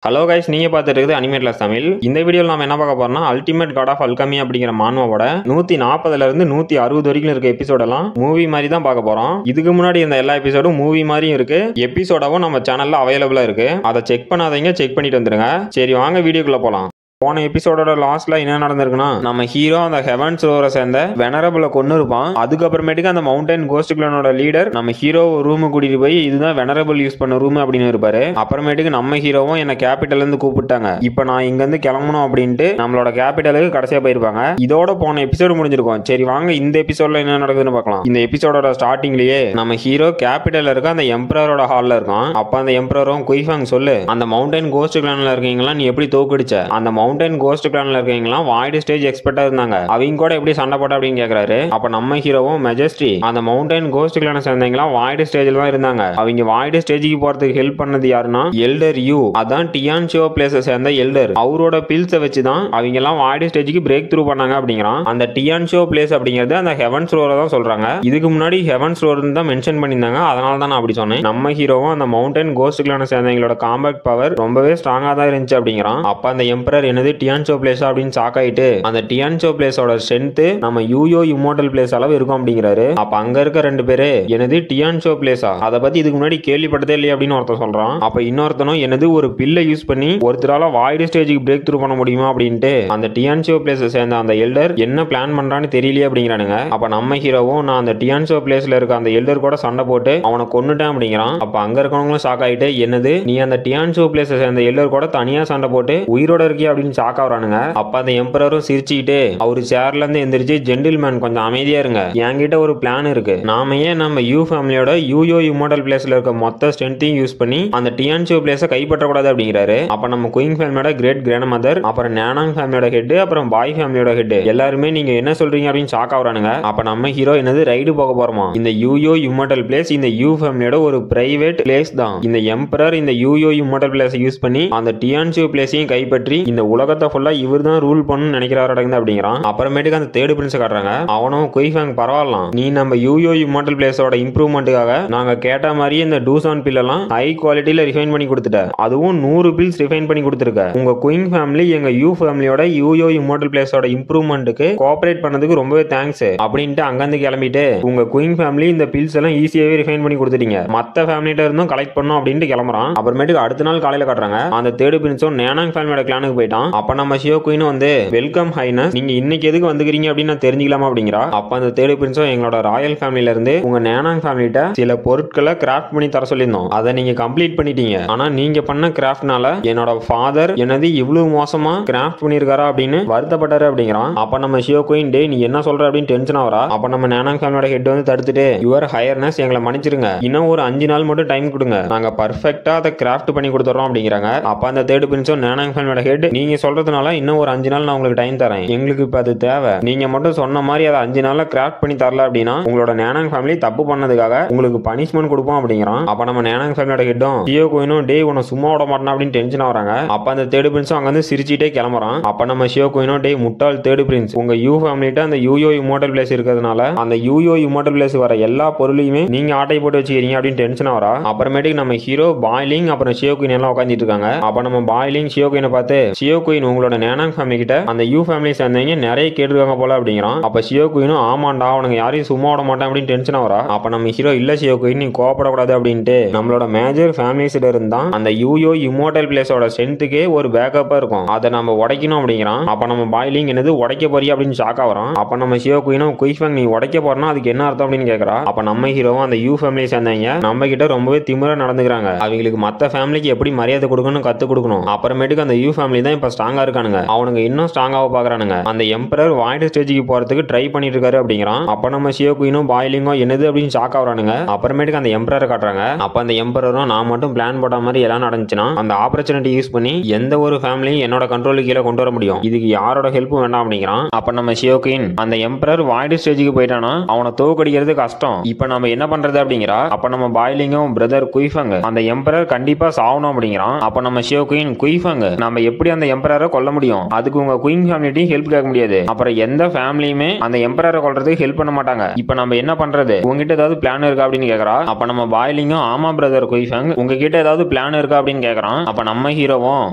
Hello guys, நீங்க பார்த்துட்டு இருக்குது அனிமேட்லஸ் தமிழ். இந்த வீடியோவில் நாம என்ன பார்க்க போறோம்னா அல்டிமேட் காட் ஆஃப் அல்கமி அப்படிங்கிற மான்வாவோட 140ல இருந்து 160 வரைக்கும் இருக்க எபிசோடெல்லாம் மூவி மாதிரி தான் பார்க்க போறோம். இதுக்கு முன்னாடி இந்த எல்லா எபிசோடும் மூவி மாதிரியும் இருக்கு, எபிசோடாவும் நம்ம சேனல்ல அவைலபிளா இருக்கு. அதை செக் பண்ணாதீங்க, செக் பண்ணிட்டு வந்துருங்க. சரி வாங்க வீடியோக்குள்ள போலாம். போன எபிசோடோட லாஸ்ட்ல என்ன நடந்திருக்குன்னா, நம்ம ஹீரோ அந்த ஹெவன்ஸ் ரோரை சேர்ந்த வெனரபிள கொண்டு இருப்பான். அதுக்கப்புறமேட்டுக்கு அந்த மவுண்டன் கோஸ்ட் கிளானோட லீடர் நம்ம ஹீரோ ரூமு கூட்டிட்டு போய் இதுதான் வெனரபிள் யூஸ் பண்ண ரூம் அப்படின்னு இருப்பாரு. அப்புறமேட்டுக்கு நம்ம ஹீரோவும் என்ன கேபிட்டல்ல இருந்து கூப்பிட்டாங்க, இப்ப நான் இங்க இருந்து கிளம்பணும் அப்படின்ட்டு நம்மளோட கேபிட்டலுக்கு கடைசியா போயிருப்பாங்க. இதோட போன எபிசோடு முடிஞ்சிருக்கும். சரி வாங்க இந்த எபிசோட்ல என்ன நடக்குதுன்னு பார்க்கலாம். இந்த எபிசோடோட ஸ்டார்டிங்லயே நம்ம ஹீரோ கேபிட்டல்ல இருக்க அந்த எம்பரரோட ஹால்ல இருக்கான். அப்ப அந்த எம்பரரும் குய்ஃபாங் சொல்லு, அந்த மவுண்டன் கோஸ்ட் கிளான்ல இருக்கீங்களா, நீ எப்படி தோக்கடிச்ச? அந்த மவுண்டன் கோஸ்ட் கிளான்ல இருக்கீங்களா வாய்டு ஸ்டேஜ் எக்ஸ்பர்ட்டா இருந்தாங்க, அவங்க கூட எப்படி சண்டை போட்ட அப்படின்னு கேக்குறாரு. அப்ப நம்ம ஹீரோவும் மெஜஸ்டி, அந்த மவுண்டன் கோஸ்ட் கிளான சேர்ந்தீங்களா வாய்டு ஸ்டேஜ்ல தான் இருந்தாங்க, அவங்க வாய்டு ஸ்டேஜுக்கு போறதுக்கு ஹெல்ப் பண்ணது யாருன்னா எல்டர் யூ, அதான் டியான்ஷியோ பிளேஸை சேர்ந்த எல்டர், அவரோட பில்ஸை வச்சு தான் அவங்க எல்லாம் வாய்டு ஸ்டேஜுக்கு பிரேக் த்ரூ பண்ணாங்க அப்படிங்கிறான். அந்த டியான்ஷியோ பிளேஸ் அப்படிங்கிறது அந்த ஹெவன்ஸ் ரோரை தான் சொல்றாங்க. இதுக்கு முன்னாடி ஹெவன்ஸ் ரோர் தான் மென்ஷன் பண்ணியிருந்தாங்க, அதனால தான் நான் அப்படி சொன்னேன். நம்ம ஹீரோவும் அந்த மவுண்டன் கோஸ்ட் கிளான சேர்ந்தவங்களோட காம்பேக்ட் பவர் ரொம்பவே ஸ்ட்ராங்கா தான் இருந்துச்சு அப்படிங்கிறான். அப்ப அந்த எம்பரர் என்னது டியான்ஷோ பிளேஸ் அப்படின்னு ஷாக் ஆயிட்டு, அந்த டியான்ஷோ பிளேஸோட ஸ்ட்ரென்த் நம்ம யூயோ இம்மோர்டல் பிளேஸ் அளவு இருக்கும் அப்படிங்கிறாரு. அப்ப அங்க இருக்க ரெண்டு பேரு என்னது டியான்ஷோ பிளேஸா, அதை பத்தி இதுக்கு முன்னாடி கேள்விப்பட்டதே இல்லையா அப்படின்னு ஒருத்தர் சொல்றான். அப்ப இன்னொருத்தனும் என்னது ஒரு பில்லை யூஸ் பண்ணி ஒருத்தரால வாய்டு ஸ்டேஜுக்கு பிரேக் த்ரூ பண்ண முடியுமா அப்படின்ட்டு அந்த டியான்ஷோ பிளேஸ் சேர்ந்த அந்த எல்டர் என்ன பிளான் பண்றான்னு தெரியலையே அப்படிங்கிறானுங்க. அப்ப நம்ம ஹீரோவும் நான் அந்த டியான்ஷோ பிளேஸ்ல இருக்க அந்த எல்டர் கூட சண்டை போட்டு அவனை கொன்னுட்டேன் அப்படிங்கிறான். அப்ப அங்க இருக்கவங்களும் ஷாக் ஆயிட்டு, என்னது நீ அந்த டியான்ஷோ பிளேஸ் சேர்ந்த எல்டர் கூட தனியா சண்டை போட்டு உயிரோட இருக்கியா அப்படின்னு ஷாக் ஆகுறானுங்க. அப்ப அந்த எம்பரரும் சிரிச்சுக்கிட்டு அவரு சேர்ல இருந்து எந்திரிச்சு, ஜென்டில்மேன் கொஞ்சம் அமைதியா இருங்க, என்கிட்ட ஒரு பிளான் இருக்கு, நாம ஏன் நம்ம யூ ஃபேமிலியோட யூயோ இம்மோர்டல் பிளேஸ்ல இருக்க மொத்த ஸ்ட்ரென்த்தையும் யூஸ் பண்ணி அந்த டியான்ஷோ பிளேஸை கைப்பற்றக்கூடாது அப்படிங்கிறாரு. அப்ப நம்ம குயின் ஃபேமிலியோட கிரேட் கிராண்ட் மதர், அப்புறம் நானாங் ஃபேமிலியோட ஹெட், அப்புறம் பாய் ஃபேமிலியோட ஹெட் எல்லாருமே நீங்க என்ன சொல்றீங்க அப்படின்னு ஷாக் ஆகுறானுங்க. அப்ப நம்ம ஹீரோ என்னது ரைடு போக போறோமா, இந்த யூயோ இம்மோர்டல் பிளேஸ் இந்த யூ ஃபேமிலியோட ஒரு பிரைவேட் பிளேஸ் தான், இந்த எம்பரர் இந்த யூயோ இம்மோர்டல் பிளேஸ் யூஸ் பண்ணி அந்த டியான்ஷோ பிளேஸையும் கைப்பற்றி இந்த உலகத்தை ஃபுல்லா இவர் தான் ரூல் பண்ணணும்னு நினைக்கிறாரு அப்படிங்கிறான். அப்புறமேட்டுக்கு அந்த தேர்ட் பிரின்ஸ் காட்டுறாங்க. அவனும் குய்ஃபாங் பரவாயில்லாம், நீ நம்ம யூயோ இம்மோர்டல் பிளேஸோட இம்ப்ரூவ்மெண்ட்டுக்காக நாங்க கேட்ட மாதிரியே இந்த டூசான் பில் எல்லாம் ஹை குவாலிட்டியில ரிஃபைன் பண்ணி கொடுத்துட்ட, அதுவும் 100 பில்ஸ் ரிஃபைன் பண்ணி கொடுத்துருக்க. உங்க குயின் ஃபேமிலி எங்க யூ ஃபேமிலியோட யூயோ இம்மோர்டல் பிளேஸோட இம்ப்ரூவ்மெண்ட்டுக்கு கோஆபரேட் பண்ணதுக்கு ரொம்பவே தேங்க்ஸ் அப்படின்ட்டு அங்கிருந்து கிளம்பிட்டு, உங்க குயின் ஃபேமிலி இந்த பில்ஸ் எல்லாம் ஈஸியாவே ரிஃபைன் பண்ணி கொடுத்துட்டீங்க, மத்த ஃபேமிலிட்ட இருந்தும் கலெக்ட் பண்ணும் அப்படின்ட்டு கிளம்புறான். அப்புறமேட்டுக்கு அடுத்த நாள் காலையில காட்டுறாங்க. அந்த தேர்ட் பிரின்ஸும் நானாங் ஃபேமிலியோட கிளானுக்கு போயிட்டான். அப்ப நம்ம ஷியோ குயினும் வந்து, வெல்கம் ஹைனஸ், நீங்க இன்னைக்கு எதுக்கு வந்துக்கிறீங்க அப்படின்னு நான் தெரிஞ்சுக்கலாமா அப்படிங்கிறா. அப்ப அந்த தேர்ட் பிரின்ஸும் எங்களோட ராயல் ஃபேமிலில இருந்து உங்க நானாங் ஃபேமிலிட்ட சில பொருட்களை கிராஃப்ட் பண்ணி தர சொல்லியிருந்தோம், அதை நீங்க கம்ப்ளீட் பண்ணிட்டீங்க, ஆனா நீங்க பண்ண கிராஃப்ட்னால என்னோட ஃபாதர் என்னது இவ்வளவு மோசமா கிராஃப்ட் பண்ணிருக்காரா அப்படின்னு வருத்தப்பட்டாரு அப்படிங்கிறான். அப்ப நம்ம ஷியோ குயின், டே நீ என்ன சொல்ற அப்படின்னு டென்ஷன் ஆகிறா. அப்ப நம்ம நானாங் ஃபேமிலியோட ஹெட் வந்து தடுத்துட்டு, யுவர் ஹையர்னஸ் எங்களை மன்னிச்சிருங்க, இன்னும் ஒரு 5 நாள் மட்டும் டைம் கொடுங்க, நாங்க பர்ஃபெக்ட்டா அதை கிராஃப்ட் பண்ணி கொடுத்துறோம் அப்படிங்கிறாங்க. அப்ப அந்த தேர்ட் பிரின்ஸும் நானாங் ஃபேமிலியோட ஹெட், நீங்க சொல்றதுனால இன்னும் ஒரு 5 நாள் நான் உங்களுக்கு டைம் தரேன், எங்களுக்கு இப்ப அது தேவை, நீங்க மட்டும் சொன்ன மாதிரி அதை 5 நாள்ல கிராஃப்ட் பண்ணி தரல அப்படின்னா உங்களோட நானாங் ஃபேமிலி தப்பு பண்ணதுக்காக உங்களுக்கு பனிஷ்மெண்ட் கொடுப்போம் அப்படிங்கிறான். அப்ப நம்ம நானாங் ஃபேமிலியோட ஹெட்டும் ஷியோ குயினும், டே உன்னை சும்மா விட மாட்டேன் அப்படின்னு டென்ஷன் ஆகுறாங்க. அப்ப அந்த தேர்ட் பிரின்ஸும் அங்க வந்து சிரிச்சிட்டே கிளம்புறான். அப்ப நம்ம ஷியோ குயினும், டே முட்டாள் தேர்ட் பிரின்ஸ், உங்க யூ ஃபேமிலிட்ட அந்த யூயோ இம்மோர்டல் பிளேஸ் இருக்கிறதுனால அந்த யூயோ இம்மோர்டல் பிளேஸ் வர எல்லா பொருளையுமே நீங்க ஆட்டை போட்டு வச்சுக்கிறீங்க அப்படின்னு டென்ஷன் ஆகிறா. அப்புறமேட்டுக்கு நம்ம ஹீரோ பாய்லிங் அப்புறம் ஷியோ குயின் எல்லாம் உட்காந்துட்டு இருக்காங்க. அப்ப நம்ம பாய்லிங் ஷியோ குயினை பார்த்து, ஷியோ குயின் உங்களோட நானாங் ஃபேமிலி கிட்ட அந்த யூ ஃபேமிலி சேர்ந்தவங்க நிறைய கேட்டுருக்காங்க போல அப்படிங்கிறான். அப்ப ஷியோ குயினும், ஆமாண்டா அவனுங்க யாரையும் சும்மா விட மாட்டான் அப்படின்னு டென்ஷன் ஆகிறா. அப்ப நம்ம ஹீரோ, இல்ல ஷியோ குயின் நீ கோவப்படக்கூடாது அப்படின்ட்டு நம்மளோட மேஜர் ஃபேமிலிஸ்ல இருந்தா அந்த யூயோ இம்மோர்டல் பிளேஸோட ஸ்ட்ரென்த்துக்கே ஒரு பேக்கப்பா இருக்கும், அதை நம்ம உடைக்கணும் அப்படிங்கிறான். அப்ப நம்ம பாய்லிங் என்னது உடைக்க போறியா அப்படின்னு ஷாக் ஆகிறான். அப்ப நம்ம ஷியோ குயினும், குயிஃபாங் நீ உடைக்க போறனா அதுக்கு என்ன அர்த்தம் அப்படின்னு கேட்கறா. அப்ப நம்ம ஹீரோவும், அந்த யூ ஃபேமிலி சேர்ந்தவங்க நம்ம கிட்ட ரொம்பவே திமிரா நடந்துக்கிறாங்க, அவங்களுக்கு மத்த ஃபேமிலிக்கு எப்படி மரியாதை கொடுக்கணும் கத்து கொடுக்கணும், அப்புறமேட்டுக்கு அந்த யூ ஃபேமிலி தான் இப்ப ஸ்ட்ராங்கா இருக்கானுங்க, அவனுங்க இன்னும் ஸ்ட்ராங்காக பாக்குறானுங்க, அந்த எம்பரர் வாய்டு ஸ்டேஜுக்கு போறதுக்கு ட்ரை பண்ணிட்டு இருக்காரு அப்படிங்கிறான். அப்ப நம்ம ஷியோ குயினும் பாய்லிங்கோ என்னது அப்படின்னு ஷாக் ஆகுறானுங்க. அப்புறமேட்டுக்கு அந்த எம்பரரை காட்டுறாங்க. அப்ப அந்த எம்பரரும், நான் மட்டும் பிளான் போட்ட மாதிரி எல்லாம் நடந்துச்சுன்னா அந்த ஆப்பர்ச்சுனிட்டி யூஸ் பண்ணி எந்த ஒரு ஃபேமிலியும் என்னோட கண்ட்ரோலுக்கு கீழே கொண்டு வர முடியும், இதுக்கு யாரோட ஹெல்ப்பும் வேண்டாம் அப்படிங்கிறான். அப்ப நம்ம ஷியோ குயின், அந்த எம்பரர் வாய்டு ஸ்டேஜுக்கு போயிட்டானா அவனை தோக்கடிக்கிறது கஷ்டம், இப்ப நம்ம என்ன பண்றது அப்படிங்கிறா. அப்ப நம்ம பாய்லிங்கும் பிரதர் குய்ஃபாங், அந்த எம்பரர் கண்டிப்பா சாவணும் அப்படிங்கிறான். அப்ப நம்ம ஷியோ குயின், குய்ஃபாங் நம்ம எப்படி அந்த எம்பரரை கொல்ல முடியும். அதுக்கு உங்க குயின் ஃபேமிலிட்டி ஹெல்ப் கேட்க முடியாது. அப்புறம் எந்த ஃபேமிலியுமே அந்த எம்பரரை கொல்றதுக்கு ஹெல்ப் பண்ண மாட்டாங்க. இப்போ நம்ம என்ன பண்றது, உங்ககிட்ட ஏதாவது பிளான் இருக்கா அப்படின்னு கேக்குறா. அப்ப நம்ம பாய்லிங்கும் ஆமா பிரதர் குயிஃபங் உங்ககிட்ட ஏதாவது பிளான் இருக்கா அப்படின்னு கேக்குறான். அப்ப நம்ம ஹீரோவும்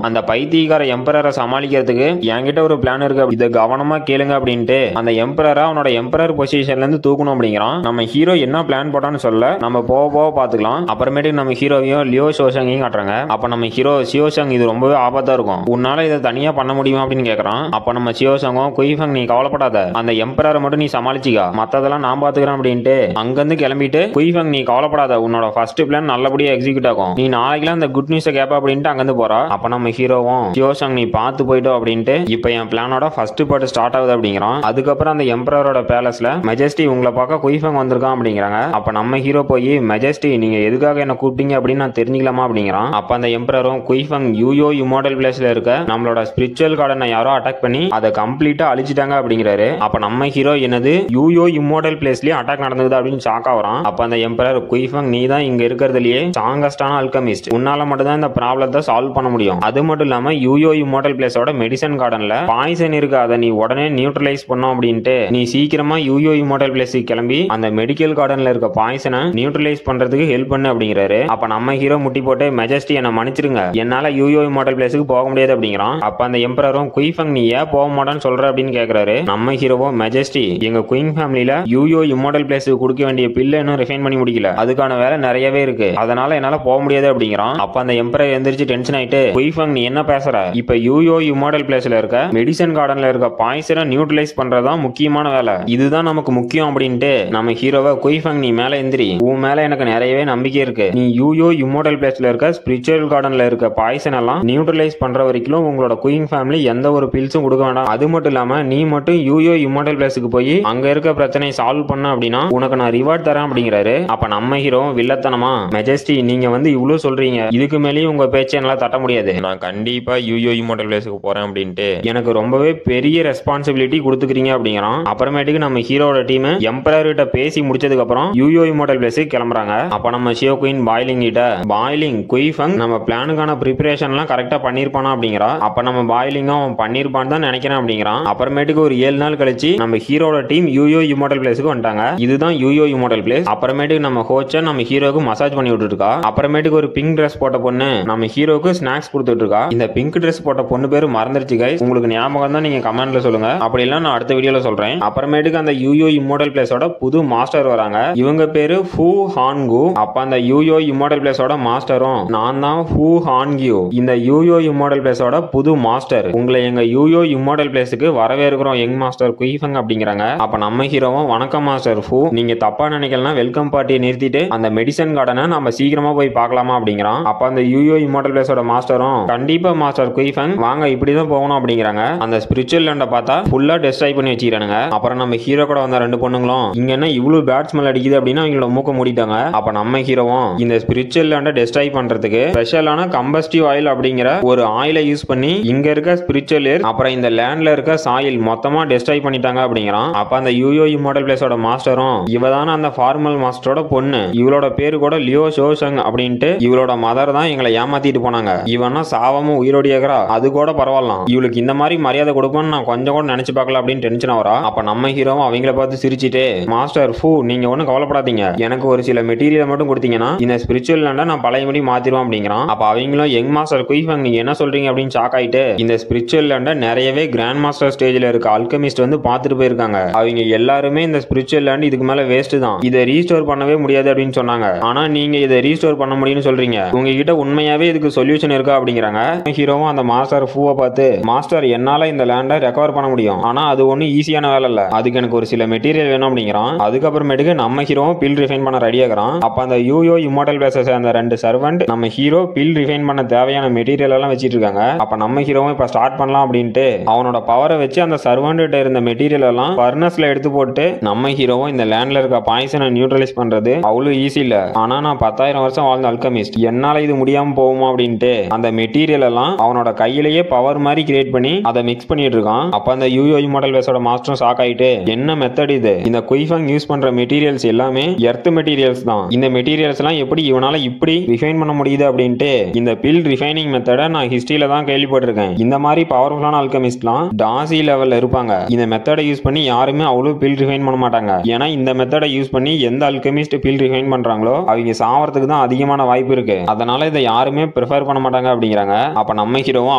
அந்த பைத்தியக்கார எம்பரரை சமாளிக்கிறதுக்கு என்கிட்ட ஒரு பிளான் இருக்கு, இதை கவனமா கேளுங்க அப்படின்ட்டு அந்த எம்பரரை அவனோட எம்பரர் பொசிஷன்ல இருந்து தூக்கணும் அப்படிங்கிறான். நம்ம ஹீரோ என்ன பிளான் போட்டான்னு சொல்ல நம்ம போக போக பாத்துக்கலாம். அப்புறமேட்டுக்கு நம்ம ஹீரோவையும் லியோ ஷோஷங்கையும் காட்டுறாங்க. அப்ப நம்ம ஹீரோ ஷியோஷங் இது ரொம்பவே ஆபத்தா இருக்கும், உன்னால இதை தனியா பண்ண முடியுமா அப்படின்னு கேக்குறான். அப்ப நம்ம ஷியோஷங்கும் குயிஃபங் நீ கவலைப்படாத, அந்த எம்பரரை மட்டும் நீ சமாளிச்சிக்கா, மத்ததெல்லாம் நான் பாத்துக்கிறேன் அப்படின்ட்டு அங்கிருந்து கிளம்பிட்டு குயிஃபங் நீ கவலைப்படாத, உன்னோட ஃபர்ஸ்ட் பிளான் நல்லபடியா எக்ஸிக்யூட் ஆகும், நீ நாளைக்குலாம் அந்த குட் நியூஸை கேப்ப அப்படின்ட்டு அங்கிருந்து போறா. அப்ப நம்ம ஹீரோவும் ஷியோஷங் நீ பார்த்து போயிட்டோம் அப்படின்ட்டு இப்ப என் பிளானோட ஃபர்ஸ்ட் பார்ட் ஸ்டார்ட் ஆகுது அப்படிங்கிறான். அதுக்கப்புறம் அந்த எம்பரரோட பேலஸ்ல மெஜஸ்டி உங்களை பார்க்க குயிஃபங் வந்திருக்கான் அப்படிங்கிறாங்க. அப்ப நம்ம ஹீரோ போய் மெஜஸ்டி நீங்க எதுக்காக என்ன கூப்பிட்டீங்க அப்படின்னு நான் தெரிஞ்சுக்கலாமா அப்படிங்கிறான். அப்ப அந்த எம்பரரும் குயிஃபங் யூயோ இம்மோர்டல் பிளேஸ்ல இருக்க நம்மளோட ஸ்பிரிச்சுவல் கார்டனை யாரோ அட்டாக் பண்ணி அதை கம்ப்ளீட்டா அழிச்சிட்டாங்க அப்படிங்கிறாரு. அப்ப நம்ம ஹீரோ என்னது யூயோ இம்மோர்டல் பிளேஸ்லயே அட்டாக் நடந்தது அப்படின்னு ஷாக் ஆகுறான். அப்ப அந்த எம்பரர் குயிஃபங் நீ தான் இங்க இருக்கிறதுலயே ஸ்ட்ராங்கஸ்டான அல்கமிஸ்ட், உன்னால மட்டும் தான் இந்த ப்ராப்ளத்தை சால்வ் பண்ண முடியும். அது மட்டும் இல்லாம யூயோ இம்மோர்டல் பிளேஸோட மெடிசன் கார்டன்ல பாய்சன் இருக்கு, அதை நீ உடனே நியூட்ரலைஸ் பண்ணோம் அப்படின்ட்டு நீ சீக்கிரமா யூயோ இம்மோர்டல் பிளேஸுக்கு கிளம்பி அந்த மெடிக்கல் கார்டன்ல இருக்க பாய்சனை நியூட்ரலைஸ் பண்றதுக்கு ஹெல்ப் பண்ணு அப்படிங்கிறாரு. அப்ப நம்ம ஹீரோ முட்டி போட்டு மெஜஸ்டி என்ன மன்னிச்சிருங்க, என்னால யூயோ இம்மோர்டல் பிளேஸுக்கு போக முடியாது அப்படிங்கிறான். அப்ப அந்த எம்பரரும் குயிஃபங் நீ ஏன் போக மாட்டான்னு சொல்ற அப்படின்னு கேக்குறாரு. நம்ம ஹீரோவும் மெஜஸ்டி எங்க குயின் ஃபேமிலியில யூயோ இம்மோர்டல் பிளேஸுக்கு கொடுக்க வேண்டிய பில்ல இன்னும் ரிஃபைன் பண்ணி முடிக்கல, அதுக்கான வேலை நிறையவே இருக்கு, அதனால என்னால போக முடியாது அப்படிங்கிறான். அப்ப அந்த எம்பரர் எந்திரிச்சு டென்ஷன் ஆயிட்டு குயிஃபங் நீ என்ன பேசுற, இப்ப யூயோ இம்மோர்டல் பிளேஸ்ல இருக்க மெடிசன் கார்டன்ல இருக்க பாய்சனை நியூட்ரலைஸ் பண்றதுதான் முக்கியமான வேலை, இதுதான் நமக்கு முக்கியம் அப்படின்ட்டு நம்ம ஹீரோவை குயிஃபங் நீ மேல எந்திரி, உன் மேல எனக்கு நிறையவே நம்பிக்கை இருக்கு, நீ யூயோ இம்மோர்டல் பிளேஸ்ல இருக்க ஸ்பிரிச்சுவல் கார்டன்ல இருக்க பாய்சன் எல்லாம் நியூட்ரலைஸ் பண்ற வரைக்கும் உங்களோட குயின் ஃபேமிலி எந்த ஒரு பில்ஸும் கொடுக்க வேண்டாம், அது மட்டும் இல்லாம நீ மட்டும் யூயோ இம்மோர்டல் பிளேஸுக்கு போய் அங்க இருக்க பிரச்சனை சால்வ் பண்ண அப்படின்னா உனக்கு நான் ரிவார்ட் தரேன் அப்படிங்கிறாரு. அப்ப நம்ம ஹீரோ வில்லத்தனமா மெஜஸ்டி நீங்க வந்து இவ்வளவு சொல்றீங்க, இதுக்கு மேலேயும் உங்க பேச்சை என்னால தட்ட முடியாது, நான் கண்டிப்பா யூயோ இம்மோர்டல் பிளேஸுக்கு போறேன் அப்படின்ட்டு எனக்கு ரொம்பவே பெரிய ரெஸ்பான்சிபிலிட்டி கொடுத்துக்கிறீங்க அப்படிங்கிறான். அப்புறமேட்டுக்கு நம்ம ஹீரோட டீம் எம்பரர் கிட்ட பேசி முடிச்சதுக்கு அப்புறம் யூயோ இம்மோர்டல் பிளேஸுக்கு கிளம்புறாங்க. அப்ப நம்ம ஷியோ குயின் பாய்லிங் கிட்ட பாய்லிங் குயிஃபங் நம்ம பிளானுக்கான ப்ரிப்பரேஷன் எல்லாம் கரெக்டா பண்ணிருப்பானா அப்படிங்கிறா. அப்ப நம்ம பாய்லிங்கும் பண்ணிருப்பான்னு தான் நினைக்கிறேன் அப்படிங்கிறான். அப்புறமேட்டுக்கு ஒரு 7 நாள் கழிச்சு நம்ம ஹீரோட டீம் யூயோ இம்மோர்டல் பிளேஸுக்கு வந்துட்டாங்க. இதுதான் யூயோ இம்மோர்டல் பிளேஸ். அப்புறமேட்டுக்கு நம்ம ஹோச்ச நம்ம ஹீரோக்கு மசாஜ் பண்ணி விட்டுட்டு இருக்கா. அப்புறமேட்டுக்கு ஒரு பிங்க் ட்ரெஸ் போட்ட பொண்ணு நம்ம ஹீரோக்கு ஸ்நாக்ஸ் கொடுத்துட்டு இருக்கா. இந்த பிங்க் ட்ரெஸ் போட்ட பொண்ணு பேரு மறந்துருச்சு கைஸ், உங்களுக்கு ஞாபகம் தான் நீங்க கமெண்ட்ல சொல்லுங்க, அப்படி இல்ல நான் அடுத்த வீடியோல சொல்றேன். அப்புறமேட்டுக்கு அந்த யூயோ இம்மோர்டல் பிளேஸோட புது மாஸ்டர் வராங்க, இவங்க பேரு ஃபூ ஹான்கு. அப்ப அந்த யூயோ இம்மோர்டல் பிளேஸோட மாஸ்டரும் நான் தான் ஃபூ ஹான்கியூ, இந்த யூயோ இம்மோர்டல் பிளேஸோட புது மாஸ்டர், உங்களை எங்க யூயோ இம்மோர்டல் பிளேஸுக்கு வரவேற்கிறோம் யங் மாஸ்டர் குயிஃபங் அப்படிங்கிறாங்க. அப்ப நம்ம ஹீரோவும் வணக்கம் மாஸ்டர் ஃபூ, நீங்க தப்பா நினைக்கலாம், வெல்கம் பார்ட்டியை நிறுத்திட்டு அந்த மெடிசன் கார்டனை நம்ம சீக்கிரமா போய் பார்க்கலாமா அப்படிங்கிறான். அப்ப அந்த யூயோ இம்மோர்டல் பிளேஸோட மாஸ்டரும் கண்டிப்பா மாஸ்டர் குயிஃபங் வாங்க இப்படிதான் போகணும் அப்படிங்கிறாங்க. அந்த ஸ்பிரிச்சுவல் லேண்ட பார்த்தா ஃபுல்லா டெஸ்ட்ராய் பண்ணி வச்சிருக்கானுங்க. அப்புறம் நம்ம ஹீரோ கூட வந்த 2 பொண்ணுங்களும் இங்க என்ன இவ்வளவு பேட் ஸ்மெல் அடிக்குது அப்படின்னு அவங்களோட மூக்க மூடிட்டாங்க. அப்ப நம்ம ஹீரோவும் இந்த ஸ்பிரிச்சுவல் லேண்ட டெஸ்ட்ராய் பண்றதுக்கு ஸ்பெஷலான கம்பஸ்டிவ் ஆயில் அப்படிங்கிற ஒரு ஆயிலை யூஸ் பண்ணி இங்க இருக்க ஸ்பிரிச்சுவல் ஏர் அப்புறம் இந்த லேண்ட்ல இருக்க சாயில் மொத்தமா டெஸ்ட்ராய் பண்ணிட்டாங்க அப்படிங்கிறான். அப்ப அந்த யூயோ இம்மோர்டல் பிளேஸோட மாஸ்டரும் இவதான அந்த ஃபார்மல் மாஸ்டரோட பொண்ணு, இவளோட பேரு கூட லியோ ஷோஷங் அப்படின்ட்டு இவளோட மதர் தான் எங்களை ஏமாத்திட்டு போனாங்க, இவனா சாவமும் உயிரோடு ஏகிறா, அது கூட பரவாயில்லாம், இவளுக்கு இந்த மாதிரி மரியாதை கொடுப்போம்னு நான் கொஞ்சம் கூட நினைச்சு பார்க்கல அப்படின்னு டென்ஷன் ஆகிறா. அப்ப நம்ம ஹீரோவும் அவங்கள பார்த்து சிரிச்சிட்டு மாஸ்டர் ஃபூ நீங்க ஒன்னும் கவலைப்படாதீங்க, எனக்கு ஒரு சில மெட்டீரியல் மட்டும் கொடுத்தீங்கன்னா இந்த ஸ்பிரிச்சுவல் லேண்ட நான் பழையபடி மாத்திடுவோம் அப்படிங்கிறான். அப்ப அவங்களும் யங் மாஸ்டர் குயிஃபங் நீங்க என்ன சொல்றீங்க அப்படின்னு ஷாக் ஆயிட்டு இந்த ஸ்பிரிச்சுவல் லேண்ட நிறையவே கிராண்ட் மாஸ்டர் ஸ்டேஜ்ல இருக்க அல்கெமிஸ்ட் வந்து பார்த்துட்டு போயிருக்காங்க, அவங்க எல்லாருமே இந்த ஸ்பிரிச்சுவல் லேண்ட் இதுக்கு மேல வேஸ்ட் தான், இதை ரீஸ்டோர் பண்ணவே முடியாது அப்படின்னு சொன்னாங்க, ஆனா நீங்க இதை ரீஸ்டோர் பண்ண முடியும்னு சொல்றீங்க, உங்ககிட்ட உண்மையாவே இதுக்கு சொல்யூஷன் இருக்கா அப்படிங்கிறாங்க. ஹீரோவும் அந்த மாஸ்டர் ஃபூவை பார்த்து மாஸ்டர் என்னால இந்த லேண்டை ரெக்கவர் பண்ண முடியும், ஆனா அது ஒன்னும் ஈஸியான வேலை இல்ல, அதுக்கு எனக்கு ஒரு சில மெட்டீரியல் வேணும் அப்படிங்கிறான். அதுக்கப்புறமேட்டுக்கு நம்ம ஹீரோவும் பில் ரிஃபைன் பண்ண ரெடி ஆகிறான். அப்ப அந்த யூயோ இம்மோர்டல் பிளேஸஸ் அந்த 2 சர்வெண்ட் நம்ம ஹீரோ பில் ரிஃபைன் பண்ண தேவையான மெட்டீரியல் எல்லாம் வச்சிட்டு இருக்காங்க. அப்ப நம்ம ஹீரோவும் இப்ப ஸ்டார்ட் பண்ணலாம் அப்படின்ட்டு அவனோட பவரை வச்சு அந்த சர்வெண்ட் கிட்ட இருந்த மெட்டீரியல் எல்லாம் ஃபர்னஸ்ல எடுத்து போட்டு நம்ம ஹீரோவும் இந்த லேண்ட்ல இருக்க பாய்சனை நியூட்ரலைஸ் பண்றது அவ்வளவு ஈஸி இல்ல, ஆனா நான் 10,000 வருஷம் வாழ்ந்த அல்கெமிஸ்ட், என்னால இது முடியாம போகுமா அப்படின்ட்டு அந்த மெட்டீரியல் எல்லாம் அவனோட கையிலேயே பவர் மாதிரி கிரியேட் பண்ணி அதை மிக்ஸ் பண்ணிட்டு இருக்கான். அப்ப அந்த யூயோ இம்மோர்டல் பிளேஸோட மாஸ்டரும் ஷாக் ஆயிட்டு என்ன மெத்தட் இது, இந்த குயிஃபங் யூஸ் பண்ற மெட்டீரியல்ஸ் எல்லாமே எர்த் மெட்டீரியல்ஸ் தான், இந்த மெட்டீரியல்ஸ் எல்லாம் எப்படி இவனால இப்படி ரிஃபைன் பண்ண முடியுது அப்படின்ட்டு இந்த பில் ரிஃபைனிங் மெத்தட நான் ஹிஸ்டரியில தான் கேள்விப்பட்டிருக்கேன் கேள்விப்பட்டிருக்கேன். இந்த மாதிரி பவர்ஃபுல்லான அல்கெமிஸ்ட்லாம் டாசி லெவல்ல இருப்பாங்க. இந்த மெத்தடை யூஸ் பண்ணி யாருமே அவ்வளவு பில் ரிஃபைன் பண்ண மாட்டாங்க. ஏன்னா இந்த மெத்தடை யூஸ் பண்ணி எந்த அல்கெமிஸ்ட் பில் ரிஃபைன் பண்றாங்களோ அவங்க சாவறதுக்கு தான் அதிகமான வாய்ப்பு இருக்கு. அதனால இதை யாருமே ப்ரிஃபர் பண்ண மாட்டாங்க அப்படிங்கிறாங்க. அப்ப நம்ம ஹீரோவும்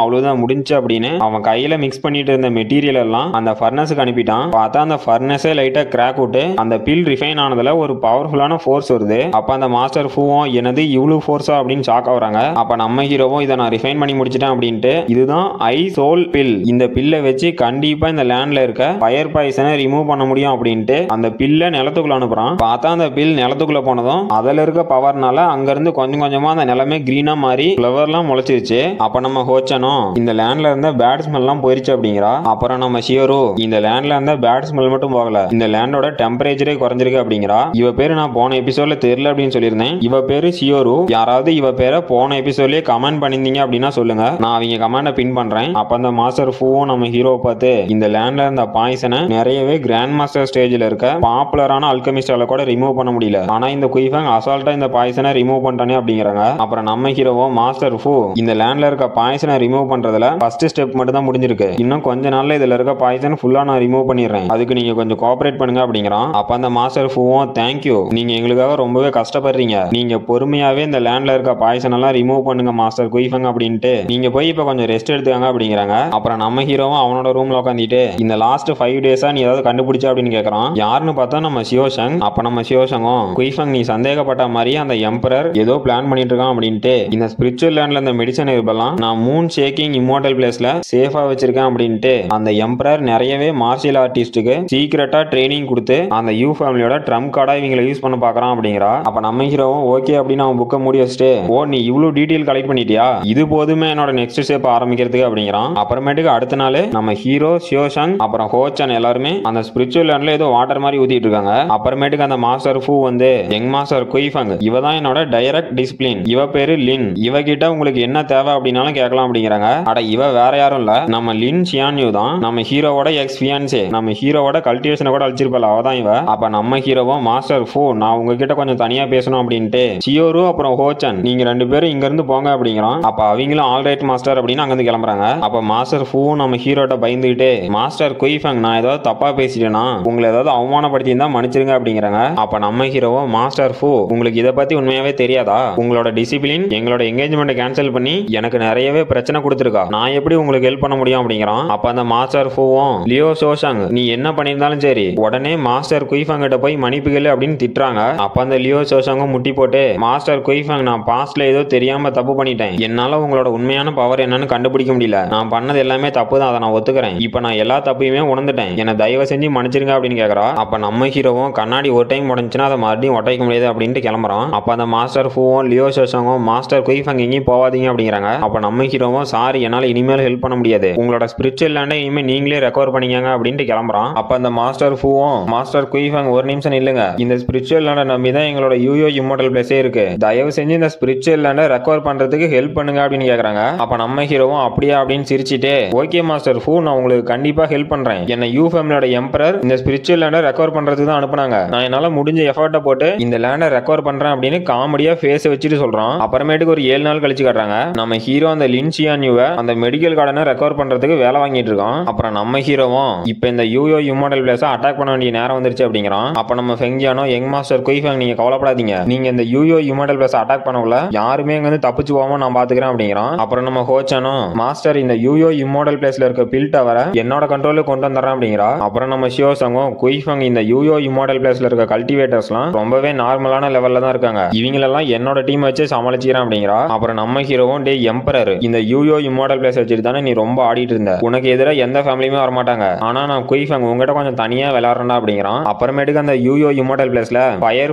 அவ்வளவுதான் முடிஞ்சு அப்படின்னு அவன் கையில மிக்ஸ் பண்ணிட்டு இருந்த மெட்டீரியல் எல்லாம் அந்த ஃபர்னஸுக்கு அனுப்பிட்டான். பார்த்தா அந்த ஃபர்னஸே லைட்டா கிராக் விட்டு அந்த பில் ரிஃபைன் ஆனதுல ஒரு பவர்ஃபுல்லான ஃபோர்ஸ் வருது. அப்ப அந்த மாஸ்டர் ஃபூவும் என்னது இவ்வளவு ஃபோர்ஸா அப்படின்னு ஷாக் ஆகுறாங்க. அப்ப நம்ம ஹீரோவும் இதை நான் ரிஃபைன் பண்ணி முடிச்சிட்டேன் அப்படின்ட்டு இதுதான் ஐ சோல் பில், இந்த பில்லை வச்சு கண்டிப்பா இந்த லேண்ட்ல இருக்க ஃபயர் பாய்சனை ரிமூவ் பண்ண முடியும் அப்படின்ட்டு அந்த பில்லை நிலத்துக்குள்ள அனுப்புறான். பார்த்தா அந்த பில் நிலத்துக்குள்ள போனதும் அதுல இருக்க பவர்னால அங்க இருந்து கொஞ்சம் கொஞ்சமா அந்த நிலமே கிரீனா மாறி ஃப்ளவர்லாம் முளைச்சிருச்சு. அப்ப நம்ம ஹோச்சனும் இந்த லேண்ட்ல இருந்த பேட் ஸ்மெல் எல்லாம் போயிருச்சு அப்படிங்கிறா. அப்புறம் நம்ம ஷியோரு இந்த லேண்ட்ல இருந்த பேட் ஸ்மெல் மட்டும் போகல, இந்த லேண்டோட டெம்பரேச்சரே குறைஞ்சிருக்கு அப்படிங்கிறா. இவ பேரு நான் போன எபிசோட்ல தெரியல அப்படின்னு சொல்லியிருந்தேன். இவ பேரு ஷியோரு. யாராவது இவ பேரை போன எபிசோட்லயே கமெண்ட் பண்ணிருந்தீங்க அப்படின்னா சொல்லுங்க, நான் அவங்க கமெண்ட பின் பண்றேன். அப்ப அந்த மாஸ்டர் ஃபூவும் நம்ம ஹீரோவை பார்த்து இந்த லேண்ட்ல இருந்த பாய்சனை நிறையவே கிராண்ட் மாஸ்டர் ஸ்டேஜ்ல இருக்க பாப்புலரான அல்கெமிஸ்டால கூட ரிமூவ் பண்ண முடியல, ஆனா இந்த குயிஃபேங் அசால்ட்டா இந்த பாய்சனை ரிமூவ் பண்ணிட்டானே அப்படிங்கிறாங்க. அப்புறம் நம்ம ஹீரோவும் மாஸ்டர் ஃபூ இந்த லேண்ட்ல இருக்க பாய்சனை ரிமூவ் பண்றதுல ஃபர்ஸ்ட் ஸ்டெப் மட்டும் தான் முடிஞ்சிருக்கு, இன்னும் கொஞ்ச நாள்ல இதுல இருக்க பாய்சன் ஃபுல்லா நான் ரிமூவ் பண்ணிடுறேன், அதுக்கு நீங்க கொஞ்சம் கோஆபரேட் பண்ணுங்க அப்படிங்கிறான். அப்ப அந்த மாஸ்டர் ஃபூவும் தேங்க்யூ, நீங்க எங்களுக்காக ரொம்பவே கஷ்டப்படுறீங்க, நீங்க பொறுமையாவே இந்த லேண்ட்ல இருக்க பாய்சன் எல்லாம் ரிமூவ் பண்ணுங்க மாஸ்டர் குயிஃபேங் அப்படின்ட்டு நீங்க போய் இப்ப கொஞ்சம் ரெஸ்ட் எடுத்துக்காங்க அப்படிங்கிறாங்க. அப்புறம் நம்ம ஹீரோவும் அவனோட ரூம்ல உட்காந்துட்டு இந்த லாஸ்ட் 5 டேஸா நீ ஏதாவது கண்டுபிடிச்ச அப்படின்னு கேட்கறான். யாருன்னு பார்த்தா நம்ம ஷியோஷங். அப்ப நம்ம ஷியோஷங்கும் குயிஃபேங் நீ சந்தேகப்பட்ட மாதிரி அந்த எம்பரர் ஏதோ பிளான் பண்ணிட்டு இருக்கான் அப்படின்ட்டு இந்த ஸ்பிரிச்சுவல் லேண்ட்ல இந்த மெடிசன் இருப்பெல்லாம் நான் மூன் ஷேக்கிங் இம்மோர்டல் பிளேஸ்ல சேஃபா வச்சிருக்கேன் அப்படின்ட்டு அந்த எம்பரர் நிறையவே மார்ஷியல் ஆர்டிஸ்டுக்கு சீக்கிரட்டா ட்ரைனிங் கொடுத்து அந்த யூ ஃபேமிலியோட ட்ரம்ப் கார்டா இவங்களை யூஸ் பண்ண பாக்குறான் அப்படிங்கிறா. அப்ப நம்ம ஹீரோவும் ஓகே அப்படின்னு அவன் புக்கை மூடி வச்சுட்டு ஓ நீ இவ்வளவு டீடைல் கலெக்ட் பண்ணிட்டியா, இது போதுமே என்னோட நெக்ஸ்ட் ஸ்டெப் ஆரம்பிக்கிறதுக்கு அப்படிங்கிறான். அப்புறமேட்டுக்கு அடுத்த நாள் நம்ம ஹீரோ ஷியோஷங் அப்புறம் ஹோச்சன் எல்லாருமே அந்த ஸ்பிரிச்சுவல் லேண்ட்ல ஏதோ வாட்டர் மாதிரி ஊத்திட்டு இருக்காங்க. அப்புறமேட்டுக்கு அந்த மாஸ்டர் ஃபூ வந்து யங் மாஸ்டர் குயிஃபேங் இவ தான் என்னோட டைரக்ட் டிசிப்ளின், இவ பேரு லின், இவகிட்ட உங்களுக்கு என்ன தேவை அப்படின்னாலும் கேட்கலாம் அப்படிங்கிறாங்க. அட இவ வேற யாரும் இல்ல நம்ம லின் ஷியான்யூ தான், நம்ம ஹீரோவோட எக்ஸ் ஃபியான்சே, நம்ம ஹீரோவோட கல்டிவேஷனை கூட அழிச்சிருப்பல அவ தான் இவ. அப்ப நம்ம ஹீரோவும் மாஸ்டர் ஃபூ நான் உங்ககிட்ட கொஞ்சம் தனியா பேசணும் அப்படின்ட்டு ஷியோரு அப்புறம் ஹோச்சன் நீங்க 2 பேரும் இங்க இருந்து போங்க அப்படிங்கிறான். அப்ப அவங்களும் ஆல்ரைட் மாஸ்டர் அப்படின்னு அங்க இருந்து கிளம்புறாங்க. அப்ப மாஸ்டர் ஃபூ நம்ம ஹீரோட்ட பயந்துகிட்டு மாஸ்டர் குயிஃபேங் நான் ஏதாவது தப்பா பேசிட்டேனா உங்களை ஏதாவது அவமானப்படுத்தி இருந்தா மன்னிச்சிருங்க அப்படிங்கிறாங்க. அப்ப நம்ம ஹீரோவும் மாஸ்டர் ஃபூ உங்களுக்கு இதை பத்தி உண்மையாவே தெரியாதா, உங்களோட டிசிப்ளின் எங்களோட என்கேஜ்மெண்ட் கேன்சல் பண்ணி எனக்கு நிறையவே பிரச்சனை கொடுத்துருக்கா, நான் எப்படி உங்களுக்கு ஹெல்ப் பண்ண முடியும் அப்படிங்கிறான். அப்ப அந்த மாஸ்டர் ஃபூவும் லியோ ஷோஷங் நீ என்ன பண்ணியிருந்தாலும் சரி உடனே மாஸ்டர் குயிஃபேங் கிட்ட போய் மன்னிப்பு கேளு அப்படின்னு திட்டுறாங்க. அப்ப அந்த லியோ ஷோஷங்கும் முட்டி போட்டு மாஸ்டர் குயிஃபேங் நான் பாஸ்ட்ல ஏதோ தெரியாம தப்பு பண்ணிட்டேன், என்னால உங்களோட உண்மையான பவர் என்னன்னு கண்டுபிடிக்க முடியல, நான் பண்ணது எல்லாமே தப்பு தான், அதை நான் ஒத்துக்கிறேன், இப்ப நான் எல்லா தப்பையுமே உணர்ந்துட்டேன், என்ன தயவு செஞ்சு மன்னிச்சிருங்க அப்படின்னு கேட்கறா. அப்ப நம்ம ஹீரோவும் கண்ணாடி ஒரு டைம் உடஞ்சுன்னா அதை மறுபடியும் ஒட்டைக்க முடியாது அப்படின்ட்டு கிளம்புறான். அப்ப அந்த மாஸ்டர் ஃபூவும் லியோ ஷோஷங்கும் மாஸ்டர் குயிஃபேங் எங்கேயும் போவாதீங்க அப்படிங்கிறாங்க. அப்ப நம்ம ஹீரோவும் சாரி என்னால இனிமேல் ஹெல்ப் பண்ண முடியாது, உங்களோட ஸ்பிரிச்சுவல் லேண்டை இனிமே நீங்களே ரெக்கவர் பண்ணிக்கங்க அப்படின்ட்டு கிளம்புறான். அப்ப அந்த மாஸ்டர் ஃபூவும் மாஸ்டர் குயிஃபேங் ஒரு நிமிஷம் இல்லைங்க, இந்த ஸ்பிரிச்சுவல் லேண்டை நம்பி தான் எங்களோட யூயோ இம்மோர்டல் பிளேஸே இருக்கு, தயவு செஞ்சு இந்த ஸ்பிரிச்சுவல் லேண்டை ரெக்கவர் பண்றதுக்கு ஹெல்ப் பண்ணுங்க அப்படின்னு கேக்குறாங்க. அப்ப நம்ம ஹீரோவும் அப்படியே அப்படின்னு சிரிச்சிட்டு ஓகே மாஸ்டர் ஃபூ நான் உங்களுக்கு கண்டிப்பா ஹெல்ப் பண்றேன், என்ன யூ ஃபேமிலியோட எம்பரர் இந்த ஸ்பிரிச்சுவல் லேண்டை ரெக்கவர் பண்றதுக்கு தான் அனுப்புனாங்க, நான் என்னால முடிஞ்ச எஃபர்ட்டை போட்டு இந்த லேண்டை ரெக்கவர் பண்றேன் அப்படின்னு காமெடியா ஃபேஸ் வச்சுட்டு சொல்றான். அப்புறமேட்டுக்கு ஒரு 7 நாள் கழிச்சு காட்டுறாங்க நம்ம ஹீரோ அந்த லின் ஷியான்யூவை அந்த மெடிக்கல் கார்டனை ரெக்கவர் பண்றதுக்கு வேலை வாங்கிட்டு இருக்கான். அப்புறம் நம்ம ஹீரோவும் இப்ப இந்த யூயோ இம்மோர்டல் பிளேஸை அட்டாக் பண்ண வேண்டிய நேரம் வந்துருச்சு அப்படிங்கிறான். அப்ப நம்ம ஃபெங்ஜியானோ யங் மாஸ்டர் குயிஃபேங் நீங்க கவலைப்படாதீங்க, நீங்க இந்த யூயோ இம்மோர்டல் பிளேஸை அட்டாக் பண்ணல யாருமே இங்க வந்து தப்பிச்சு போகாம நான் பாத்துக்கிறேன் அப்படிங்கிறான். அப்புறம் நம்ம ஹோச்சானோ மாஸ்டர் இந்த யூயோ இம்மோர்டல் பிளேஸ்ல இருக்க பில் டவரை என்னோட கண்ட்ரோலுக்கு கொண்டு வந்துடுறேன் அப்படிங்கிறா. அப்புறம் நம்ம ஷியோசங்கும் குயிஃபேங் இந்த யூயோ இம்மோர்டல் பிளேஸ்ல இருக்க கல்டிவேட்டர்ஸ்லாம் ரொம்பவே நார்மலான லெவல்ல தான் இருக்காங்க, இவங்களெல்லாம் என்னோட டீம் வச்சு சமாளிச்சுக்கிறேன் அப்படிங்கிறா. அப்புறம் நம்ம ஹீரோவும் டே எம்பரர் இந்த யூயோ இம்மோர்டல் பிளேஸ் வச்சுட்டு தானே நீ ரொம்ப ஆடிட்டு இருந்த, உனக்கு எதிராக எந்த ஃபேமிலியுமே வரமாட்டாங்க, ஆனா நான் குயிஃபேங் உங்ககிட்ட கொஞ்சம் தனியா விளையாடுறா அப்படிங்கிறான். அப்புறமேட்டுக்கு அந்த யூயோ இம்மோர்டல் பிளேஸ்ல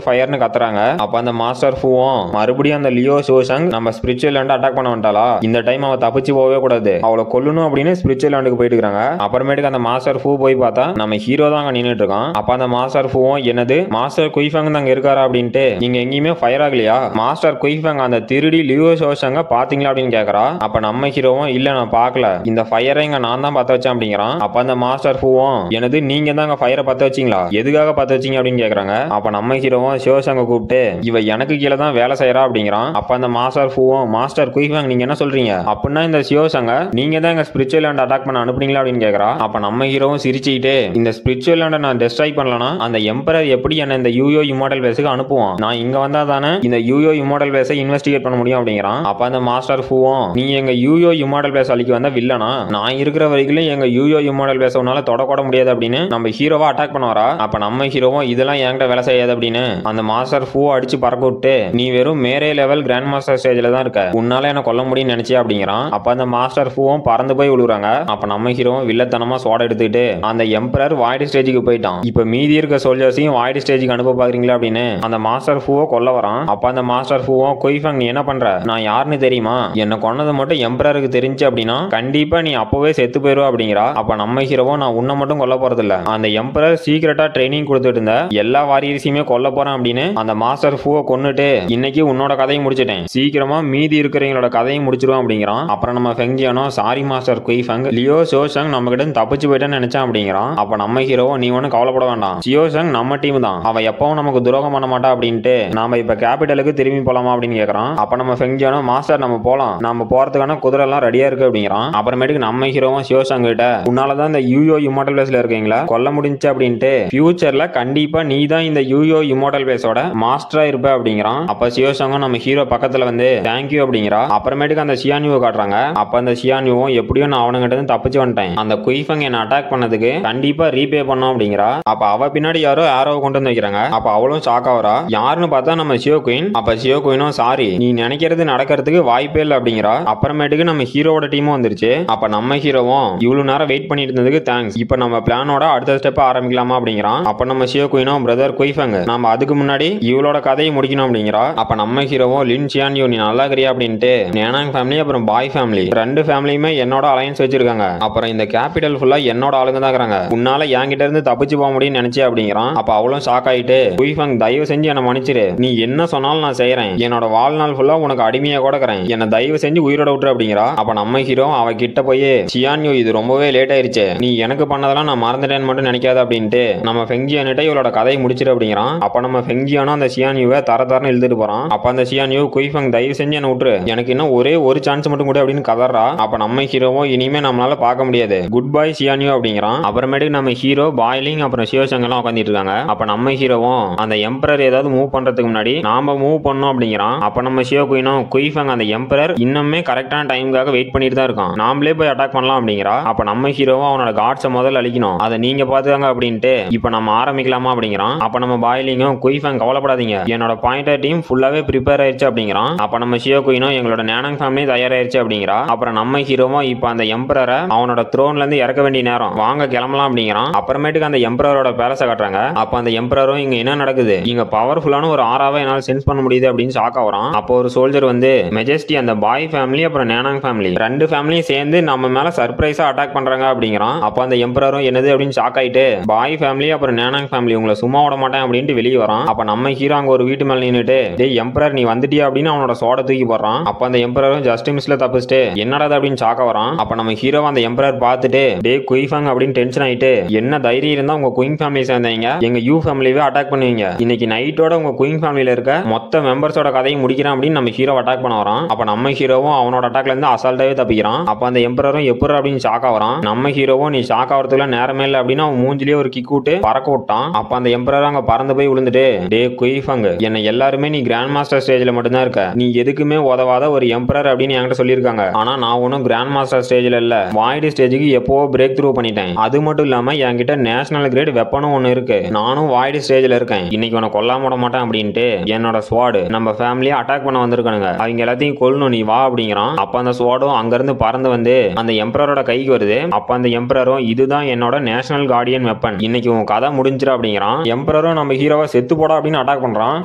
ஃபயர்னு கத்துறாங்க. அப்ப அந்த மாஸ்டர் ஃபூவும் மறுபடியும் அந்த லியோ ஷோஷங் நம்ம ஸ்பிரிச்சுவல் லேண்ட் அட்டாக் பண்ண வந்துட்டாளா, இந்த டைம் அவ தப்பிச்சு போகவே கூடாது, அவளை கொல்லணும் அப்படின்னு ஸ்பிரிச்சுவல் லேண்டுக்கு போயிட்டு இருக்காங்க. அப்புறமேட்டுக்கு அந்த மாஸ்டர் ஃபூ போய் பார்த்தா நம்ம ஹீரோ தான் அங்க நின்னுட்டு இருக்கான். அப்ப அந்த மாஸ்டர் ஃபூவும் என்னது மாஸ்டர் குயிஃபேங் அங்க இருக்காரா அப்படின்ட்டு நீங்க எங்கேயுமே ஃபயர் ஆகலையா, மாஸ்டர் குயிஃபேங் அந்த திருடி லியோ ஷோஷங்க பாத்தீங்களா அப்படின்னு கேக்குறா. அப்ப நம்ம ஹீரோவும் இல்ல நான் பாக்கல, இந்த ஃபயரை இங்க நான் தான் பத்த வச்சேன் அப்படிங்கிறான். அப்ப அந்த மாஸ்டர் ஃபூவும் எனது நீங்க தான் அங்க ஃபயரை பத்த வச்சீங்களா, எதுக்காக பத்த வச்சீங்க அப்படின்னு கேக்குறாங்க. அப்ப நம்ம ஹீரோவும் ஷோஷங்க கூப்பிட்டு இவ எனக்கு கீழே தான் வேலை செய்யறா அப்படிங்கிறான். அப்ப அந்த மாஸ்டர் ஃபூவும் மாஸ்டர் குயிஃபேங் நீங்க என்ன சொல்றீங்க, அப்படின்னா இந்த இந்த சியோசங்க நீங்க தான் எங்க ஸ்பிரிச்சுவல் லேண்ட் அட்டாக் பண்ண அனுப்புனீங்களா அப்படின்னு கேக்குறா. அப்ப நம்ம ஹீரோவும் சிரிச்சுக்கிட்டு இந்த ஸ்பிரிச்சுவல் லேண்டை நான் டெஸ்ட்ராய் பண்ணலனா அந்த எம்பரர் எப்படி என்ன இந்த யூயோ இம்மார்டல் பேஸுக்கு அனுப்புவான், நான் இங்க வந்தா தானே இந்த யூயோ இம்மார்டல் பேஸை இன்வெஸ்டிகேட் பண்ண முடியும் அப்படிங்கிறான். அப்ப அந்த மாஸ்டர் ஃபூவும் நீ எங்க யூயோ இம்மார்டல் பேஸ் அழிக்க வந்தா வில்லனா, நான் இருக்கிற வரைக்கும் எங்க யூயோ இம்மார்டல் பேஸ உன்னால தொடக்கூட முடியாது அப்படின்னு நம்ம ஹீரோவா அட்டாக் பண்ண வரா. அப்ப நம்ம ஹீரோவும் இதெல்லாம் என்கிட்ட வேலை செய்யாது அப்படின்னு அந்த மாஸ்டர் ஃபூ அடிச்சு பறக்க விட்டு நீ வெறும் மேரே லெவல் கிராண்ட் மாஸ்டர் ஸ்டேஜ்ல தான் இருக்க, உன்னால என்ன கொல்ல முடியும்னு நினைச்சியா அப்படிங்கிறான். அப்ப அந்த மாஸ்டர் ஃபூவும் பறந்து போய் விழுறாங்க. அப்ப நம்ம ஹீரோவும் வில்லத்தனமா சோட எடுத்துக்கிட்டு அந்த எம்பரர் வாய்டு ஸ்டேஜுக்கு போயிட்டான். இப்ப மீதி இருக்க சோல்ஜர்ஸையும் வாய்டு ஸ்டேஜுக்கு அனுப்ப பாக்குறீங்களா அப்படின்னு அந்த மாஸ்டர் ஃபூவை கொல்ல வரான். அப்ப அந்த மாஸ்டர் ஃபூவும் குய்ஃபங் நீ என்ன பண்ற, நான் யாருன்னு தெரியுமா, என்ன கொன்னது மட்டும் எம்பரருக்கு தெரிஞ்சு அப்படின்னா கண்டிப்பா நீ அப்பவே செத்து போயிருவா அப்படிங்கிறா. அப்ப நம்ம ஹீரோவும் நான் உன்னை மட்டும் கொல்ல போறது இல்ல, அந்த எம்பரர் சீக்கிரட்டா ட்ரைனிங் கொடுத்துட்டு இருந்த எல்லா வாரியர்ஸையுமே கொல்ல போறேன் அப்படின்னு அந்த மாஸ்டர் ஃபூவை கொன்னுட்டு இன்னைக்கு உன்னோட கதையை முடிச்சிட்டேன், சீக்கிரமா மீதி இருக்கிறவங்களோட கதையை முடிச்சிருவோம் அப்படிங்கிறான். அப்புறம் நம்ம ஃபெங்ஜியானோ சாரி மாஸ்டர் குய்ஃபங் லியோ ஷோஷங் நம்ம கிட்ட தப்பிச்சு போயிட்டேன்னு நினைச்சான் அப்படிங்கிறான். அப்ப நம்ம ஹீரோ நீ ஒன்னும் கவலைப்பட வேண்டாம், ஷியோஷங் நம்ம டீம் தான், அவ எப்பவும் நமக்கு துரோகம் பண்ண மாட்டா அப்படின்ட்டு நாம இப்ப கேபிட்டலுக்கு திரும்பி போலாமா அப்படின்னு கேக்குறான். அப்ப நம்ம ஃபெங்ஜியானோ மாஸ்டர் நம்ம போலாம், நம்ம போறதுக்கான குதிரை எல்லாம் ரெடியா இருக்கு அப்படிங்கிறான். அப்புறமேட்டுக்கு நம்ம ஹீரோவும் ஷியோஷங் கிட்ட உன்னாலதான் இந்த யூயோ இம்மார்டல் பேஸ்ல இருக்கீங்களா கொல்ல முடிஞ்சு அப்படின்ட்டு ஃபியூச்சர்ல கண்டிப்பா நீ தான் இந்த யூயோ இம்மார்டல் பேஸோட மாஸ்டரா இருப்ப அப்படிங்கிறான். அப்ப ஷியோஷங்கும் நம்ம ஹீரோ பக்கத்துல வந்து தேங்க்யூ அப்படிங்கிறா. அப்புறமேட்டுக்கு அந்த ஷியான்யூவை காட்டுறாங்க. அப்ப அந்த ஷியான்யூவும் எப்படியும் நான் அவனுங்கிட்ட இருந்து தப்பிச்சு வந்துட்டேன், அந்த குய்ஃபங் என்ன அட்டாக் பண்ணதுக்கு கண்டிப்பா ரீபே பண்ணோம் அப்படிங்கிறா. அப்ப அவ பின்னாடி யாரோ ஆரோவை கொண்டு வந்து வைக்கிறாங்க. அப்ப அவளும் ஷாக் ஆவறா, யாருன்னு பார்த்தா நம்ம ஷியோ குயின். அப்ப ஷியோ குயினும் சாரி நீ நினைக்கிறது நடக்கிறதுக்கு வாய்ப்பே இல்லை அப்படிங்கிறா. அப்புறமேட்டுக்கு நம்ம ஹீரோவோட டீமும் வந்துருச்சு. அப்ப நம்ம ஹீரோவும் இவ்வளவு நேரம் வெயிட் பண்ணிட்டு இருந்ததுக்கு தேங்க்ஸ், இப்ப நம்ம பிளானோட அடுத்த ஸ்டெப் ஆரம்பிக்கலாமா அப்படிங்கிறான். அப்ப நம்ம ஷியோ குயினும் பிரதர் குய்ஃபங் நம்ம அதுக்கு முன்னாடி இவளோட கதையை முடிக்கணும் அப்படிங்கிறா. அப்ப நம்ம ஹீரோவும் லின் சியான்யூ நீ நல்லா இருக்கிறியா அப்படின்ட்டு நேனாங் ஃபேமிலி அப்புறம் பாய் ஃபேமிலி ரெண்டு ஃபேமிலியுமே என்னோட அலையன்ஸ் வச்சிருக்காங்க, அப்புறம் இந்த கேபிட்டல் ஃபுல்லா என்னோட ஆளுங்க தான் இருக்காங்க, உன்னால என்கிட்ட இருந்து தப்பிச்சு போக முடியும்னு நினைச்சே அப்படிங்கிறான். அப்ப அவளும் ஷாக் ஆயிட்டு குய்ஃபங் தயவு செஞ்சு என்ன மன்னிச்சிரு, நீ என்ன சொன்னாலும் நான் செய்யறேன், என்னோட வாழ்நாள் ஃபுல்லா உனக்கு அடிமையா கூட இருக்கிறேன், என்ன தயவு செஞ்சு உயிரோட விட்டுரு அப்படிங்கிறா. அப்ப நம்ம ஹீரோ அவ கிட்ட போய் சியான்யூ இது ரொம்பவே லேட் ஆயிருச்சு, நீ எனக்கு பண்ணதெல்லாம் நான் மறந்துட்டேன்னு மட்டும் நினைக்காத அப்படின்ட்டு நம்ம ஃபெங்ஜியானிட்ட இவளோட கதையை முடிச்சிரு அப்படிங்கிறான். அப்ப நம்ம ஃபெங்ஜியானோ அந்த சியான்யூவை தரன்னு இழுத்துட்டு போறான். அப்ப அந்த சியான்யூ குய்ஃபங் தயவு செஞ்சு என்ன விட்டுரு, எனக்கு இன்னும் ஒரே ஒரு சான்ஸ் மட்டும் கூட அப்படின்னு கதறா. அப்ப நம்ம ஹீரோவும் இனிமே நம்மளால பார்க்க முடியாது, குட் பை சியான்யூ அப்படிங்கிறான். அப்புறமேட்டுக்கு நம்ம ஹீரோ பாய்லிங் அப்புறம் சியோஷங் எல்லாம் உட்காந்துட்டு இருக்காங்க. அப்ப நம்ம ஹீரோவும் அந்த எம்பரர் ஏதாவது மூவ் பண்றதுக்கு முன்னாடி நாம மூவ் பண்ணோம் அப்படிங்கிறான். அப்ப நம்ம ஷியோ குயினும் குய்ஃபங் அந்த எம்பரர் இன்னுமே கரெக்டான டைமுக்காக வெயிட் பண்ணிட்டு தான் இருக்கான், நாமளே போய் அட்டாக் பண்ணலாம் அப்படிங்கிறா. அப்ப நம்ம ஹீரோவும் அவனோட காட்ஸை முதல்ல அழிக்கணும், அதை நீங்க பாத்துக்காங்க அப்படின்ட்டு இப்ப நம்ம ஆரம்பிக்கலாமா அப்படிங்கிறான். அப்ப நம்ம பாய்லிங்கும் குய்ஃபங் கவலைப்படாதீங்க, என்னோட பாயிண்டர் டீம் ஃபுல்லாவே ப்ரிப்பேர் ஆயிருச்சு அப்படிங்கிறான். அப்ப நம்ம ஷியோ குயினும் எங்களோட நேனாங் ஃபேமிலி தயாராயிருச்சு அப்படிங்கிறா. அப்புறம் நம்ம ஹீரோவும் இப்ப அந்த எம்பரரை அவனோட த்ரோன்ல இருந்து இறக்க வேண்டிய நேரம், வாங்க கிளம்பலாம் அப்படிங்கிறான். அப்புறமேட்டுக்கு அந்த எம்பரரோட பேலஸை காட்டுறாங்க. அப்ப அந்த எம்பரரும் இங்க என்ன நடக்குது, இங்க பவர்ஃபுல்லான ஒரு ஆறாவை என்னால சென்ஸ் பண்ண முடியுது அப்படின்னு ஷாக் ஆகுறான். அப்போ ஒரு சோல்ஜர் வந்து மெஜஸ்டி அந்த பாய் ஃபேமிலி அப்புறம் நேனாங் ஃபேமிலி ரெண்டு ஃபேமிலியும் சேர்ந்து நம்ம மேல சர்ப்ரைஸா அட்டாக் பண்றாங்க அப்படிங்கிறான். அப்ப அந்த எம்பரரும் என்னது அப்படின்னு ஷாக் ஆயிட்டு பாய் ஃபேமிலி அப்புறம் நேனாங் ஃபேமிலி உங்களை சும்மா விட மாட்டேன் அப்படின்ட்டு வெளியே வரான். அப்ப நம்ம ஹீரோ அங்க ஒரு வீட்டு மேல நின்னுட்டு டேய் எம்பரர் நீ வந்துட்டியா அப்படின்னு அவனோட சோட தூக்கி போடுறான். அப்ப அந்த எம்பரரும் ஜஸ்ட் மிஸ்ல தப்பிச்சுட்டு என்னடா அப்படின்னு ஷாக் ஆகுறான். அப்ப நம்ம ஹீரோ அந்த எம்பரர் பார்த்துட்டு டே குய்ஃபங் அப்படின்னு டென்ஷன் ஆயிட்டு என்ன தைரியம் இருந்தா உங்க குயின் ஃபேமிலி சேர்ந்தீங்க எங்க யூ ஃபேமிலியே அட்டாக் பண்ணுவீங்க, இன்னைக்கு நைட்டோட உங்க குயின் ஃபேமிலியில இருக்க மொத்த மெம்பர்ஸோட கதையை முடிக்கிறான் அப்படின்னு நம்ம ஹீரோ அட்டாக் பண்ண வரான். அப்ப நம்ம ஹீரோவும் அவனோட அட்டாக்ல இருந்து அசால்ட்டாவே தப்பிக்கிறான். அப்ப அந்த எம்பரரும் எப்படி அப்படின்னு ஷாக் ஆகுறான். நம்ம ஹீரோவும் நீ ஷாக் ஆகிறதுக்குள்ள நேரமே இல்லை அப்படின்னு அவன் மூஞ்சிலேயே ஒரு கிக் விட்டு பறக்க விட்டான். அப்ப அந்த எம்பரர் அங்க பறந்து போய் விழுந்துட்டு டே குய்ஃபங் என்ன எல்லாருமே நீ கிராண்ட் மாஸ்டர் ஸ்டேஜ்ல மட்டும்தான் இருக்க, நீ எதுக்குமே உதவாத ஒரு எம்பரர் அப்படின்னு என்கிட்ட சொல்லியிருக்காங்க, ஆனா நான் ஒன்னும் கிராண்ட் மாஸ்டர் ஸ்டேஜ்ல இல்ல, வாய்டு ஸ்டேஜுக்கு எப்போ பிரேக் த்ரூ பண்ணிட்டேன், அது மட்டும் இல்லாம என்கிட்ட நேஷனல் கிரேட் வெப்பனும் ஒன்னு இருக்கு, நானும் வாய்டு ஸ்டேஜ்ல இருக்கேன், இன்னைக்கு உன்னை கொல்லாம விட மாட்டேன் அப்படின்ட்டு என்னோட ஸ்வாடு நம்ம ஃபேமிலியை அட்டாக் பண்ண வந்திருக்கானுங்க, அவங்க எல்லாத்தையும் கொல்லணும் நீ வா அப்படிங்கிறான். அப்ப அந்த ஸ்வாடும் அங்க இருந்து பறந்து வந்து அந்த எம்பரரோட கைக்கு வருது. அப்ப அந்த எம்பரரும் இதுதான் என்னோட நேஷனல் கார்டியன் வெப்பன், இன்னைக்கு உன் கதை முடிஞ்சிரு அப்படிங்கிறான். எம்பரரும் நம்ம ஹீரோவை செத்து போட அப்படின்னு அட்டாக் பண்றான்.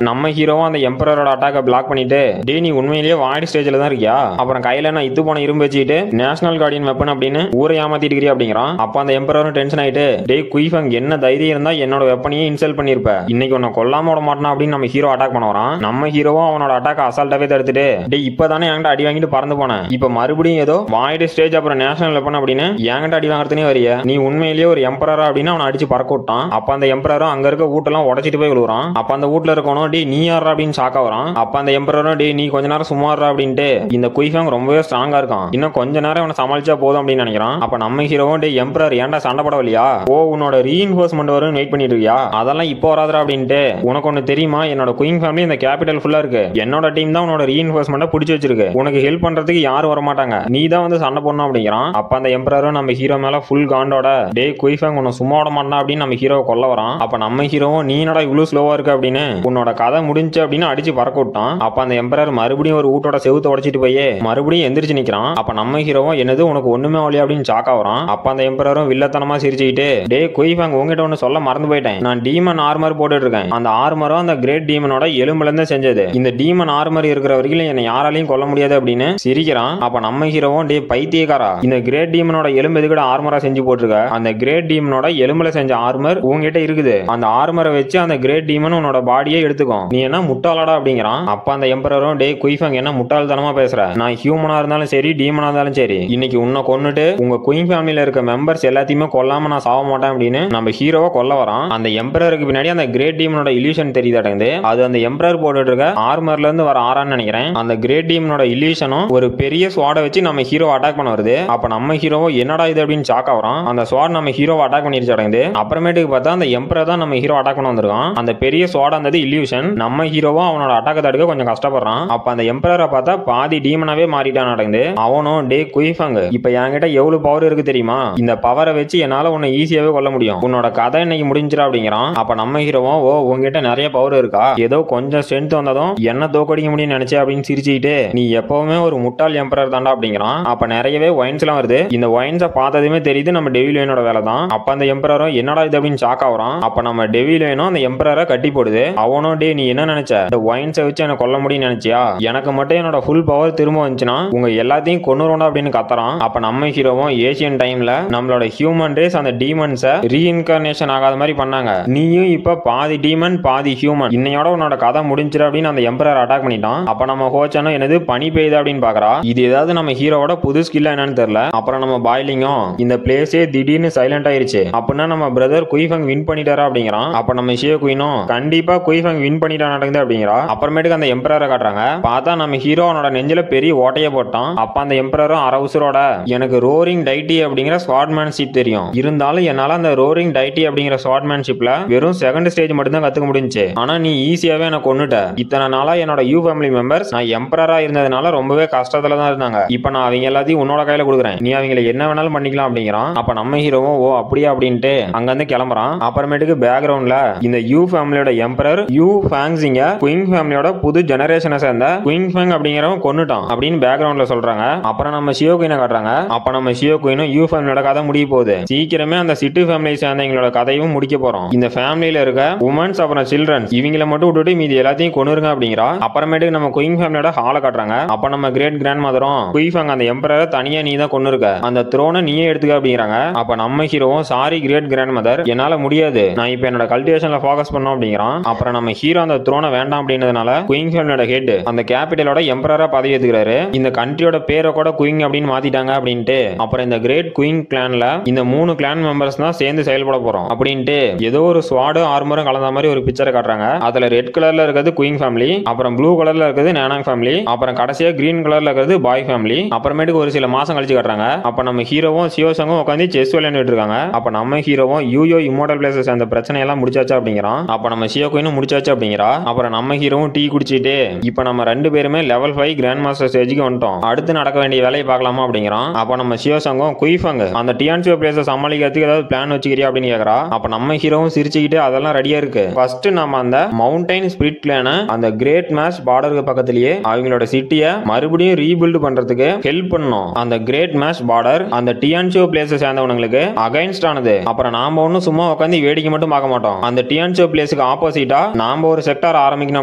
நம்ம ஹீரோவும் அந்த எம்பரரோட அட்டாக்கை பிளாக் பண்ணிட்டு டே நீ உண்மையிலேயே வாய்டு ஸ்டேஜ்ல தான் இருக்கியா, அப்புறம் கையில நான் இது போன இரும்பு வச்சுட்டு நேஷனல் கார்டியன் வெப்பன் அப்படின்னு ஊரை ஏமாத்திட்டு இருக்கிறியா அப்படிங்கிறான். அப்ப அந்த எம்பரரும் டென்ஷன் ஆயிட்டு டே குய்ஃபங் என்ன தைரியம் இருந்தா என்னோட வெப்பனையே இன்சல்ட் பண்ணிருப்ப, இன்னைக்கு உன்னை கொல்லாம விட மாட்டான் அப்படின்னு நம்ம ஹீரோ அட்டாக் பண்ண வரான். நம்ம ஹீரோவும் அவனோட அட்டாக் அசால்ட்டாவே தடுத்துட்டு டே இப்பதானே என்கிட்ட அடி வாங்கிட்டு பறந்து போனேன், இப்ப மறுபடியும் ஏதோ வாய்டு ஸ்டேஜ் அப்புறம் நேஷனல் வெப்பன் அப்படின்னு என்கிட்ட அடி வாங்குறதுனே வரிய, நீ உண்மையிலேயே ஒரு எம்பரரா அப்படின்னு அவனை அடிச்சு பறக்க விட்டான். அப்ப அந்த எம்பரரும் அங்க இருக்க வீட்டெல்லாம் உடைச்சிட்டு போய் விழுறான். அப்ப அந்த வீட்டுல இருக்கணும் டே நீ யாரா அப்படின்னு ஷாக் ஆகுறான். அப்ப அந்த எம்பரரும் டே நீ கொஞ்ச நேரம் சும்மா அப்படின்ட்டு இந்த குய்ஃபங் ரொம்பவே ஸ்ட்ராங் ஸ்ட்ராங்கா இருக்கான், இன்னும் கொஞ்ச நேரம் அவனை சமாளிச்சா போதும் அப்படின்னு நினைக்கிறான். அப்ப நம்ம ஹீரோவும் டே எம்பரர் ஏன்டா சண்டை போடவில்லையா, ஓ உன்னோட ரீஇன்ஃபோர்ஸ்மெண்ட் வரும் வெயிட் பண்ணிட்டு இருக்கியா, அதெல்லாம் இப்போ வராதா அப்படின்ட்டு, உனக்கு ஒண்ணு தெரியுமா, என்னோட குயின் ஃபேமிலி இந்த கேபிட்டல் ஃபுல்லா இருக்கு, என்னோட டீம் தான் உன்னோட ரீஇன்ஃபோர்ஸ்மெண்ட்டை பிடிச்சி வச்சிருக்கு, உனக்கு ஹெல்ப் பண்றதுக்கு யாரும் வர மாட்டாங்க, நீ தான் வந்து சண்டை போடணும் அப்படிங்கிறான். அப்ப அந்த எம்பரரும் நம்ம ஹீரோ மேல ஃபுல் காண்டோட டே குயிஃபேங் உன்னை சும்மா விட மாட்டான் அப்படின்னு நம்ம ஹீரோவை கொல்ல வரான். அப்ப நம்ம ஹீரோவும் நீ என்னடா இவ்வளவு ஸ்லோவா இருக்கு அப்படின்னு உன்னோட கதை முடிஞ்சு அப்படின்னு அடிச்சு பறக்க விட்டான். அப்ப அந்த எம்பரர் மறுபடியும் ஒரு ஊட்டோட செவுத்த உடைச்சிட்டு போய் மறுபடியும் எந்திரிச்சு நிக்கிறான். அப்ப நம்ம ஹீரோவும் என்னது உனக்கு ஒண்ணுமே வரலையா அப்படின்னு சாக்கா வரான். அப்ப அந்த எம்பரரும் வில்லத்தனமா சிரிச்சுக்கிட்டு டே குயிஃபேங் உங்ககிட்ட ஒன்னு சொல்ல மறந்து போயிட்டேன், நான் டீமன் ஆர்மர் போட்டுட்டு இருக்கேன், அந்த ஆர்மரும் அந்த கிரேட் டீமனோட எலும்புல இருந்து செஞ்சது, இந்த டீமன் ஆர்மர் இருக்கிற வரைக்கும் என்னை யாராலையும் கொல்ல முடியாது அப்படின்னு சிரிக்கிறான். அப்ப நம்ம ஹீரோவும் டே பைத்தியக்காரா, இந்த கிரேட் டீமனோட எலும்பு எதுக்கு ஆர்மரா செஞ்சு போட்டிருக்க, அந்த கிரேட் டீமனோட எலும்புல செஞ்ச ஆர்மர் உங்ககிட்ட இருக்குது, அந்த ஆர்மரை வச்சு அந்த கிரேட் டீமன் உன்னோட பாடியே எடுத்துக்கும், நீ என்ன முட்டாளடா அப்படிங்கிறான். அப்ப அந்த எம்பரரும் டே குயிஃபேங் என்ன முட்டாள்தனமா பேசுற, நான் ஹியூமனா இருந்தாலும் சரி டீமனா இருந்தாலும் சரி இன்னைக்கு உன்னை கொன்னுட்டு உங்க குயின் ஃபேமிலியில இருக்க மெம்பர்ஸ் எல்லாத்தையுமே கொல்லாம நான் சாவ மாட்டேன் அப்படின்னு நம்ம ஹீரோவை கொல்ல வரான். அந்த எம்பரருக்கு பின்னாடி அந்த கிரேட் டீமனோட இல்யூஷன் தெரியுதாட்டங்குது, அது அந்த எம்பரர் போட்டுட்டு இருக்க ஆர்மர்ல இருந்து வர ஆரான்னு நினைக்கிறேன். அந்த கிரேட் டீமனோட இல்யூஷனும் ஒரு பெரிய ஸ்வாட வச்சு நம்ம ஹீரோ அட்டாக் பண்ண வருது. அப்ப நம்ம ஹீரோவோ என்னடா இது அப்படின்னு சாக்கா வரான். அந்த ஸ்வாட் நம்ம ஹீரோவை அட்டாக் பண்ணிருச்சு அடங்குது. அப்புறமேட்டுக்கு பார்த்தா அந்த எம்பரர் தான் நம்ம ஹீரோ அட்டாக் பண்ண வந்திருக்கான். அந்த பெரிய ஸ்வாட் அந்த இல்யூஷன், நம்ம ஹீரோவோ அவனோட அட்டாக் தடுக்க கொஞ்சம் கஷ்டப்படுறான். அப்ப அந்த எம்பரரை பார்த்தா பாதி டீமனாவே மாறிட்டான் அடங்குது. அவனும் டே குயிஃபேங் இப்ப என்கிட்ட எவ்வளவு பவர் இருக்கு தெரியுமா, இந்த பவரை வச்சு என்னால உன்னை ஈஸியாவே கொல்ல முடியும், உன்னோட கதை இன்னைக்கு முடிஞ்சிரா அப்படிங்கிறான். அப்ப நம்ம ஹீரோவும் ஓ உங்ககிட்ட நிறைய பவர் இருக்கா, ஏதோ கொஞ்சம் ஸ்ட்ரென்த் வந்ததும் என்ன தோக்கடிக்க முடியும்னு நினைச்சே அப்படின்னு சிரிச்சுக்கிட்டு நீ எப்பவுமே ஒரு முட்டாள் எம்பரர் தாண்டா அப்படிங்கிறான். அப்ப நிறையவே ஒயின்ஸ் எல்லாம் வருது. இந்த ஒயின்ஸை பார்த்ததுமே தெரியுது நம்ம டெவிலியனோட வேலை தான். அப்ப அந்த எம்பரரும் என்னடா இது அப்படின்னு ஷாக் ஆகுறான். அப்ப நம்ம டெவிலியனும் அந்த எம்பரரை கட்டி போடுது. அவனும் டே நீ என்ன நினைச்ச, இந்த ஒயின்ஸை வச்சு என்ன கொல்ல முடியும்னு நினைச்சியா, எனக்கு மட்டும் என்னோட ஃபுல் பவர் திரும்ப வந்துச்சுன்னா உங்க எல்லாத்தையும் கொன்னுறோம் அப்படின்னு கத்துறான். அப்ப நம்ம ஹீரோவும் ஏசியன் டைம்ல நம்மளோட ஹியூமன் ரேஸ் அந்த டீமன்ஸை ரீஇன்கார்னேஷன் ஆகாத மாதிரி பண்ணாங்க, நீயும் இப்ப பாதி டீமன் பாதி ஹியூமன், இன்னையோட உன்னோட கதை முடிஞ்சிரு அப்படின்னு அந்த எம்பரர் அட்டாக் பண்ணிட்டான். அப்ப நம்ம ஹோச்சானோ என்னது பனி பெய்யுது அப்படின்னு பாக்குறா. இது ஏதாவது நம்ம ஹீரோவோட புது ஸ்கில் என்னன்னு தெரியல. அப்புறம் நம்ம பாய்லிங்கும் இந்த பிளேஸே திடீர்னு சைலண்ட் ஆயிருச்சு, அப்படின்னா நம்ம பிரதர் குயிஃபேங் வின் பண்ணிட்டாரா அப்படிங்கிறான். அப்ப நம்ம ஷியோ குயினும் கண்டிப்பா குயிஃபேங் வின் பண்ணிட்டா நடக்குது அப்படிங்கிறா. அப்புறமேட்டுக்கு அந்த எம்பரரை காட்டுறாங்க. பார்த்தா நம்ம ஹீரோ அவனோட நெஞ்சில பெரிய ஓட்டைய போட்டான். அப்ப அந்த எம்பரரும் அரவுசரோட எனக்கு ரோரிங் டைட்டி அப்படிங்கிற ஸ்வாட்மேன்ஷிப் தெரியும், இருந்தாலும் என்னால அந்த ரோரிங் டைட்டி அப்படிங்கிற ஸ்வாட்மேன்ஷிப்ல வெறும் செகண்ட் ஸ்டேஜ் மட்டும் தான் கத்துக்க முடிஞ்சுச்சு, ஆனா நீ ஈஸியாவே எனக்கு கொன்னுட்ட, இத்தனை நாளா என்னோட யூ ஃபேமிலி மெம்பர்ஸ் நான் எம்பரரா இருந்ததுனால ரொம்பவே கஷ்டத்துல தான் இருந்தாங்க, இப்ப நான் அவங்க எல்லாத்தையும் உன்னோட கையில கொடுக்குறேன், நீ அவங்களை என்ன வேணாலும் பண்ணிக்கலாம் அப்படிங்கிறான். அப்ப நம்ம ஹீரோவும் ஓ அப்படியா அப்படின்ட்டு அங்க இருந்து கிளம்புறான். அப்புறமேட்டுக்கு பேக்ரவுண்ட்ல இந்த யூ ஃபேமிலியோட எம்பரர் யூ ஃபேங்ஸிங்க குயிங் ஃபேமிலியோட புது ஜெனரேஷனை சேர்ந்த குயிங் ஃபேங் அப்படிங்கிறவன் கொன்னுட்டான் அப்படின்னு பேக்ரவுண்ட்ல சொல்றாங்க. அப்புறம் நம்ம ஷியோ குயினை காட்டுறாங்க. அப்ப நம்ம ஷியோ குயினும் யூ ஃபேமிலியோட கதை முடிய போகுது, சீக்கிரமே அந்த சிட்டு ஃபேமிலியை சேர்ந்தவங்களோட கதையும் முடிக்க போறோம், இந்த ஃபேமிலியில இருக்க உமன்ஸ் அப்புறம் சில்ட்ரன்ஸ் இவங்களை மட்டும் விட்டுட்டு மீதி எல்லாத்தையும் கொன்னுருங்க அப்படிங்கிறா. அப்புறமேட்டுக்கு நம்ம குயிங் ஃபேமிலியோட ஹாலை காட்டுறாங்க. அப்ப நம்ம கிரேட் கிராண்ட் மதரும் குயிஃபேங் அந்த எம்பரரை தனியா நீ தான் கொன்னுருக்க, அந்த த்ரோனை நீயே எடுத்துக்க அப்படிங்கிறாங்க. அப்ப நம்ம ஹீரோவும் சாரி கிரேட் கிராண்ட் மதர் என்னால முடியாது, நான் இப்ப என்னோட கல்டிவேஷன்ல ஃபோக்கஸ் பண்ணோம் அப்படிங்கிறான். அப்புறம் நம்ம ஹீரோ அந்த த்ரோனை வேண்டாம் அப்படின்றதுனால குயிங் ஃபேமிலியோட ஹெட் அந்த கேபிட்டலோட எம்பரரா பதவி ஏத்துக்கிறாரு. இந்த கண்ட்ரியோட பேரை கூட குயிங் அப்படின்னு மாத்திட்டாங்க அப்படின்ட்டு. அப்புறம் இந்த கிரேட் குயிங் கிளான்ல இந்த 3 கிளான் மெம்பர்ஸ் தான் சேர்ந்து செயல்பட போறோம் அப்படின்ட்டு ஏதோ ஒரு ஸ்வாடும் ஆர்மரும் கலந்த மாதிரி ஒரு பிக்சரை காட்டுறாங்க. அதுல ரெட் கலர்ல இருக்கிறது குயிங் ஃபேமிலி, அப்புறம் ப்ளூ கலர்ல இருக்கிறது நானாங் ஃபேமிலி, அப்புறம் கடைசியா கிரீன் கலர்ல இருக்கிறது பாய் ஃபேமிலி. அப்புறமேட்டுக்கு ஒரு சில மாசம் கழிச்சு காட்டுறாங்க. அப்ப நம்ம ஹீரோவும் சியோசங்கும் உட்காந்து செஸ் விளையாண்டுட்டு இருக்காங்க. அப்ப நம்ம ஹீரோவும் யூயோ இம்மோர்டல் பிளேசஸ் அந்த பிரச்சனை எல்லாம் முடிச்சாச்சு அப்படிங்கிறான். அப்ப நம்ம ஷியோ குயினும் முடிச்சாச்சு அப்படிங்கிறா. அப்புறம் நம்ம ஹீரோவும் டீ குடிச்சிட்டு இப்ப நம்ம 2 பேருமே லெவல் 5 கிராண்ட் மாஸ்டர் ஸ்டேஜுக்கு வந்துட்டோம், அடுத்து நடக்க வேண்டிய வேலையை பார்க்கலாமா அப்படிங்கிறான். அப்ப நம்ம சியோசங்கும் குயிஃபேங் அந்த டியான்சியோ பிளேஸை சமாளிக்கிறதுக்கு ஏதாவது பிளான் வச்சுக்கிறியா அப்படின்னு கேக்குறா. அப்ப நம்ம ஹீரோவும் சிரிச்சுக்கிட்டு அதெல்லாம் ரெடியா இருக்கு, ஃபர்ஸ்ட் நம்ம அந்த மவுண்டைன் ஸ்பிரிட் கிளான அந்த கிரேட் மேஷ் பார்டருக்கு பக்கத்திலேயே அவங்களோட சிட்டியை மறுபடியும் ரீபில்ட் பண்றதுக்கு ஹெல்ப் பண்ணணும். அந்த கிரேட் மேஷ் பார்டர் அந்த டியான்சியோ பிளேஸை சேர்ந்தவங்களுக்கு அகைன்ஸ்ட் ஆனது. அப்புறம் நாம ஒன்னும் சும்மா உட்காந்து வேடிக்கை மட்டும் பார்க்க மாட்டோம், அந்த டியான்சியோ பிளேஸுக்கு ஆப்போசிட்டா நாம ஒரு செக்டார் ஆரம்பிக்கணும்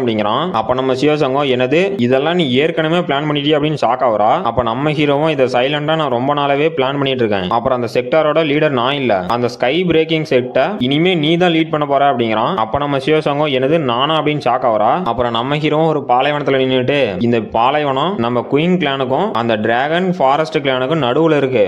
அப்படிங்கிறான். அப்ப நம்ம சியோசங்கம் என்னது இதெல்லாம் நீ ஏற்கனவே பிளான் பண்ணிட்டியா அப்படின்னு ஷாக் ஆகுறா. அப்ப நம்ம ஹீரோவும் இதை சைலண்டா நான் ரொம்ப நாளாவே பிளான் பண்ணிட்டு இருக்கேன், அப்புறம் அந்த செக்டாரோட லீடர் நான் இல்ல, அந்த ஸ்கை பிரேக்கிங் செக்டர் இனிமே நீ தான் லீட் பண்ண போற அப்படிங்கிறான். அப்ப நம்ம சியோசங்கம் என்னது நானா அப்படின்னு ஷாக் ஆகுறா. அப்புறம் நம்ம ஹீரோவும் ஒரு பாலைவனத்துல நின்னுட்டு இந்த பாலைவனம் நம்ம குயின் கிளானுக்கும் அந்த டிராகன் ஃபாரஸ்ட் கிளானுக்கும் நடுவுல இருக்கு,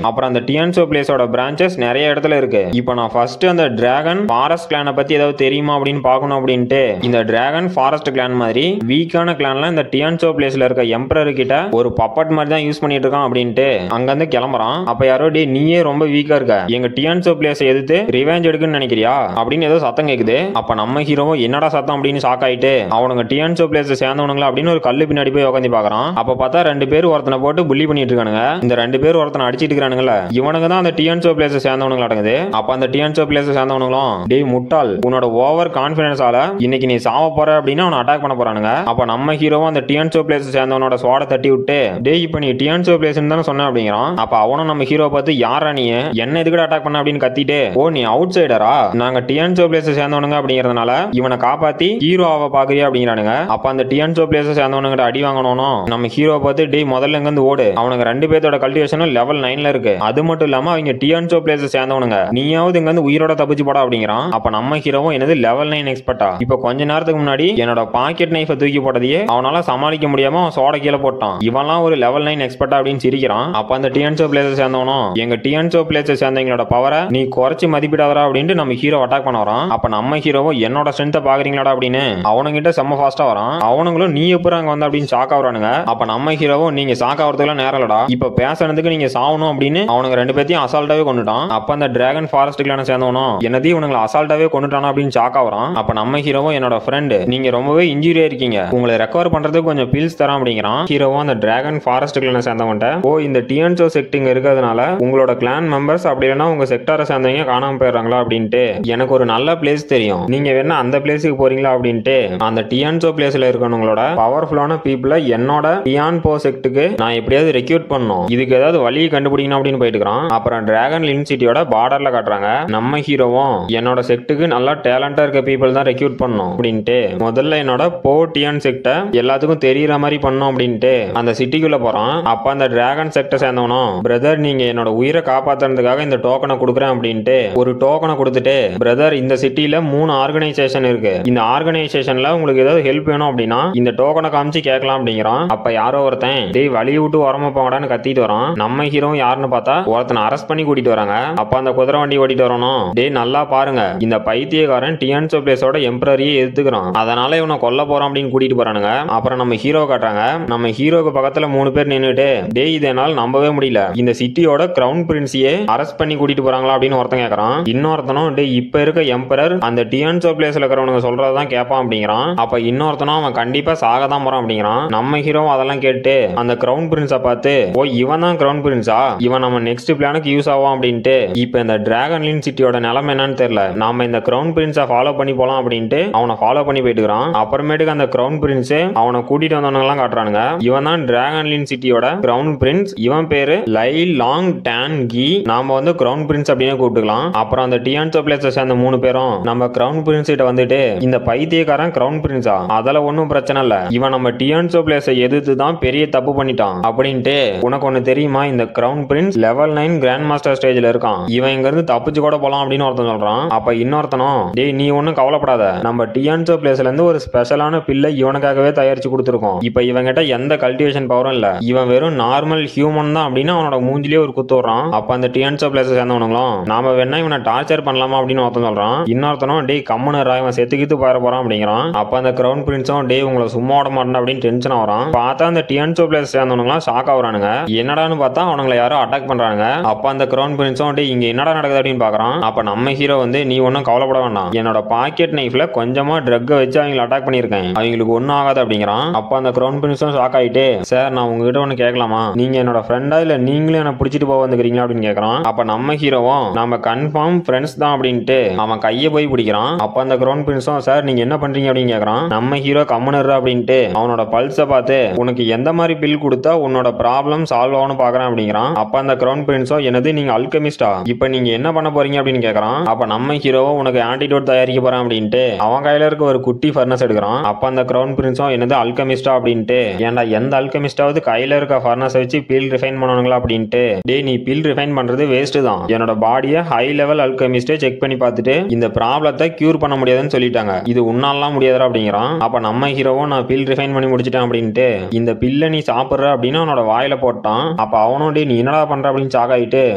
அப்புறம் அந்த டியான்சோ பிளேஸோட பிரான்ச்சஸ் நிறைய இடத்துல இருக்கு, இப்போ நான் ஃபர்ஸ்ட் அந்த டிராகன் ஃபாரஸ்ட் கிளானை பத்தி ஏதாவது தெரியுமா அப்படின்னு பார்க்கணும் அப்படின்ட்டு இந்த டிராகன் ஃபாரஸ்ட் கிளான் மாதிரி வீக்கான கிளான்ல இந்த டியான்சோ பிளேஸ்ல இருக்க எம்பரர் கிட்ட ஒரு பப்பட் மாதிரி தான் யூஸ் பண்ணிட்டு இருக்கான் அப்படின்ட்டு அங்க இருந்து கிளம்புறான். அப்ப யாரோ டே நீயே ரொம்ப வீக்கா இருக்க, எங்க டியான்சோ பிளேஸ் எதிர்த்து ரிவெஞ்ச் எடுக்குன்னு நினைக்கிறியா அப்படின்னு ஏதோ சத்தம் கேக்குது. அப்ப நம்ம ஹீரோவும் என்னடா சத்தம் அப்படின்னு ஷாக் ஆயிட்டு அவனுங்க டியான்சோ பிளேஸ் சேர்ந்தவனுங்களா அப்படின்னு ஒரு கல்லு பின்னாடி போய் உட்காந்து பாக்குறான். அப்ப பார்த்தா 2 பேர் ஒருத்தனை போட்டு புள்ளி பண்ணிட்டு இருக்கானுங்க. இந்த 2 பேர் ஒருத்தனை அடிச்சிட்டு இருக்கானுங்களா, இவனுங்க தான் அந்த டியான்சோ பிளேஸ் சேர்ந்தவனுங்களா அடங்குது. அப்ப அந்த டியான்சோ பிளேஸ் சேர்ந்தவனுங்களும் டேய் முட்டாள், உன்னோட ஓவர் கான்பிடன்ஸால இன்னைக்கு நீ சாவ போற அப்படின்னு அவனை அட்டாக் பண்ண போறானுங்க. அப்ப நம்ம ஹீரோவும் அந்த டியான்சோ பிளேஸ் சேர்ந்தவனோட ஸ்வாட தட்டி விட்டு டேய் இப்ப நீ டியான்சோ பிளேஸ் தானே சொன்ன அப்படிங்கிறான். அப்ப அவனும் நம்ம ஹீரோ பார்த்து யாரா நீ என்ன எதுக்கு அட்டாக் பண்ண அப்படின்னு கத்திட்டு ஓ நீ அவுட் சைடரா, நாங்க டியான்சோ பிளேஸ் சேர்ந்தவனுங்க அப்படிங்கறதுனால இவனை காப்பாத்தி ஹீரோவை பாக்குறியா அப்படிங்கிறானுங்க. அப்ப அந்த டியான்சோ பிளேஸ் சேர்ந்தவனுங்க அடி வாங்கணும். நம்ம ஹீரோ பார்த்து டேய் முதல்ல இங்க இருந்து ஓடு, அவனுக்கு 2 பேரோட கல்டிவேஷனும் லெவல் 9ல இருக்கு, அது மட்டும் இல்லாம அவங்க டியான்சோ பிளேஸ் சேர்ந்தவனுங்க, நீயாவது இங்க இருந்து உயிரோட தப்பிச்சு போடா அப்படிங்கிறான். அப்ப நம்ம ஹீரோவும் என்னது லெவல் 9 எக்ஸ்பர்ட்டா, இப்ப கொஞ்ச நேரத்துக்கு முன்னாடி என்னோட பாக்கெட் நைஃபை தூக்கி போட்டதையே அவனால சமாளிக்க முடியாம அவன் சோட கீழே போட்டான், இவன்லாம் ஒரு லெவல் 9 எக்ஸ்பர்ட்டா அப்படின்னு சிரிக்கிறான். அப்ப அந்த டியான்சோ பிளேஸ் சேர்ந்தவனும் எங்க டியான்சோ பிளேஸ் சேர்ந்தவங்களோட பவரை நீ குறைச்சு மதிப்பிடாதரா அப்படின்ட்டு நம்ம ஹீரோ அட்டாக் பண்ண வரான். அப்ப நம்ம ஹீரோவும் என்னோட ஸ்ட்ரென்த்தை பாக்குறீங்களாடா அப்படின்னு அவனுங்கிட்ட செம்ம ஃபாஸ்டா வரான். அவனுங்களும் நீ எப்ப அங்க வந்த அப்படின்னு ஷாக் ஆகுறானுங்க. அப்ப நம்ம ஹீரோவும் நீங்க ஷாக் ஆகிறதுக்குலாம் நேரம் இல்லடா, இப்ப பேசுறதுக்கு நீங்க சாவணும் அப்படின்னு அவனுங்க 2 பேத்தையும் அசால்ட்டாவே கொண்டுட்டான். அப்ப அந்த டிராகன் ஃபாரஸ்ட்டுக்குள்ள சேர்ந்தவனும் என்னதையும் இவனுங்களை அசால்ட்டாவே கொண்டுட்டானா அப்படின்னு ஷாக் ஆகுறான். அப்ப நம்ம ஹீரோவும் என்னோட ஃப்ரெண்டு நீங்க ரொம்பவே இன்ஜூரியா இருக்கீங்க, உங்களை ரெக்கவர் பண்றதுக்கு கொஞ்சம் பில்ஸ் தரான் அப்படிங்கிறான். ஹீரோவும் அந்த டிராகன் ஃபாரஸ்ட்டுக்குள்ள சேர்ந்தவன்ட்ட ஓ இந்த டியான்சோ செக்டிங் இருக்கிறதுனால உங்களோட கிளான் மெம்பர்ஸ் அப்படி இல்லைன்னா உங்க செக்டாரை சேர்ந்தவங்க காணாம போயிடுறாங்களா அப்படின்ட்டு எனக்கு ஒரு நல்ல பிளேஸ் தெரியும், நீங்க வேணா அந்த பிளேஸுக்கு போறீங்களா அப்படின்ட்டு அந்த டியான்சோ பிளேஸ்ல இருக்கவங்களோட பவர்ஃபுல்லான பீப்புளை என்னோட டியான்போ செக்டுக்கு நான் எப்படியாவது ரெக்யூட் பண்ணணும், இதுக்கு ஏதாவது வழியை கண்டுபிடிக்கணும் அப்படின்னு போயிட்டு இருக்கான். அப்புறம் டிராகன் லின் சிட்டியோட பார்டர்ல காட்டுறாங்க. நம்ம ஹீரோவும் என்னோட செக்டுக்கு நல்லா டேலண்டா இருக்க பீப்புள் தான் ரெக்யூட் பண்ணணும் அப்படின்ட்டு முதல்ல என்னோட போ டியான் செக்டை எல்லாத்துக்கும் தெரியற மாதிரி பண்ணணும் அப்படின்ட்டு அந்த சிட்டிக்குள்ள போறான். அப்ப அந்த டிராகன் செக்டை சேர்ந்தவனும் பிரதர் நீங்க என்னோட உயிரை காப்பாத்துறதுக்காக இந்த டோக்கனை கொடுக்குறேன் அப்படின்ட்டு ஒரு டோக்கனை கொடுத்துட்டு பிரதர் இந்த சிட்டில 3 ஆர்கனைசேஷன் இருக்கு, இந்த ஆர்கனைசேஷன்ல உங்களுக்கு ஏதாவது ஹெல்ப் வேணும் அப்படின்னா இந்த டோக்கனை காமிச்சு கேட்கலாம் அப்படிங்கிறான். அப்ப யாரோ ஒருத்தன் டேய் வழி விட்டு வரமா போங்கடான்னு கத்திட்டு வரான். நம்ம ஹீரோ யாருன்னு பார்த்தா ஒருத்தனை அரெஸ்ட் பண்ணி கூட்டிட்டு வராங்க. அப்ப அந்த குதிரை வண்டி ஓட்டிட்டு வரணும். டேய் நல்லா பாருங்க இந்த பைத்தியக்காரன் டியான்சோ பிளேஸோட எம்பரரியே எதிர்த்துக்கிறான், அதனால இவனை கொல்ல போறான் அப்படின்னு கூட்டிட்டு போறானுங்க. அப்புறம் நம்ம ஹீரோ காட்டுறாங்க. நம்ம ஹீரோக்கு பக்கத்துல 3 பேர் நின்னுட்டு டேய் இதை என்னால நம்பவே முடியல, இந்த சிட்டியோட கிரவுன் பிரின்ஸையே அரெஸ்ட் பண்ணி கூட்டிட்டு போறாங்களா அப்படின்னு ஒருத்தன் கேட்கறான். இன்னொருத்தனும் டேய் இப்ப இருக்க எம்பரர் அந்த டியான்சோ பிளேஸ்ல இருக்கிறவனுங்க சொல்றதான் கேட்பான் அப்படிங்கிறான். அப்ப இன்னொருத்தனும் அவன் கண்டிப்பா சாக தான் போறான் அப்படிங்கிறான். நம்ம ஹீரோ அதெல்லாம் கேட்டு அந்த கிரவுன் பிரின்ஸை பார்த்து ஓ இவன் தான் கிரவுன் பிரின்ஸா, இவன் நம்ம நெக்ஸ்ட் பிளானுக்கு யூஸ் ஆகும் அப்படின்ட்டு இப்ப இந்த டிராகன் லின் சிட்டியோட நிலைமை என்னன்னு தெரியல, நாம இந்த கிரவுன் பிரின்ஸை ஃபாலோ பண்ணி போலாம் அப்படின்ட்டு அவனை ஃபாலோ பண்ணி போயிட்டு இருக்கான். அப்புறமேட்டுக்கு அந்த கிரவுன் பிரின்ஸ் அவனை கூட்டிட்டு வந்தவங்க எல்லாம் காட்டுறானுங்க. இவன் தான் டிராகன் லின் சிட்டியோட கிரவுன் பிரின்ஸ், இவன் பேரு லை லாங் டான் கி, நாம வந்து கிரவுன் பிரின்ஸ் அப்படின்னு கூப்பிட்டுக்கலாம். அப்புறம் அந்த டியான்சோ பிளேஸ் சேர்ந்த 3 பேரும் நம்ம கிரவுன் பிரின்ஸ் கிட்ட வந்துட்டு இந்த பைத்தியக்காரன் கிரவுன் பிரின்ஸா, அதெல்லாம் ஒன்னும் பிரச்சனை இல்ல, இவன் நம்ம டியான்சோ பிளேஸை எதிர்த்து தான் பெரிய தப்பு பண்ணிட்டான் அப்படின்ட்டு உனக்கு ஒண்ணு தெரியுமா இந்த crown prince level 9 grand master ஸ்டேஜ்ல இருக்கான், இவன் இங்க இருந்து தப்பிச்சு கூட போலாம் அப்படின்னு ஒருத்தன் சொல்றான். அப்ப இன்னொருத்தனும் டேய் நீ ஒன்னும் கவலைப்படாத, நம்ம டியான்சோ பிளேஸ்ல இருந்து ஒரு ஸ்பெஷலான பில்லை இவனுக்காகவே தயாரிச்சு கொடுத்துருக்கோம், இப்ப இவன் கிட்ட எந்த கல்டிவேஷன் பவரும் இல்ல, இவன் வெறும் நார்மல் ஹியூமன் தான் அப்படின்னு அவனோட மூஞ்சிலேயே ஒரு குத்து வர்றான். அப்ப அந்த டியான்சோ பிளேஸ் சேர்ந்தவனுங்களும் நாம வேணா இவனை டார்ச்சர் பண்ணலாமா அப்படின்னு ஒருத்தன் சொல்றான். இன்னொருத்தனும் டேய் கம்முனரா இவன் செத்துக்கிட்டு போயிட போறான் அப்படிங்கிறான். அப்ப அந்த கிரவுன் பிரின்ஸும் டேய் உங்களை சும்மா விட மாட்டேன் அப்படின்னு டென்ஷன் ஆகிறான். பார்த்தா அந்த டியான்சோ பிளேஸ் சேர்ந்தவனுங்களாம் ஷாக் ஆகுறானுங்க. என்னடான்னு பார்த்தா அவனுங்களை யாரோ அட்டாக் பண்றாங்க. அப்ப அந்த கிரவுன் பிரின்ஸும் டேய் இங்க என்னடா நடக்குது அப்படின்னு பாக்குறான். அப்ப நம்ம ஹீரோ வந்து நீ ஒன்னும் கவலைப்பட வேண்டாம், என்னோட பாக்கெட் நைஃப்ல கொஞ்சமா ட்ரக் வச்சு அவங்களை அட்டாக் பண்ணிருக்கேன், அவங்களுக்கு ஒன்னும் ஆகாது அப்படிங்கிறான். அப்ப அந்த கிரவுன் பிரின்ஸும் ஷாக் ஆயிட்டு சார் நான் உங்ககிட்ட ஒன்னு கேட்கலாமா, நீங்க என்னோட ஃப்ரெண்டா இல்ல நீங்களும் என்ன பிடிச்சிட்டு போக வந்துக்கிறீங்களா அப்படின்னு கேட்கறான். அப்ப நம்ம ஹீரோவும் நம்ம கன்ஃபார்ம் ஃப்ரெண்ட்ஸ் தான் அப்படின்ட்டு அவன் கையை போய் பிடிக்கிறான். அப்ப அந்த கிரவுன் பிரின்ஸும் சார் நீங்க என்ன பண்றீங்க அப்படின்னு கேட்கறான். நம்ம ஹீரோ கம்முனர் அப்படின்ட்டு அவனோட பல்ஸை பார்த்து உனக்கு எந்த மாதிரி பில் கொடுத்தா உன்னோட ப்ராப்ளம் சால்வ் ஆகணும் பாக்குறான் அப்படிங்கிறான். அப்ப அந்த கிரவுன் பிரின்ஸோ என்னது நீங்க அல்கெமிஸ்டா, இப்ப நீங்க என்ன பண்ண போறீங்க அப்படின்னு கேட்கறான். அப்ப நம்ம ஹீரோவும் உனக்கு ஆன்டிடோட் தயாரிக்க போறான் அப்படின்ட்டு அவன் கையில இருக்க ஒரு குட்டி ஃபர்னஸ் எடுக்கிறான். அப்ப அந்த கிரவுன் பிரின்ஸும் என்னது அல்கெமிஸ்டா அப்படின்ட்டு ஏன்டா எந்த அல்கெமிஸ்டாவது கையில இருக்க ஃபர்னஸ் வச்சு பில் ரிஃபைன் பண்ணுவாங்களா அப்படின்ட்டு டேய் நீ பில் ரிஃபைன் பண்றது வேஸ்ட் தான், என்னோட பாடியை ஹை லெவல் அல்கெமிஸ்டே செக் பண்ணி பார்த்துட்டு இந்த ப்ராப்ளத்தை கியூர் பண்ண முடியாதுன்னு சொல்லிட்டாங்க, இது உன்னாலாம் முடியாதா அப்படிங்கிறான். அப்ப நம்ம ஹீரோவும் நான் பில் ரிஃபைன் பண்ணி முடிச்சிட்டேன் அப்படின்ட்டு இந்த பில்லை நீ சாப்பிடுற அப்படின்னு அவனோட வாயில போட்டான். அப்ப அவனும் டே நீ என்னடா பண்ற அப்படின்னு சாகாயிட்டு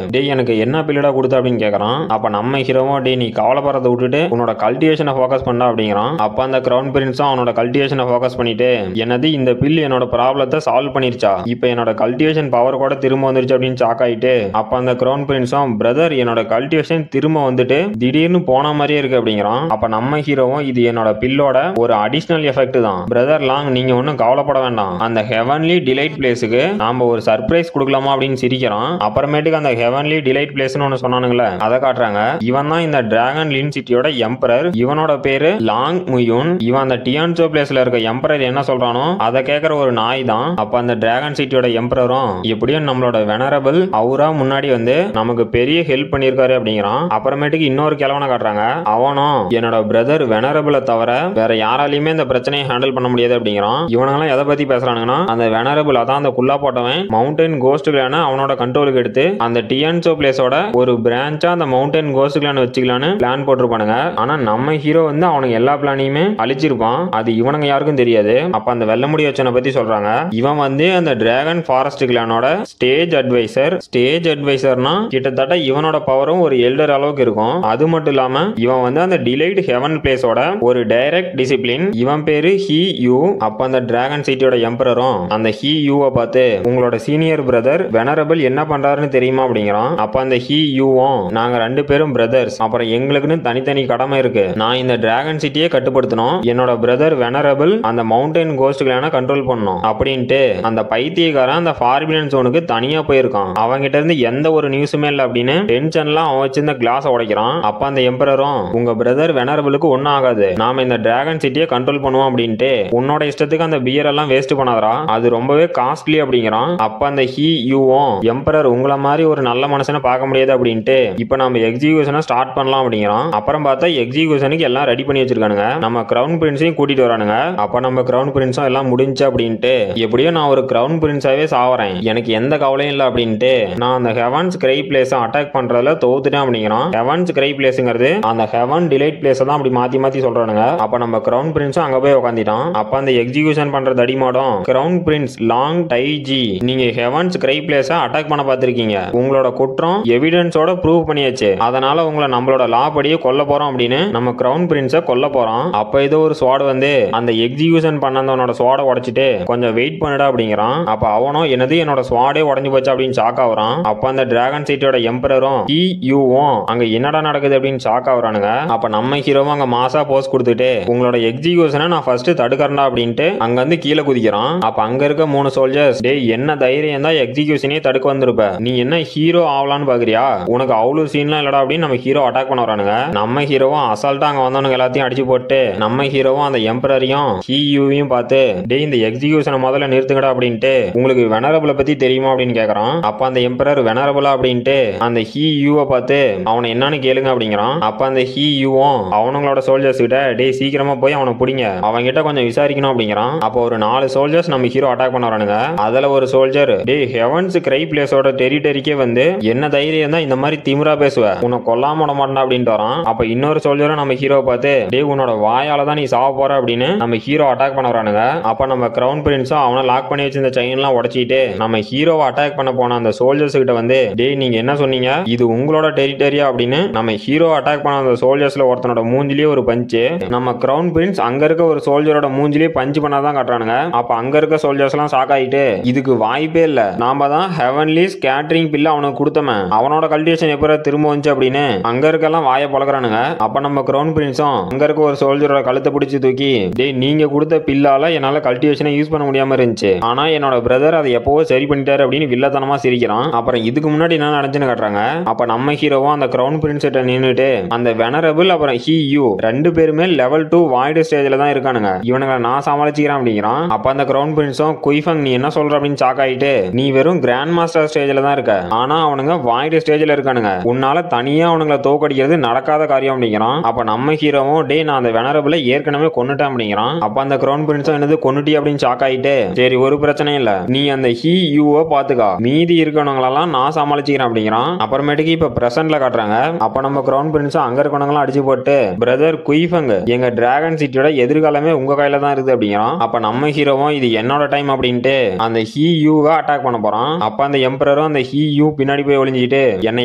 டேய் எனக்கு என்ன பில்லடா கொடுத்த அப்படின்னு கேட்கறான். அப்ப நம்ம ஹீரோவும் டே நீ கவலைப்படுறதை விட்டுட்டு உன்னோட கல்டிவேஷனை ஃபோக்கஸ் பண்ணா அப்படிங்கிறான். அப்ப அந்த கிரவுன் பிரின்ஸும் அவனோட கல்டிவேஷனை ஃபோக்கஸ் பண்ணிட்டு என்னது இந்த பில் என்னோட ப்ராப்ளத்தை சால்வ் பண்ணிருச்சா, இப்போ என்னோட கல்டிவேஷன் பவர் கூட திரும்ப வந்துருச்சு அப்படின்னு ஷாக் ஆயிட்டு அப்ப அந்த கிரவுன் பிரின்ஸும் பிரதர் என்னோட கல்டிவேஷன் திரும்ப வந்துட்டு திடீர்னு போன மாதிரியே இருக்கு அப்படிங்கிறான். அப்ப நம்ம ஹீரோவும் இது என்னோட பில்லோட ஒரு அடிஷனல் எஃபெக்ட் தான் பிரதர் லாங், நீங்க ஒன்னும் கவலைப்பட வேண்டாம், அந்த ஹெவன்லி டிலைட் பிளேஸுக்கு நாம ஒரு சர்ப்ரைஸ் கொடுக்கலாமா அப்படின்னு சிரிக்கிறான். அப்புறமேட்டுக்கு அந்த ஹெவன்லி டிலைட் பிளேஸ்னு ஒன்னு சொன்னானுங்களே அதை காட்டுறாங்க. இவன் தான் இந்த டிராகன் லின் சிட்டியோட எம்பரர். இவனோட பேரு லாங் முயுன். இவன் அந்த டியான்சோ பிளேஸ்ல இருக்க எம்பரர் என்ன சொல்றானோ அதை கேட்கற ஒரு நாய் தான். அப்ப அந்த டிராகன் சிட்டியோட எம்பரரும் எப்படியும் நம்மளோட வெனரபிள் அவுரா முன்னாடி வந்து நமக்கு பெரிய ஹெல்ப் பண்ணிருக்காரு அப்படிங்கிறான். அப்புறமேட்டுக்கு இன்னொரு கிழவனை காட்டுறாங்க. அவனும் என்னோட பிரதர் வெனரபிளை தவிர வேற யாராலையுமே இந்த பிரச்சனையை ஹேண்டில் பண்ண முடியாது அப்படிங்கிறான். இவனெல்லாம் எதை பத்தி பேசுறானுங்கன்னா அந்த வெனரபிள் அதான் அந்த குள்ளா போட்டவன் மவுண்டன் கோஸ்ட் கிளான அவனோட கண்ட்ரோலுக்கு எடுத்து அந்த டியான்சோ பிளேஸோட ஒரு பிரான்ச்சா அந்த மவுண்டன் கோஸ்ட் கிளான வச்சுக்கலான்னு பிளான் போட்டிருப்பானுங்க. ஆனா நம்ம ஹீரோ வந்து அவனுக்கு எல்லா பிளானையுமே அழிச்சிருப்பான். அது இவனுங்க யாருக்கும் தெரியாது. அப்ப அந்த வெள்ளமுடி வச்சனை பத்தி சொல்றாங்க. இவன் வந்து அந்த டிராகன் ஃபாரஸ்ட் கிளானோட ஸ்டேஜ் அட்வைசர். ஸ்டேஜ் அட்வைசர்னா கிட்டத்தட்ட இவனோட பவரும் ஒரு எல்டர் அளவுக்கு இருக்கும். அது மட்டும் இல்லாம இவன் வந்து அந்த டிலைட் ஹெவன் பிளேஸோட ஒரு டைரக்ட் டிசிப்ளின். இவன் பேரு ஹி யூ. அப்ப அந்த டிராகன் சிட்டியோட எம்பரரும் அந்த ஹி யூவை பார்த்து உங்களோட சீனியர் பிரதர் வெனரபிள் என்ன பண்றாருன்னு தெரியுமா அப்படிங்கிறான். அப்ப அந்த ஹி யூவும் நாங்க ரெண்டு பேரும் பிரதர்ஸ், அப்புறம் எங்களுக்குன்னு தனித்தனி கடமை இருக்கு. நான் இந்த டிராகன் சிட்டியை கட்டுப்படுத்தணும், என்னோட பிரதர் வெனரபிள் அந்த மவுண்டன் கோஸ்ட் கிளான கண்ட்ரோல் பண்ணணும் அப்படின்ட்டு அந்த பைத்தியக்காரன் அந்த ஃபார்பிடன் ஜோனுக்கு தனியா போயிருக்கான். அவங்கிட்ட இருந்து எந்த ஒரு நியூஸுமே இல்ல அப்படின்னு டென்ஷன்லாம் அவன் வச்சிருந்த கிளாஸ் உடைக்கிறான். அப்ப அந்த எம்பரரும் உங்க பிரதர் வெனரபிளுக்கு ஒன்னும் ஆகாது, நாம இந்த டிராகன் சிட்டியை கண்ட்ரோல் பண்ணுவோம் அப்படின்ட்டு உன்னோட இஷ்டத்துக்கு அந்த பியர் எல்லாம் வேஸ்ட் பண்ணாதரா, அது ரொம்பவே காஸ்ட்லி அப்படிங்கிறான். அப்ப அந்த ஹி யூவும் எம்பரர் உங்களை மாதிரி ஒரு நல்ல மனுஷனை பார்க்க முடியாது அப்படின்ட்டு இப்ப நம்ம எக்ஸிகியூஷனை ஸ்டார்ட் பண்ணலாம் அப்படிங்கிறான். அப்புறம் பார்த்தா எக்ஸிகியூஷனுக்கு எல்லாம் ரெடி பண்ணி வச்சிருக்கானுங்க. நம்ம கிரவுன் பிரின்ஸையும் கூட்டிட்டு வரானுங்க. அப்ப நம்ம கிரவுன் பிரின்ஸும் எல்லாம் முடிஞ்சு அப்படின்ட்டு எப்படியோ நான் ஒரு கிரவுன் பிரின்ஸாவே சாவறேன், எனக்கு எந்த கவலையும் இல்லை அப்படின்ட்டு நான் அந்த ஹெவன்ஸ் கிரை பிளேஸை அட்டாக் பண்றதுல தோத்துட்டேன் அப்படிங்கிறான். ஹெவன்ஸ் கிரை பிளேஸ்ங்கிறது அந்த ஹெவன் டிலைட் பிளேஸை தான் அப்படி மாத்தி மாத்தி சொல்றானுங்க. அப்ப நம்ம கிரவுன் பிரின்ஸும் அங்க போய் உட்காந்துட்டான். அப்ப அந்த எக்ஸிகியூஷன் பண்ற தடிமாடம் கிரவுன் பிரின்ஸ் லாங் டைஜி, நீங்க ஹெவன்ஸ் கிரை பிளேஸை அட்டாக் பண்ண பார்த்திருக்கீங்க, உங்களோட குற்றம் எவிடன்ஸோட ப்ரூவ் பண்ணியாச்சு, அதனால உங்களை நம்மளோட லா படியே கொல்ல போறோம் அப்படின்னு நம்ம கிரவுன் பிரின்ஸை கொல்ல போறோம். அப்ப ஏதோ ஒரு ஸ்வாட் வந்து அந்த எக்ஸிகியூஷன் பண்ணவனோட ஸ்வாட உடைச்சிட்டு கொஞ்சம் வெயிட் பண்ணுடா அப்படிங்கிறான். அப்ப அவனும் என்னது என்னோட ஸ்வாடே உடஞ்சு போச்சு அப்படின்னு ஷாக் ஆகுறான். அப்ப அந்த டிராகன் சிட்டியோட எம்பரரும் ஹி யூவும் அங்க என்னடா நடக்குது அப்படின்னு ஷாக் ஆகுறானுங்க. அப்ப நம்ம ஹீரோவும் அங்க மாசா போஸ் கொடுத்துட்டு உங்களோட எக்ஸிகியூஷனை நான் ஃபர்ஸ்ட் தடுக்கறேன்டா அப்படின்ட்டு அங்க வந்து கீழே குதிக்கிறான். அப்ப அங்க இருக்க 3 சோல்ஜர்ஸ் டேய் என்ன தைரியம் தான் எக்ஸிகியூஷனே தடுக்க வந்திருப்ப, நீ என்ன ஹீரோ ஆகலான்னு பாக்குறியா, உனக்கு அவ்வளவு சீன்லாம் இல்லடா அப்படின்னு நம்ம ஹீரோ அட்டாக் பண்ண வரானுங்க. நம்ம ஹீரோவும் அசால்ட்டா அங்க வந்தவனுங்க எல்லாத்தையும் அடிச்சு போட்டு நம்ம ஹீரோவும் அந்த எம்பரரையும் ஹி யூவையும் பார்த்து டேய் இந்த எக்ஸிகியூஷனை முதல்ல நிறுத்துங்கடா அப்படின்ட்டு உங்களுக்கு வெனரபிளை பத்தி தெரியுமா அப்படின்னு கேக்குறான். அப்ப அந்த எம்பரர் வெனரபிளா அப்படின்ட்டு அந்த ஹி யூவை பார்த்து அவனை என்னன்னு கேளுங்க அப்படிங்கிறான். அப்ப அந்த ஹி யூவும் அவனுங்களோட சோல்ஜர்ஸ் கிட்ட டேய் சீக்கிரமா போய் அவனை பிடிங்க, அவங்க கிட்ட கொஞ்சம் விசாரிக்கணும் அப்படிங்கிறான். அப்போ ஒரு 4 சோல்ஜர்ஸ் நம்ம ஹீரோ அட்டாக் பண்ண வரானுங்க. அதுல ஒரு சோல்ஜர் டேய் ஹெவன்ஸ் கிரை பிளேஸோட டெரிட்டரிக்கே வந்து என்ன தைரியம் தான் இந்த மாதிரி திமிரா பேசுவ, உன்னை கொல்லாம விட மாட்டா அப்படின்ட்டு வரான். அப்ப இன்னொரு சோல்ஜரும் நம்ம ஹீரோவை பார்த்து டேய் உன்னோட வாயால தான் நீ சாவ போற அப்படின்னு நம்ம ஹீரோ அட்டாக் பண்ண வரானுங்க. அப்ப நம்ம கிரவுன் பிரின்ஸும் அவனை லாக் பண்ணி வச்சிருந்த செயின் எல்லாம் உடைச்சிட்டு நம்ம ஹீரோவை அட்டாக் பண்ண போன அந்த சோல்ஜர்ஸ் கிட்ட வந்து டேய் நீங்க என்ன சொன்னீங்க, இது உங்களோட டெரிட்டரியா அப்படின்னு நம்ம ஹீரோ அட்டாக் பண்ண அந்த சோல்ஜர்ஸ்ல ஒருத்தனோட மூஞ்சிலேயே ஒரு பஞ்சு. நம்ம கிரவுன் பிரின்ஸ் அங்க இருக்க ஒரு சோல்ஜரோட மூஞ்சிலேயே பஞ்சு பண்ணாதான் காட்டுறானுங்க. அப்ப அங்க இருக்க சோல்ஜர்ஸ் எல்லாம் ஷாக் ஆயிட்டு இதுக்கு வாய்ப்பே இல்ல, நாம தான் ஹெவன்லி ஸ்கேட்டரிங் பில்ல அவனுக்கு கொடுத்தோமே, அவனோட கல்டிவேஷன் எப்ப திரும்ப வந்துச்சு அப்படின்னு அங்க இருக்கலாம் வாயை பழக்கிறானுங்க. அப்ப நம்ம கிரவுன் பிரின்ஸும் அங்க இருக்க ஒரு சோல்ஜரோட கழுத்தை பிடிச்சு தூக்கி டேய் நீங்க கொடுத்த பில்லால என்னால கல்டிவேஷனை யூஸ் பண்ண முடியாம இருந்துச்சு, ஆனா என்னோட பிரதர் அதை எப்பவோ சரி பண்ணிட்டாரு அப்படின்னு வில்லத்தனமா சிரிக்கிறான். அப்புறம் இதுக்கு முன்னாடி என்ன நடந்துன்னு காட்டுறாங்க. அப்ப நம்ம ஹீரோவும் அந்த கிரவுன் பிரின்ஸ் கிட்ட நின்னுட்டு அந்த வெனரபிள் அப்புறம் ஹி யூ 2 பேருமே லெவல் 2 வாய்டு ஸ்டேஜ்ல தான் இருக்கானுங்க, இவனுங்களை நான் சமாளிச்சுக்கிறேன் அப்படிங்கிறான். அப்ப அந்த கிரவுன் பிரின்ஸும் குய்ஃபங் நீ என்ன சொல்ற அப்படின்னு ஷாக் ஆயிட்டு நீ வெறும் கிராண்ட் மாஸ்டர் ஸ்டேஜ்ல தான் இருக்க, ஆனா அவனுங்க வாய்டு ஸ்டேஜ்ல இருக்கானுங்க, உன்னால தனியா அவனுங்களை தோக்கடிக்கிறது நடக்காத காரியம் அப்படிங்கிறான். அப்ப நம்ம ஹீரோவும் டே நான் அந்த வெனரபிளை ஏற்கனவே கொன்னுட்டேன் அப்படிங்கிறான். அப்ப அந்த கிரவுன் பிரின்ஸும் என்னது கொன்னுட்டி அப்படின்னு ஷாக் ஆயிட்டு சரி ஒரு பிரச்சனை இல்ல, நீ அந்த ஹி யூவை பாத்துக்கா, மீதி இருக்கவங்களெல்லாம் நான் சமாளிச்சுக்கிறேன் அப்படிங்கிறான். அப்புறமேட்டுக்கு இப்ப பிரசன்ட்ல காட்டுறாங்க. அப்ப நம்ம கிரவுன் பிரின்ஸும் அங்க இருக்கவங்களாம் அடிச்சு போட்டு பிரதர் குய்ஃபங் எங்க டிராகன் சிட்டியோட எதிர்காலமே உங்க கையில தான் இருக்குது அப்படிங்கிறான். அப்ப நம்ம ஹீரோவும் இது என்னோட டைம் அப்படின்ட்டு அந்த ஹி யூவை அட்டாக் பண்ண போறான். அப்ப அந்த எம்பரரும் அந்த ஹி யூ பின்னாடி போய் ஒளிஞ்சிட்டு என்னை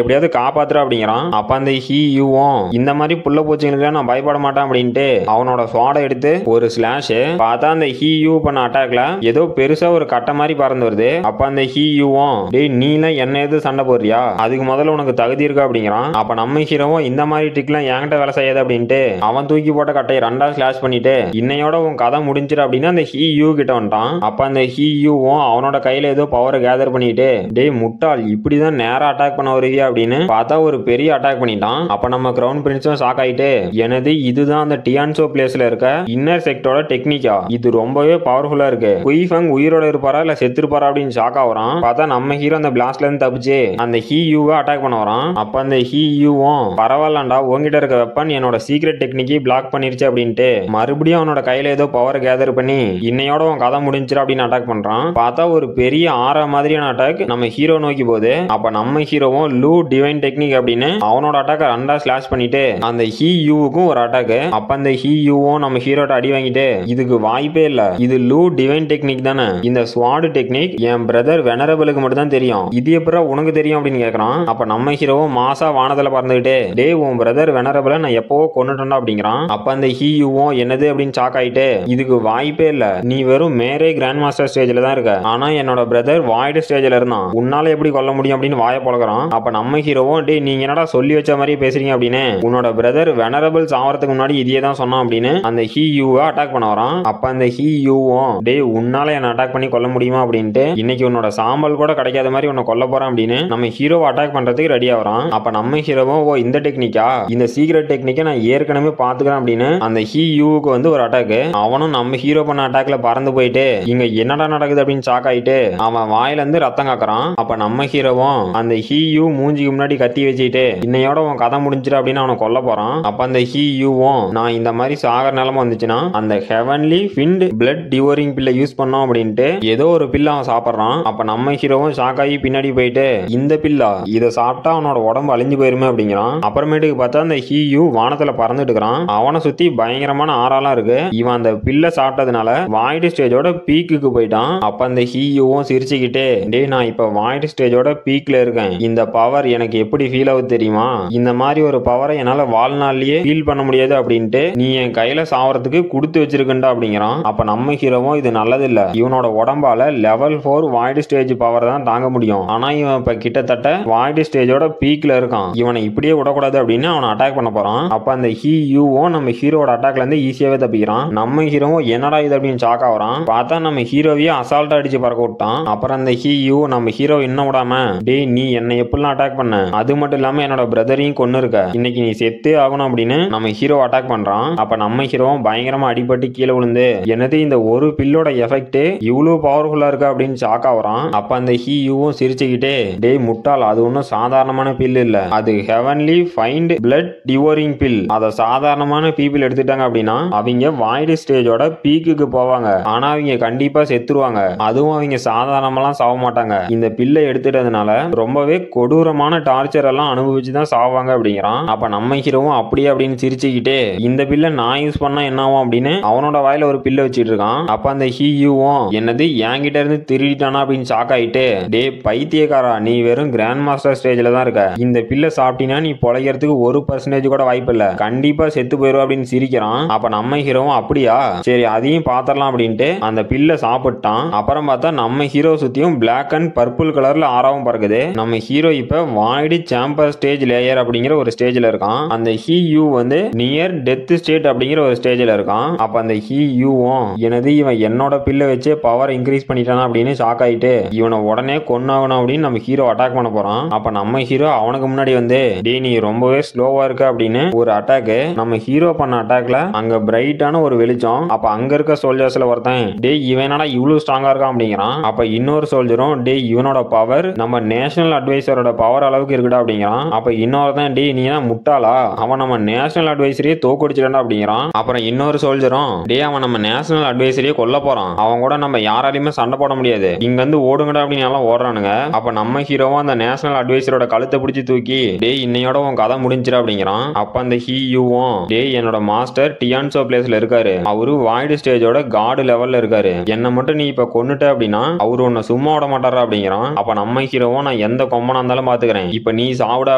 எப்படியாவது காப்பாத்துற அப்படிங்கிறான். அப்ப அந்த ஹி யூவும் இந்த மாதிரி புள்ள பூச்சிகளுக்கு நான் பயப்பட மாட்டேன் அப்படின்ட்டு அவனோட ஸ்வாடை எடுத்து ஒரு ஸ்லாஷ் பார்த்தா அந்த ஹி யூ பண்ண அட்டாக்ல ஏதோ பெருசா ஒரு கட்டை மாதிரி பறந்து வருது. அப்ப அந்த ஹீயூவும் டேய் நீலாம் என்ன எது சண்டை போடுறியா, அதுக்கு முதல்ல உனக்கு தகுதி இருக்கா அப்படிங்கிறான். அப்ப நம்ம ஹீரோவும் இந்த மாதிரி ட்ரிக்லாம் என்கிட்ட வேலை செய்யாது அப்படின்ட்டு அவன் தூக்கி போட்ட கட்டையை ரெண்டா ஸ்லாஷ் பண்ணிட்டு இன்னையோட உன் கதை முடிஞ்சிரு அப்படின்னு அந்த ஹீயூ கிட்ட வந்துட்டான். அப்ப அந்த ஹீயூவும் அவனோட கையில ஏதோ பவரை கேதர் பண்ணிட்டு டேய் முட்டாள் இப்படிதான் நேரா அட்டாக் பண்ண வருவியா அப்படின்னு பார்த்தா ஒரு பெரிய அட்டாக் பண்ணிட்டான். அப்ப நம்ம கிரவுன் பிரின்ஸும் ஷாக் ஆயிட்டு எனது இதுதான் அந்த டியான்சோ பிளேஸ்ல இருக்க இன்னர் செக்டோட டெக்னிக்கா, இது ரொம்பவே பவர்ஃபுல்லா இருக்கு, குயிஃபங் உயிரோட இருப்பாரா இல்ல செத்துருப்பாரா அப்படின்னு ஷாக் ஆகுறான். பார்த்தா நம்ம ஹீரோ அந்த பிளாஸ்ட்ல இருந்து தப்பிச்சு அந்த ஹீயூவை அட்டாக் பண்ண வரான். அப்ப அந்த ஹீயூவும் பரவாயில்லண்டா உங்ககிட்ட இருக்க வெப்பன் என்னோட சீக்ரெட் டெக்னிக்கை பிளாக் பண்ணிருச்சு அப்படின்ட்டு மறுபடியும் அவனோட கையில ஏதோ பவர் கேதர் பண்ணி இன்னையோட உன் கதை முடிஞ்சிரு அப்படின்னு அட்டாக் பண்றான். பார்த்தா ஒரு பெரிய ஆறா மாதிரியான அட்டாக் நம்ம ஹீரோ நோக்கி போகுது. அப்ப நம்ம ஹீரோவும் லூ டிவைன் டெக்னிக் அப்படின்னு அவனோட அட்டாக் ரெண்டா ஸ்லாஷ் பண்ணிட்டு அந்த ஹீயூவுக்கும் ஒரு அட்டாக். அப்ப அந்த ஹீயூவும் நம்ம ஹீரோட்ட அடி வாங்கிட்டு இதுக்கு வாய்ப்பே இல்ல, இது லூ டிவைன் டெக்னிக் தானே, இந்த ஸ்வாட் டெக்னிக் என் பிரதர் வெனரபிளுக்கு மட்டும் தான் தெரியும், இது எப்பறம் உனக்கு தெரியும் அப்படின்னு கேக்குறான். அப்ப நம்ம ஹீரோவும் மாசா வானத்துல பறந்துகிட்டே டே உன் பிரதர் வெனரபிள நான் எப்பவோ கொன்னுட்டேன்டா அப்படிங்கிறான். அப்ப அந்த ஹீயூவும் என்னது அப்படின்னு ஷாக் ஆயிட்டு இதுக்கு வாய்ப்பே இல்ல, நீ வெறும் மேரே கிராண்ட் மாஸ்டர் ஸ்டேஜ்ல தான் இருக்க, ஆனா என்னோட பிரதர் வாய்டு ஸ்டேஜ்ல இருந்தான், உன்னால எப்படி கொல்ல முடியும் அப்படின்னு வாய பழகிறான். அப்ப நம்ம ஹீரோவும் டே நீங்க என்னடா சொல்லி வச்ச மாதிரி பேசுறீங்க அப்படின்னு உன்னோட பிரதர் வெனரபிள் சாவறதுக்கு முன்னாடி இதையே தான் சொன்னான் அப்படின்னு அந்த ஹீயூவை அட்டாக் பண்ண வரான். அப்ப அந்த ஹீயூவும் டே உன்னால என்ன அட்டாக் பண்ணி கொல்ல முடியுமா அப்படின்ட்டு இன்னைக்கு உன்னோட சாம்பல் கூட கிடைக்காத மாதிரி உன்னை கொல்ல போறான் அப்படின்னு நம்ம ஹீரோவை அட்டாக் பண்றதுக்கு ரெடி ஆகிறான். அப்ப நம்ம ஹீரோவும் ஓ இந்த டெக்னிக்கா, இந்த சீக்ரெட் டெக்னிக்கை நான் ஏற்கனவே பாத்துக்கிறேன் அப்படின்னு அந்த ஹீயூவுக்கு வந்து ஒரு அட்டாக். அவனும் நம்ம ஹீரோ பண்ண அட்டாக்ல பறந்து போயிட்டு இங்க என்னடா நடக்குது அப்படின்னு ஷாக் ஆயிட்டு அவன் வாயில இருந்து ரத்தம் காக்குறான். அப்ப நம்ம ஹீரோவும் அந்த ஹீயூ மூஞ்சிக்கு முன்னாடி கத்தி வச்சுட்டு இன்னையோட உன் கதை முடிஞ்சிரு அப்படின்னு அவனை கொல்ல போறான். அப்ப அந்த ஹீயூவும் நான் இந்த மாதிரி சாகர நிலைமை வந்துச்சுன்னா அந்த ஹெவன்லி ஃபிண்ட் பிளட் டிவோரிங் பில்லை யூஸ் பண்ணோம் அப்படின்ட்டு ஏதோ ஒரு பில்லை அவன் சாப்பிடுறான். அப்ப நம்ம ஹீரோவும் ஷாக் ஆகி பின்னாடி போயிட்டு இந்த பில்லா, இதை சாப்பிட்டா அவனோட உடம்பு அழிஞ்சு போயிருமே அப்படிங்கிறான். அப்புறமேட்டுக்கு பார்த்தா அந்த ஹீயூ வானத்துல பறந்துட்டு இருக்கிறான். அவனை சுத்தி பயங்கரமான ஆறாலாம் இருக்கு. இவன் அந்த பில்லை சாப்பிட்டதுனால வாய்டு ஸ்டேஜோட பீக்குக்கு போயிட்டான். அப்ப அந்த ஹீயூவும் சிரிச்சுக்கிட்டே டே நான் இப்ப வாய்டு ஸ்டேஜோட பீக்ல இருக்கேன், இந்த பவர் எனக்கு எப்படி ஃபீல் ஆகுது தெரியுமா, இந்த மாதிரி ஒரு பவரை என்னால வாழ்நாள்லயே ஃபீல் பண்ண முடியாது அப்படின்ட்டு நீ என் கையில சாவறதுக்கு கொடுத்து வச்சிருக்கண்டா அப்படிங்கிறான். அப்ப நம்ம ஹீரோவும் இது நல்லது இல்ல, இவனோட உடம்பால லெவல் 4 வாய்டு ஸ்டேஜ் பவர் தான் தாங்க முடியும், ஆனா இவன் இப்ப கிட்டத்தட்ட வாய்டு ஸ்டேஜோட பீக்ல இருக்கான், இவனை இப்படியே விடக்கூடாது அப்படின்னு அவனை அட்டாக் பண்ண போறான். அப்ப அந்த ஹீயூவும் நம்ம ஹீரோட அட்டாக்ல இருந்து ஈஸியாவே தப்பிக்கிறான். நம்ம ஹீரோவும் என்னடா இது அப்படின்னு ஷாக் ஆகுறான். பார்த்தா நம்ம ஹீரோவையே அசால்ட்டா அடிச்சு பறக்க விட்டான். அப்புறம் அந்த ஹீயூ நம்ம ஹீரோ இன்னும் விடாம டே நீ என்னை எப்படிலாம் அட்டாக் பண்ண, அது மட்டும் இல்லாம என்னோட பிரதரையும் கொன்னு இருக்க, இன்னைக்கு நீ செத்தே ஆகணும் அப்படின்னு நம்ம ஹீரோ அட்டாக் பண்றான். அப்ப நம்ம ஹீரோவும் பயங்கரமா அடிபட்டு கீழே விழுந்து என்னது இந்த ஒரு பில்லோட எஃபெக்ட் இவ்வளவு பவர்ஃபுல்லா இருக்கா அப்படின்னு ஷாக் ஆகுறான். அப்ப அந்த ஹீயூவும் சிரிச்சுக்கிட்டே டே முட்டாள் அது ஒன்னும் சாதாரணமான பில் இல்ல, அது heavenly find blood devouring bill, அத சாதாரணமான பீப்பிள் எடுத்துட்டாங்க அப்படின்னா அவங்க வாய்டு ஸ்டேஜோட பீக்குக்கு போவாங்க, ஆனா அவங்க கண்டிப்பா செத்துருவாங்க, அதுவும் அவங்க சாதாரணமெல்லாம் சாவ மாட்டாங்க, இந்த பில்லை எடுத்துட்டதுனால ரொம்பவே கொடூரமான டார்ச்சர் எல்லாம் அனுபவிச்சு தான் சாவாங்க அப்படிங்கிறான். அப்ப நம்ம ஹீரோவும் அப்படியே அப்படின்னு சிரிச்சுக்கிட்டே இந்த பில்லை நான் யூஸ் பண்ணா என்ன ஆகும் அப்படின்னு அவனோட வாயில ஒரு பில்லை வச்சிட்டு இருக்கான். அப்ப அந்த ஹீயூவும் என்னது என்கிட்ட இருந்து திருடிட்டானா அப்படின்னு ஷாக் ஆயிட்டு டே பைத்தியக்காரா நீ வெறும் கிராண்ட் மாஸ்டர் ஸ்டேஜ்ல தான் இருக்க, இந்த பில்லை சாப்பிட்டீங்கன்னா நீ பொழைக்கிறதுக்கு 1% கூட வாய்ப்பு இல்ல, கண்டிப்பா செத்து போயிரும் அப்படின்னு சிரிக்கிறான். அப்ப நம்ம ஹீரோவும் அப்படியா சரி அதையும் பாத்திரலாம் அப்படின்ட்டு அந்த பில்லை சாப்பிட்டான். அப்புறம் பார்த்தா நம்ம ஹீரோ சுத்தியும் பிளாக் அண்ட் பர்பிள் கலர்ல ஆறாவும் பறக்குது. நம்ம ஹீரோ இப்ப வாய்டு சாம்பர் ஸ்டேஜ் லேயர் அப்படிங்கிற ஒரு ஸ்டேஜ்ல இருக்கான். அந்த ஹீயூ வந்து நியர் டெத் ஸ்டேட் அப்படிங்கிற ஒரு ஸ்டேஜ்ல இருக்கான். அப்ப அந்த ஹீயூவும் எனது இவன் என்னோட பில்லை வச்சு பவர் இன்க்ரீஸ் பண்ணிட்டானா அப்படின்னு ஷாக் ஆயிட்டு இவனை உடனே கொன்னாகணும் அப்படின்னு நம்ம ஹீரோ அட்டாக் பண்ண போறான். அப்ப நம்ம ஹீரோ அவனுக்கு முன்னாடி வந்து டே நீ ரொம்பவே ஸ்லோவா இருக்க அப்படின்னு ஒரு அட்டாக். நம்ம ஹீரோ பண்ண அட்டாக்ல அங்க பிரைட்டான ஒரு வெளிச்சம். அப்ப அங்க இருக்க சோல்ஜர்ஸ்ல ஒருத்தன் டே இவனடா இவ்வளவு ஸ்ட்ராங்கா இருக்கான் அப்படிங்கிறான். அப்ப இன்னொரு சோல்ஜரும் டே இவனோட பவர் நம்ம நேஷனல் அட்வைசரோட பவர் அளவுக்கு இருக்குடா அப்படிங்கிறான். அப்ப இன்னொருத்தன் டே நீ முட்டாளா, அவன் நம்ம நேஷனல் அட்வைசரியே தோக்கடிச்சிடா அப்படிங்கிறான். அப்புறம் இன்னொரு சோல்ஜரும் டே அவன் நம்ம நேஷனல் அட்வைசரியே கொல்ல போறான், அவன் கூட நம்ம யாராலையுமே சண்டை போட முடியாது, இங்க வந்து ஓடுங்கடா அப்படின்னு எல்லாம் ஓடுறானுங்க. அப்ப நம்ம ஹீரோவும் அந்த நேஷனல் அட்வைசரோட கழுத்தை பிடிச்சி தூக்கி டே இன்னையோட உன் கதை முடிஞ்சிரு அப்படிங்கிறான். அப்ப அந்த ஹீயூவும் டே என்னோட மாஸ்டர் டியான்சோ பிளேஸ்ல இருக்காரு, அவரு வாய்டு ஸ்டேஜோட காடு லெவல்ல இருக்காரு, என்ன மட்டும் நீ இப்ப கொன்னுட்ட அப்படின்னா அவரு உன்னை சும்மா விட மாட்டாரா அப்படிங்கிறான். அப்ப நம்ம ஹீரோவும் நான் எந்த கொம்பனா இருந்தாலும் பாத்துக்கிறேன், இப்ப நீ சாவுடா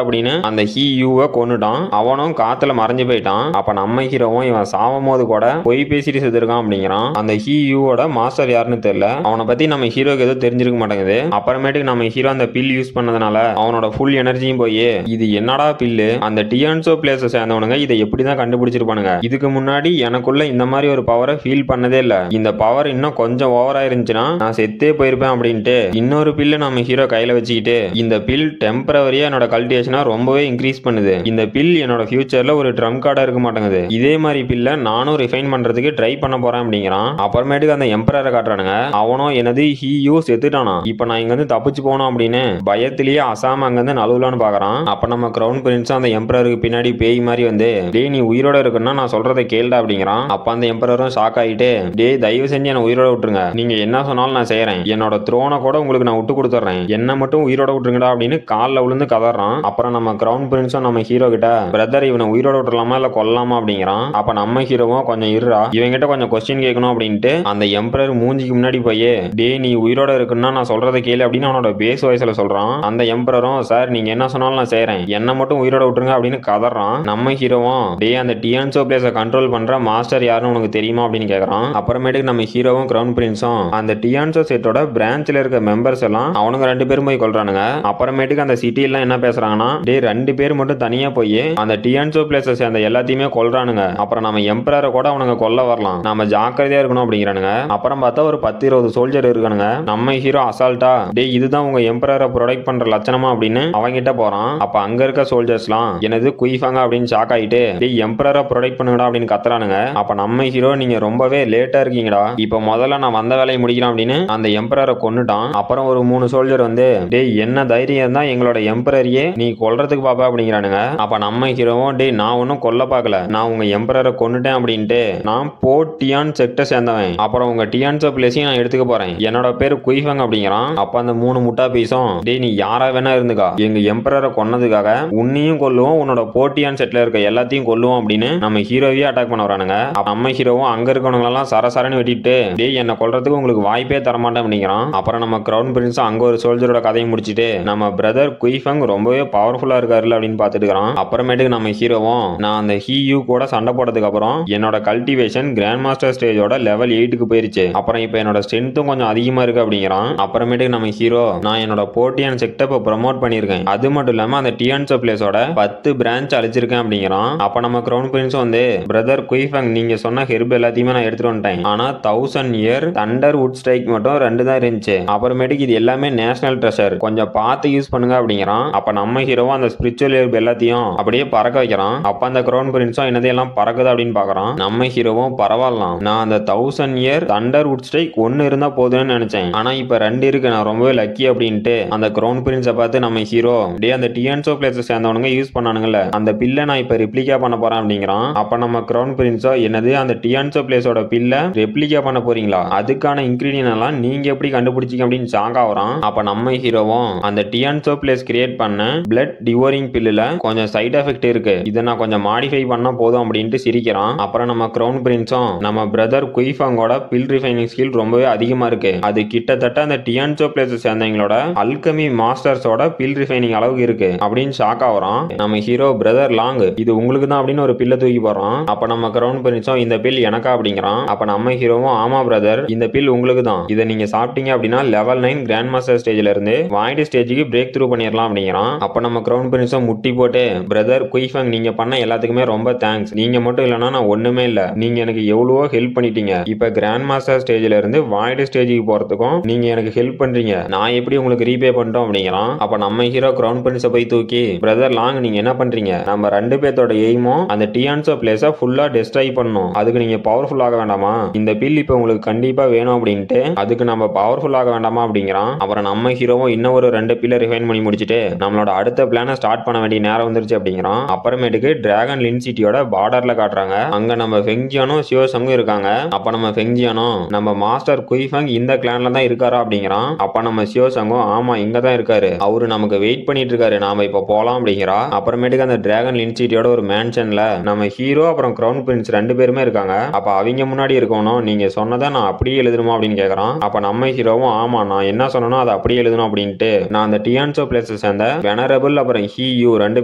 அப்படின்னு அந்த ஹீயூவை கொன்னுட்டான். அவனும் காத்துல மறைஞ்சு போயிட்டான். அப்ப நம்ம ஹீரோவும் இவன் சாவும் போது கூட பொய் பேசிட்டு செத்துருக்கான் அப்படிங்கிறான். அந்த ஹீயூவோட மாஸ்டர் மாஸ்டர் யாருன்னு தெரியல. அவனை பத்தி நம்ம ஹீரோக்கு எதுவும் தெரிஞ்சிருக்க மாட்டேங்குது. அப்புறமேட்டுக்கு நம்ம ஹீரோ அந்த பில் யூஸ் பண்ணதுனால அவனோட ஃபுல் எனர்ஜியும் போய் இது என்னடா பில்லு, அந்த டியான்சோ பிளேஸை சேர்ந்தவனுங்க இதை எப்படிதான் கண்டுபிடிச்சிருப்பானுங்க, இதுக்கு முன்னாடி எனக்குள்ள இந்த மாதிரி ஒரு பவரை ஃபீல் பண்ணதே இல்ல, இந்த பவர் இன்னும் கொஞ்சம் ஓவரா இருந்துச்சுன்னா நான் செத்தே போயிருப்பேன் அப்படின்ட்டு இன்னொரு பில்லு நம்ம ஹீரோ கையில வச்சுக்கிட்டு இந்த பில் டெம்பரவரியா என்னோட கல்டிவேஷனை ரொம்பவே இன்க்ரீஸ் பண்ணுது, இந்த பில் என்னோட ஃபியூச்சர்ல ஒரு ட்ரம் கார்டா இருக்க மாட்டேங்குது, இதே மாதிரி பில்ல நானும் ரிஃபைன் பண்றதுக்கு ட்ரை பண்ண போறேன் அப்படிங்கிறான். அப்புறமேட்டுக்கு அந்த எம்பரரை காட்டுறானுங்க. அவனும் எனது ஹீயோ செத்துட்டானா, இப்ப நான் இங்க இருந்து தப்பிச்சு போனோம் அப்படின்னு பயத்திலேயே அசாம அங்க இருந்து நழுவலான்னு பாக்குறான். அப்ப நம்ம கிரவுன் பிரின்ஸ் அந்த எம்பரருக்கு பின்னாடி பேய் மாதிரி வந்து டேய் நீ உயிரோட இருக்குன்னா நான் சொல்றதை கேளுடா அப்படிங்கிறான். அப்ப அந்த எம்பரரும் ஷாக் ஆகிட்டு டேய் தயவு செஞ்சு என்ன உயிரோட விட்டுருங்க, நீங்க என்ன சொன்னாலும் நான் செய்யறேன், என்னோட த்ரோனை கூட உங்களுக்கு நான் விட்டு கொடுத்துறேன், என்ன மட்டும் உயிரோட விட்டுருங்கடா அப்படின்னு காலில் விழுந்து கதறான். அப்புறம் நம்ம கிரவுன் பிரின்ஸும் நம்ம ஹீரோ கிட்ட பிரதர் இவனை உயிரோட விட்டுலாமா இல்ல கொல்லாமா அப்படிங்கிறான். அப்ப நம்ம ஹீரோவும் கொஞ்சம் இருடா இவங்க கிட்ட கொஞ்சம் கொஸ்டின் கேட்கணும் அப்படின்ட்டு அந்த எம்பரர் மூஞ்சிக்கு முன்னாடி போய் டே நீ உயிரோட இருக்குன்னா நான் சொல்றதை கேளு அப்படின்னு அவனோட பேஸ் வாய்ஸ்ல சொல்றான். அந்த எம்பரரும் சார் நீங்க என்ன சொன்னாலும் நான் செய்யறேன், என்ன மட்டும் உயிரோட விட்டுருங்க அப்படின்னு கதறான். நம்ம ஹீரோவும் டே அந்த டியான்சோ பிளேஸை கண்ட்ரோல் பண்ற மாஸ்டர் யாருன்னு உனக்கு தெரியுமா அப்படின்னு கேட்கறான். அப்புறமேட்டுக்கு நம்ம ஹீரோவும் கிரவுன் பிரின்ஸும் அந்த டியான்சோ செட்டோட பிரான்ச்ல இருக்க மெம்பர்ஸ் எல்லாம் அவனுங்க 2 பேரும் போய் கொல்றானுங்க. அப்புறமேட்டுக்கு அந்த சிட்டி எல்லாம் என்ன பேசுறாங்கன்னா டே 2 பேர் மட்டும் தனியா போய் அந்த டியான்சோ பிளேஸை சேர்ந்த எல்லாத்தையுமே கொல்றானுங்க, அப்புறம் நம்ம எம்பரரை கூட அவனுங்க கொல்ல வரலாம், நாம ஜாக்கிரதையா இருக்கணும் அப்படிங்கிறானுங்க. அப்புறம் பார்த்தா ஒரு 10-20 சோல்ஜர் இருக்கானுங்க. நம்ம ஹீரோ அசால்ட்டா டே இதுதான் உங்க எம்பரரை ப்ரொடெக்ட் பண்ற லட்சணமா அப்படின்னு அவங்கிட்ட போறான். அப்ப அங்க இருக்க சோல்ஜர்ஸ்லாம் எனது குயிஃபாங்க அப்படின்னு ஷாக் ஆயிட்டு டே எம்பரரை ப்ரொடெக்ட் பண்ணுங்கடா அப்படின்னு கத்துறானுங்க. அப்ப நம்ம ஹீரோ நீங்க ரொம்பவே லேட்டா இருக்கீங்கடா, இப்ப முதல்ல நான் வந்த வேலையை முடிக்கிறேன் அப்படின்னு அந்த எம்பரரை கொன்னுட்டான். அப்புறம் ஒரு 3 சோல்ஜர் வந்து டே என்ன தைரியம் தான் எங்களோட எம்பரரையே நீ கொல்றதுக்கு பாப்பா அப்படிங்கிறானுங்க. அப்ப நம்ம ஹீரோவும் டே நான் ஒன்னும் கொல்ல பார்க்கல, நான் உங்க எம்பரரை கொன்னுட்டேன் அப்படின்ட்டு நான் போர்ட் டியான் செக்ட சேர்ந்தவன், அப்புறம் உங்க டியான்சோ பிளேஸையும் நான் எடுத்துக்க போறேன், என்னோட பேரு குயிஃபங் அப்படிங்கிறான். அப்ப அந்த 3 முட்டா பீஸும் டே நீ யாரா வேணா இருந்துக்கா, எங்க எம்பரரை கொன்னதுக்காக உன்னையும் கொல்லுவோம் உன்னோட போர்ட்டியான் செட்ல இருக்க எல்லாத்தையும் கொல்லுவோம் அப்படின்னு நம்ம ஹீரோவே அட்டாக் பண்ண வரானுங்க. நம்ம ஹீரோவும் அங்க இருக்கவங்களெல்லாம் சரசரன்னு வெட்டிட்டு டே என்ன கொல்றதுக்கு உங்களுக்கு வாய்ப்பே தரமாட்டேன் அப்படிங்கிறான். அப்புறம் நம்ம கிரவுன் பிரின்ஸ் அங்க ஒரு சோல்ஜரோட கதையை முடிச்சுட்டு நம்ம பிரதர் குயிஃபங் ரொம்பவே பவர்ஃபுல்லா இருக்காருல அப்படின்னு பாத்துட்டு இருக்கான். அப்புறமேட்டுக்கு நம்ம ஹீரோவும் நான் அந்த ஹீயூ கூட சண்டை போட்டதுக்கு அப்புறம் என்னோட கல்டிவேஷன் கிராண்ட் மாஸ்டர் ஸ்டேஜோட லெவல் 8க்கு போயிருச்சு, அப்புறம் இப்ப என்னோட ஸ்ட்ரென்த்தும் கொஞ்சம் அதிகமா இருக்கு அப்படிங்கிறான். அப்புறமேட்டுக்கு நம்ம ஹீரோ நான் என்னோட போர்ட்டியான் செக்ட இப்ப ப்ரமோட் பண்ணிருக்கேன், அது மட்டும் இல்லாம அந்த டியான்சோ பிளேஸோட 10 பிரான்ச் அழிச்சிருக்கேன் அப்படிங்கிறான். அப்ப நம்ம கிரவுன் பிரின்ஸ் வந்து பிரதர் குயிஃபங் நீங்க சொன்ன ஹெர்ப் எல்லாத்தையுமே நான் எடுத்துட்டு வந்துட்டேன், ஆனா 1000 இயர் தண்டர் வுட் ஸ்ட்ரைக் மட்டும் 2 தான் இருந்துச்சு, அப்புறமேட்டுக்கு இது எல்லாமே நேஷனல் ட்ரெஷர் கொஞ்சம் பார்த்து யூஸ் பண்ணுங்க அப்படிங்கிறான். அப்ப நம்ம ஹீரோவும் அந்த ஸ்பிரிச்சுவல் ஹெர்ப் எல்லாத்தையும் அப்படியே பறக்க வைக்கிறான். அப்ப அந்த கிரவுன் பிரின்ஸும் என்னதையெல்லாம் பறக்குது அப்படின்னு பாக்குறான். நம்ம ஹீரோவும் பரவாயில்லாம் நான் அந்த 1000 இயர் தண்டர் வுட் ஸ்ட்ரைக் 1 இருந்தா போதும்னு நினைச்சேன், ஆனா இப்ப 2 இருக்கு, நான் ரொம்பவே லக்கி அப்படின்ட்டு அந்த கிரவுன் பிரின்ஸை பார்த்து நம்ம ஹீரோ டே அந்த டியான்சோ பிளேஸை சேர்ந்தவனுங்க யூஸ் பண்ணானுங்கல்ல அந்த பில்லை நான் இப்ப ரெப்ளிகா பண்ண போறேன் அப்படிங்கிறான். அப்ப நம்ம கிரவுன் பிரின்ஸோ என்னது அந்த டியான்சோ பிளேஸோட பில்லை ரெப்ளிகா பண்ண போறீங்களா, அதுக்கான இன்கிரீடியன்ட் எல்லாம் நீங்க எப்படி கண்டுபிடிச்சிங்க அப்படின்னு ஷாக் ஆகுறான். அப்ப நம்ம ஹீரோவும் அந்த டியான்சோ பிளேஸ் கிரியேட் பண்ண பிளட் டிவோரிங் பில்லுல கொஞ்சம் சைடு எஃபெக்ட் இருக்கு, இதை நான் கொஞ்சம் மாடிஃபை பண்ணா போதும் அப்படின்ட்டு சிரிக்கிறான். அப்புறம் நம்ம கிரவுன் பிரின்ஸும் நம்ம பிரதர் குயிஃபங்கோட பில் ரிஃபைனிங் ஸ்கில் ரொம்பவே அதிகமா இருக்கு, அது கிட்டத்தட்ட அந்த டியான்சோ பிளேஸ் சேர்ந்தவங்களோட அல்கமி மாஸ்டர்ஸோட பில் ரிஃபைனிங் அளவுக்கு இருக்கு அப்படின்னு ஷாக் ஆகுறான். நம்ம ஹீரோ பிரதர் லாங் இது உங்களுக்கு தான் அப்படின்னு ஒரு பில்லை தூக்கி போறான். அப்ப நம்ம கிரவுன் பிரின்ஸும் இந்த பில் எனக்கா அப்படிங்கிறான். அப்ப நம்ம ஹீரோவும் ஆமா பிரதர் இந்த பில் உங்களுக்கு தான், இதை நீங்க சாப்பிட்டீங்க அப்படின்னா லெவல் 9 கிராண்ட் மாஸ்டர் ஸ்டேஜ்ல இருந்து வாய்டு ஸ்டேஜுக்கு பிரேக் த்ரூ பண்ணிடலாம் அப்படிங்கிறான். அப்ப நம்ம கிரவுன் பிரின்ஸும் முட்டி போட்டு பிரதர் குயிஃபங் நீங்க பண்ண எல்லாத்துக்குமே ரொம்ப தேங்க்ஸ், நீங்க மட்டும் இல்லைன்னா நான் ஒண்ணுமே இல்ல, நீங்க எனக்கு எவ்வளவோ ஹெல்ப் பண்ணிட்டீங்க, இப்ப கிராண்ட் மாஸ்டர் ஸ்டேஜ்ல இருந்து வாய்டு ஸ்டேஜுக்கு போறதுக்கும் நீங்க எனக்கு ஹெல்ப் பண்றீங்க, நான் எப்படி உங்களுக்கு ரீபே பண்ணிட்டோம் அப்படிங்கிறான். அப்ப நம்ம ஹீரோ கிரவுன் பிரின்ஸை போய் தூக்கி பிரதர் லாங் நீங்க என்ன பண்றீங்க, நம்ம 2 பேத்தோட எய்மும் அந்த டியான்சோ பிளேஸை ஃபுல்லா டெஸ்ட்ராய் பண்ணணும், அதுக்கு நீங்க பவர்ஃபுல் ஆக வேண்டாமா, இந்த பில் இப்ப உங்களுக்கு கண்டிப்பா வேணும் அப்படின்ட்டு அதுக்கு நம்ம பவர்ஃபுல் ஆக வேண்டாமா அப்படிங்கிறான். அப்புறம் நம்ம ஹீரோவும் இன்னும் ஒரு 2 பில்லை ரிஃபைன் பண்ணி முடிச்சுட்டு நம்மளோட அடுத்த பிளானை ஸ்டார்ட் பண்ண வேண்டிய நேரம் வந்துருச்சு அப்படிங்கிறான். அப்புறமேட்டுக்கு டிராகன் லின் சிட்டியோட பார்டர்ல காட்டுறாங்க. அங்க நம்ம ஃபெங்ஜியானும் சியோசங்கும் இருக்காங்க. அப்ப நம்ம ஃபெங்ஜியானும் நம்ம மாஸ்டர் குயிஃபங் இந்த கிளான்ல தான் இருக்காரா அப்படிங்கிறான். அப்ப நம்ம சியோசங்கும் ஆமா இங்க தான் இருக்காரு, அவரு நமக்கு வெயிட் பண்ணிட்டு இருக்காரு, நாம இப்ப போலாம் அப்படிங்கிறா. அப்புறமேட்டுக்கு அந்த டிராகன் லின் சிட்டியோட ஒரு மேன்ஷன்ல நம்ம ஹீரோ அப்புறம் கிரவுன் பிரின்ஸ் 2 பேருமே இருக்காங்க. அப்ப அவங்க முன்னாடி இருக்கணும், நீங்க சொன்னதை நான் அப்படியே எழுதணுமா அப்படின்னு கேக்குறான். அப்ப நம்ம ஹீரோவும் ஆமா நான் என்ன சொன்னனோ அதை அப்படியே எழுதணும் அப்படின்ட்டு நான் அந்த டியான்சோ பிளேஸ் சேர்ந்த வெனரபிள் அப்புறம் ஹீயூ 2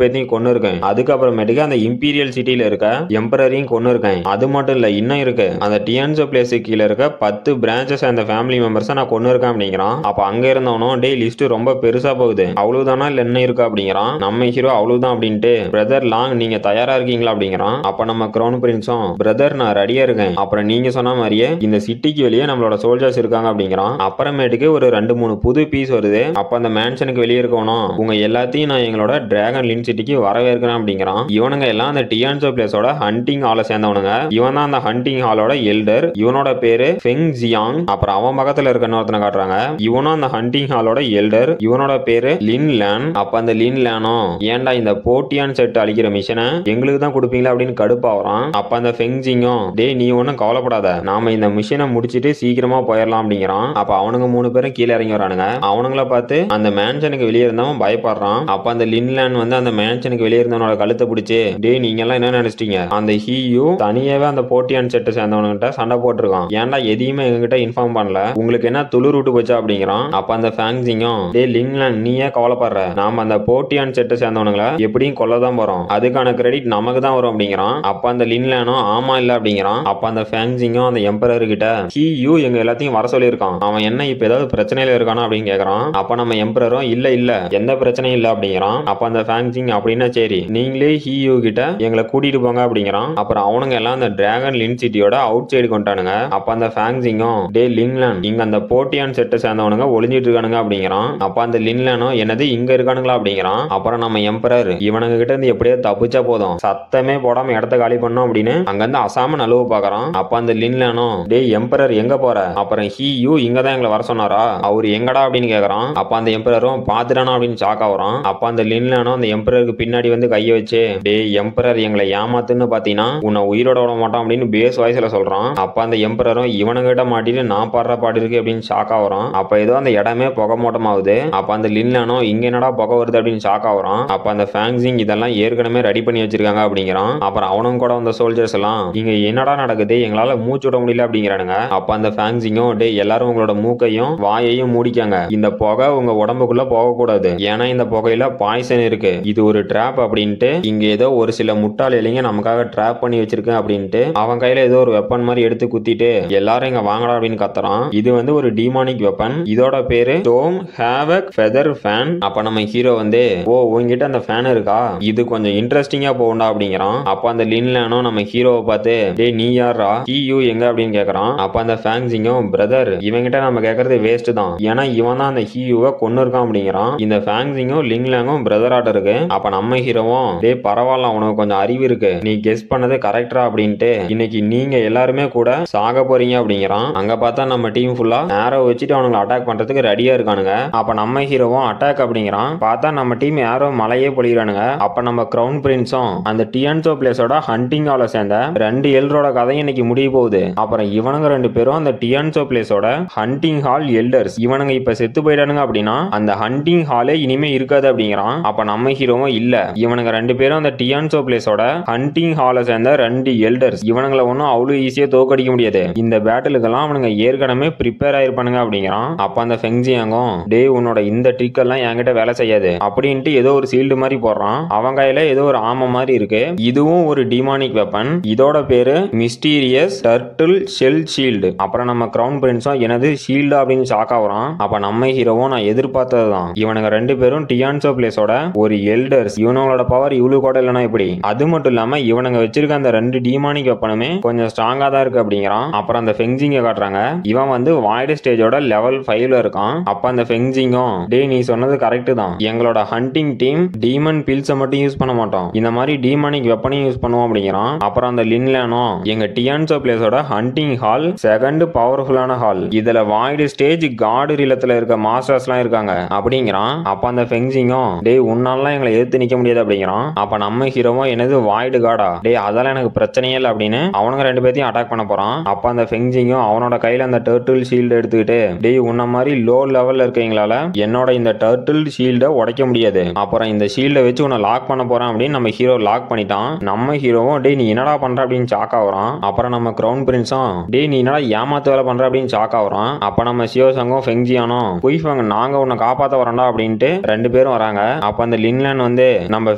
பேத்தையும் கொண்டு இருக்கேன், அதுக்கப்புறமேட்டுக்கு அந்த இம்பீரியல் சிட்டியில இருக்க எம்பரரையும் கொண்டு இருக்கேன், அது மட்டும் இல்ல இன்னும் இருக்கு அந்த டியான்சோ பிளேஸ் கீழே இருக்க 10 பிரான்ச்சஸ் அந்த ஃபேமிலி மெம்பர்ஸை நான் கொண்டு இருக்கேன் அப்படிங்கிறான். அப்ப அங்க இருந்தவனும் டே லிஸ்ட் ரொம்ப பெருசா போகுது, அவ்வளவுதானா இல்ல என்ன இருக்கு அப்படிங்கிறான். நம்ம ஹீரோ அவ்வளவுதான் அப்படின்ட்டு பிரதர் லாங் நீங்க தயாரா இருக்கீங்களா அப்படிங்கிறான். அப்ப நம்ம கிரவுன் பிரின்ஸும் பிரதர் நான் ரெடியா இருக்கேன், அப்புறம் நீங்க சொன்ன மாதிரியே இந்த சிட்டிக்கு வெளியே நம்மளோட சோல்ஜர்ஸ் இருக்காங்க அப்படிங்கிறான். அப்புறமேட்டுக்கு ஒரு 2-3 புது பீஸ் வருது. அப்ப அந்த மேன்ஷனுக்கு வெளியே இருக்கணும், உங்க எல்லாத்தையும் நான் எங்களோட டிராகன் லின் சிட்டிக்கு வரவேற்கிறேன் அப்படிங்கிறான். இவனுங்க எல்லாம் அந்த டியான்சோ பிளேஸோட ஹண்டிங் ஹாலை சேர்ந்தவனுங்க. இவன் தான் அந்த ஹண்டிங் ஹாலோட எல்டர். இவனோட பேரு ஃபெங் ஜியாங். அப்புறம் அவன் பக்கத்துல இருக்க இன்னொருத்தனை காட்டுறாங்க, இவனும் அந்த ஹண்டிங் ஹாலோட எல்டர். இவனோட பேரு லின் லேன். அப்ப அந்த லின் லேனோ ஏன்டா இந்த போட்டியான் செட் அழிக்கிற மிஷனை எங்களுக்கு தான் கொடுப்பீங்களா அப்படின்னு கடுப்பாவறான். அப்ப அந்த ஃபெங் ஜிங்கும் டே நீ ஒன்னும் கவலைப்படாத, நாம இந்த மிஷனை முடிச்சிட்டு சீக்கிரமா போயிடலாம் அப்படிங்கிறான். அப்ப அவனுங்க 3 பேரும் கீழே இறங்கி வரானுங்க. அவனுங்கள பார்த்து அந்த மேன்ஷனுக்கு வெளியே இருந்தவன் பயப்படுறான். அப்ப அந்த லின்லேண்ட் வந்து அந்த மேன்ஷனுக்கு வெளியே இருந்தவனோட கழுத்தை பிடிச்சு டே நீங்க எல்லாம் என்ன நினைச்சிட்டீங்க, அந்த ஹீயு தனியாவே அந்த போட்டியான் செட்டை சேர்ந்தவன்கிட்ட சண்டை போட்டிருக்கான், ஏன்டா எதையுமே எங்ககிட்ட இன்ஃபார்ம் பண்ணல, உங்களுக்கு என்ன துளிர் விட்டு போச்சா அப்படிங்கிறான். அப்ப அந்த ஃபேங்ஸிங்கும் டே லின்லேண்ட் நீ ஏன் கவலைப்படுற, நாம அந்த போட்டியான் செட்டை சேர்ந்தவனுங்களை எப்படியும் கொல்லதான் போறோம், அதுக்கான கிரெடிட் நமக்கு தான் வரும் அப்படிங்கிறான். அப்ப அந்த லின்லேனும் ஆமா இல்ல அப்படிங்கிறான். அப்ப அந்த ஃபேங்ஸிங்கும் அந்த எம்பரர் கிட்ட ஹீயு எங்க எல்லாத்தையும் வர சொல்லியிருக்கான், அவன் என்ன இப்ப ஏதாவது பிரச்சனையில இருக்கானா அப்படின்னு கேக்குறான். அப்ப நம்ம எம்பரரும் இல்ல இல்ல எந்த பிரச்சனையும் இல்ல அப்படிங்கிறான். அப்ப அந்த ஃபேங்ஸிங் அப்படின்னா சரி நீங்களே ஹீயு கிட்ட எங்களை கூட்டிட்டு போங்க அப்படிங்கிறான். அப்புறம் அவனுங்க எல்லாம் அந்த டிராகன் லின் சிட்டியோட அவுட் சைடு கொண்டானுங்க. அப்ப அந்த ஃபேங்ஸிங்கும் டே லின்லேண்ட் இங்க அந்த போட்டியான் செட்டை சேர்ந்தவனுங்க ஒளிஞ்சிட்டு இருக்கானுங்க அப்படிங்கிறான். அப்ப அந்த லின்லேனும் என்னது இங்க இருக்கானுங்களா அப்படிங்கிறான். அப்புறம் நம்ம எம்பரர் இவனுங்க கிட்ட இருந்து எப்படியோ தப்பிச்சா போதும், சத்தமே போடாம இடத்த காலி பண்ணோம் அப்படின்னு அங்க இருந்து அசாம நழுவ பாக்குறான். அப்ப அந்த லின்லேனும் டே எம்பரர் எங்க போற, அப்புறம் ஹீயு இங்க தான் எங்களை வர சொன்னாரா, அவரு எங்கடா அப்படின்னு கேக்குறான். அப்ப அந்த எம்பரரும் பாத்துட்டானா அப்படின்னு ஷாக் ஆகுறான். அப்ப அந்த லின்லேனும் அந்த எம்பரருக்கு பின்னாடி வந்து கைய வச்சு டே எம்பரர் எங்களை ஏமாத்துன்னு பாத்தீங்கன்னா உன்னை உயிரோட விட மாட்டான் அப்படின்னு பேஸ் வாய்ஸ்ல சொல்றான். அப்ப அந்த எம்பரரும் இவனுங்கிட்ட மாட்டிட்டு நான் பாடுற பாடு இருக்கு அப்படின்னு ஷாக் ஆகுறான். அப்ப ஏதோ அந்த இடமே புகை மூட்டமாகுது. அப்ப அந்த லின்லேனும் இங்க என்னடா புகை வருது அப்படின்னு ஷாக் ஆகுறான். அப்ப அந்த ஃபேங்ஸிங் இதெல்லாம் ஏற்கனவே ரெடி பண்ணி வச்சிருக்காங்க அப்படிங்கிறான். அப்புறம் அவனும் கூட வந்த சோல்ஜர்ஸ் எல்லாம் இங்க என்னடா நடக்குது, எங்களால மூச்சு விட முடியல அப்படிங்கிறானுங்க. அப்ப அந்த ஃபேங்ஸிங்கும் டே எல்லாரும் உங்களோட மூக்கையும் வாயையும் மூடிக்காங்க, இந்த புகை உங்க உடம்புக்குள்ள போகக்கூடாது, ஏன்னா இந்த புகையில பாய்சன் இருக்கு, இது ஒரு ட்ராப் அப்படின்ட்டு இங்க ஏதோ ஒரு சில முட்டாள் இளைஞ நமக்காக ட்ராப் பண்ணி வச்சிருக்கேன் அப்படின்ட்டு அவன் கையில ஏதோ ஒரு வெப்பன் மாதிரி எடுத்து குத்திட்டு எல்லாரும் இங்க வாங்கடா அப்படின்னு கத்துறான். இது வந்து ஒரு டிமானிக் வெப்பன், இதோட பேரு ஸ்டோம் ஹேவக் ஃபெதர் ஃபேன். அப்ப நம்ம ஹீரோ வந்து ஓ உங்ககிட்ட அந்த ஃபேன் இருக்கா, இது கொஞ்சம் இன்ட்ரெஸ்டிங்கா போகும்டா அப்படிங்கிறான். அப்ப அந்த லின்லேனும் நம்ம ஹீரோவை பார்த்து டே நீ யாரா ஹீயு எங்க அப்படின்னு கேக்குறான். அப்ப அந்த ஃபேங்ஸிங்கும் பிரதர் இவங்கிட்ட நம்ம கேக்குறது வேஸ்ட் தான், ஏன்னா இவன் தான் அந்த ஹீயுவை கொன்னு இருக்கான் அப்படிங்கிறான். இந்த ஃபேங்ஸிங்கும் லின்லேங்கும் பிரதர் ஆட்ட இருக்கு. அப்ப நம்ம ஹீரோவும் டே பரவாயில்ல உனக்கு கொஞ்சம் அறிவு இருக்கு, நீ கெஸ் பண்ணது கரெக்டா அப்படின்ட்டு இன்னைக்கு நீங்க எல்லாருமே கூட சாக போறீங்க அப்படிங்கிறான். அங்க பார்த்தா நம்ம டீம் ஃபுல்லா ஏரோ வச்சுட்டு அவனுங்களை அட்டாக் பண்றதுக்கு ரெடியா இருக்கானுங்க. அப்ப நம்ம ஹீரோவும் அட்டாக் அப்படிங்கிறான். பார்த்தா நம்ம டீம் ஏரோ மலையே பொழிகிறானுங்க. அப்ப நம்ம கிரவுன் பிரின்ஸும் அந்த டியான்சோ பிளேஸோட ஹண்டிங் ஹாலை சேர்ந்த 2 எல்டரோட கதையும் இன்னைக்கு முடிய போகுது. அப்புறம் இவனுங்க 2 பேரும் அந்த டியான்சோ பிளேஸோட ஹண்டிங் ஹால் எல்டர்ஸ், இவனுங்க இப்ப செத்து போயிட்டானுங்க அப்படின்னா அந்த ஹண்டிங் ஹாலே இனிமே இருக்காது அப்படிங்கிறான். அப்ப நம்ம ஹீரோவும் இல்ல இவனுங்க 2 பேரும் அந்த டியான்சோ பிளேஸோட ஹண்டிங் ஹாலை சேர்ந்த 2 எல்டர்ஸ், இவனுங்களை ஒன்னும் அவ்வளவு ஈஸியா தோக்கடிக்க முடியாது, இந்த பேட்டிலுக்கெல்லாம் அவனுங்க ஏற்கனவே ப்ரிப்பேர் ஆயிருப்பானுங்க அப்படிங்கிறான். அப்ப அந்த ஃபெங்ஜியாங்கும் டே உன்னோட இந்த ட்ரிக் எல்லாம் என்கிட்ட வேலை செய்யாது அப்படின்ட்டு ஏதோ ஒரு சீல்டு மாதிரி போடுறான். அவன் கையில ஏதோ ஒரு ஆமை மாதிரி இருக்கு, இதுவும் ஒரு டிமானிக் வெப்பன், இதோட பேரு மிஸ்டீரியஸ் டர்ட்டில் ஷெல் ஷீல்டு. அப்புறம் நம்ம கிரவுன் பிரின்ஸும் எனது ஷீல்டு அப்படின்னு ஷாக் ஆகுறான். அப்ப நம்ம ஹீரோவும் நான் எதிர்பார்த்ததுதான், இவனுங்க 2 பேரும் டியான்சோ பிளேஸோட ஒரு எல்டர்ஸ், இவனோட பவர் இவ்வளவு கூட இல்லைன்னா இப்படி, அது மட்டும் இல்லாம இவனுங்க வச்சிருக்க அந்த 2 டிமானிக் வெப்பனுமே கொஞ்சம் ஸ்ட்ராங்கா தான் இருக்கு அப்படிங்கிறான். அப்புறம் அந்த ஃபெங்ஜிங்க காட்டுறாங்க, இவன் வந்து வாய்டு ஸ்டேஜோட லெவல் 5ல இருக்கான். அப்ப அந்த ஃபெங்ஜிங்கும் டே நீ சொன்னது கரெக்ட் தான், எங்களோட ஹண்டிங் டீம் டீமன் பில்ஸை மட்டும் யூஸ் பண்ண மாட்டோம், இந்த மாதிரி டிமானிக் வெப்பனையும் யூஸ் பண்ணுவோம் அப்படிங்கிறான். அப்புறம் அந்த லின்லேனும் எங்க டியான்சோ பிளேஸோட ஹண்டிங் ஹால் செகண்ட் பவர்ஃபுல்லான ஹால், இதுல வாய்டு ஸ்டேஜ் காடு ரிலத்துல இருக்க மாஸ்டர்ஸ் எல்லாம் இருக்காங்க அப்படிங்கிறான். அப்ப அந்த ஃபெங்ஜிங்கும் டே உன்னாலாம் எங்களை எதிர்த்து நிக்க முடியாது அப்படிங்கிறான். அப்ப நம்ம ஹீரோவும் என்னது வாய்டு காடா, டே அதெல்லாம் எனக்கு பிரச்சனையே இல்லை அப்படின்னு அவனுங்க 2 பேத்தையும் அட்டாக் பண்ண போறான். அப்ப அந்த ஃபெங்ஜிங்கும் அவனோட கையில அந்த டர்ட்டில் ஷீல்டு எடுத்துக்கிட்டு டே உன்ன மாதிரி லோ லெவல்ல இருக்கீங்களால என்னோட இந்த டர்ட்டில் ஷீல்டை உடைக்க முடியாது, அப்புறம் இந்த ஷீல்டை வச்சு உன்னை லாக் பண்ண போறான் அப்படின்னு நம்ம ஹீரோ லாக் பண்ணிட்டான். நம்ம ஹீரோவும் டே நீ என்னடா பண்ற அப்படின்னு ஷாக் ஆகுறான். அப்புறம் நம்ம கிரவுன் பிரின்ஸும் டே நீ என்னடா ஏமாத்து வேலை பண்ற அப்படின்னு ஷாக் ஆகுறான். அப்ப நம்ம சியோசங்கும் ஃபெங்ஜியானும் குயிஃபங்க நாங்க உன்னை காப்பாத்த வரண்டா அப்படின்ட்டு 2 பேரும் வராங்க. அப்ப அந்த லின்லேன் வந்து நம்ம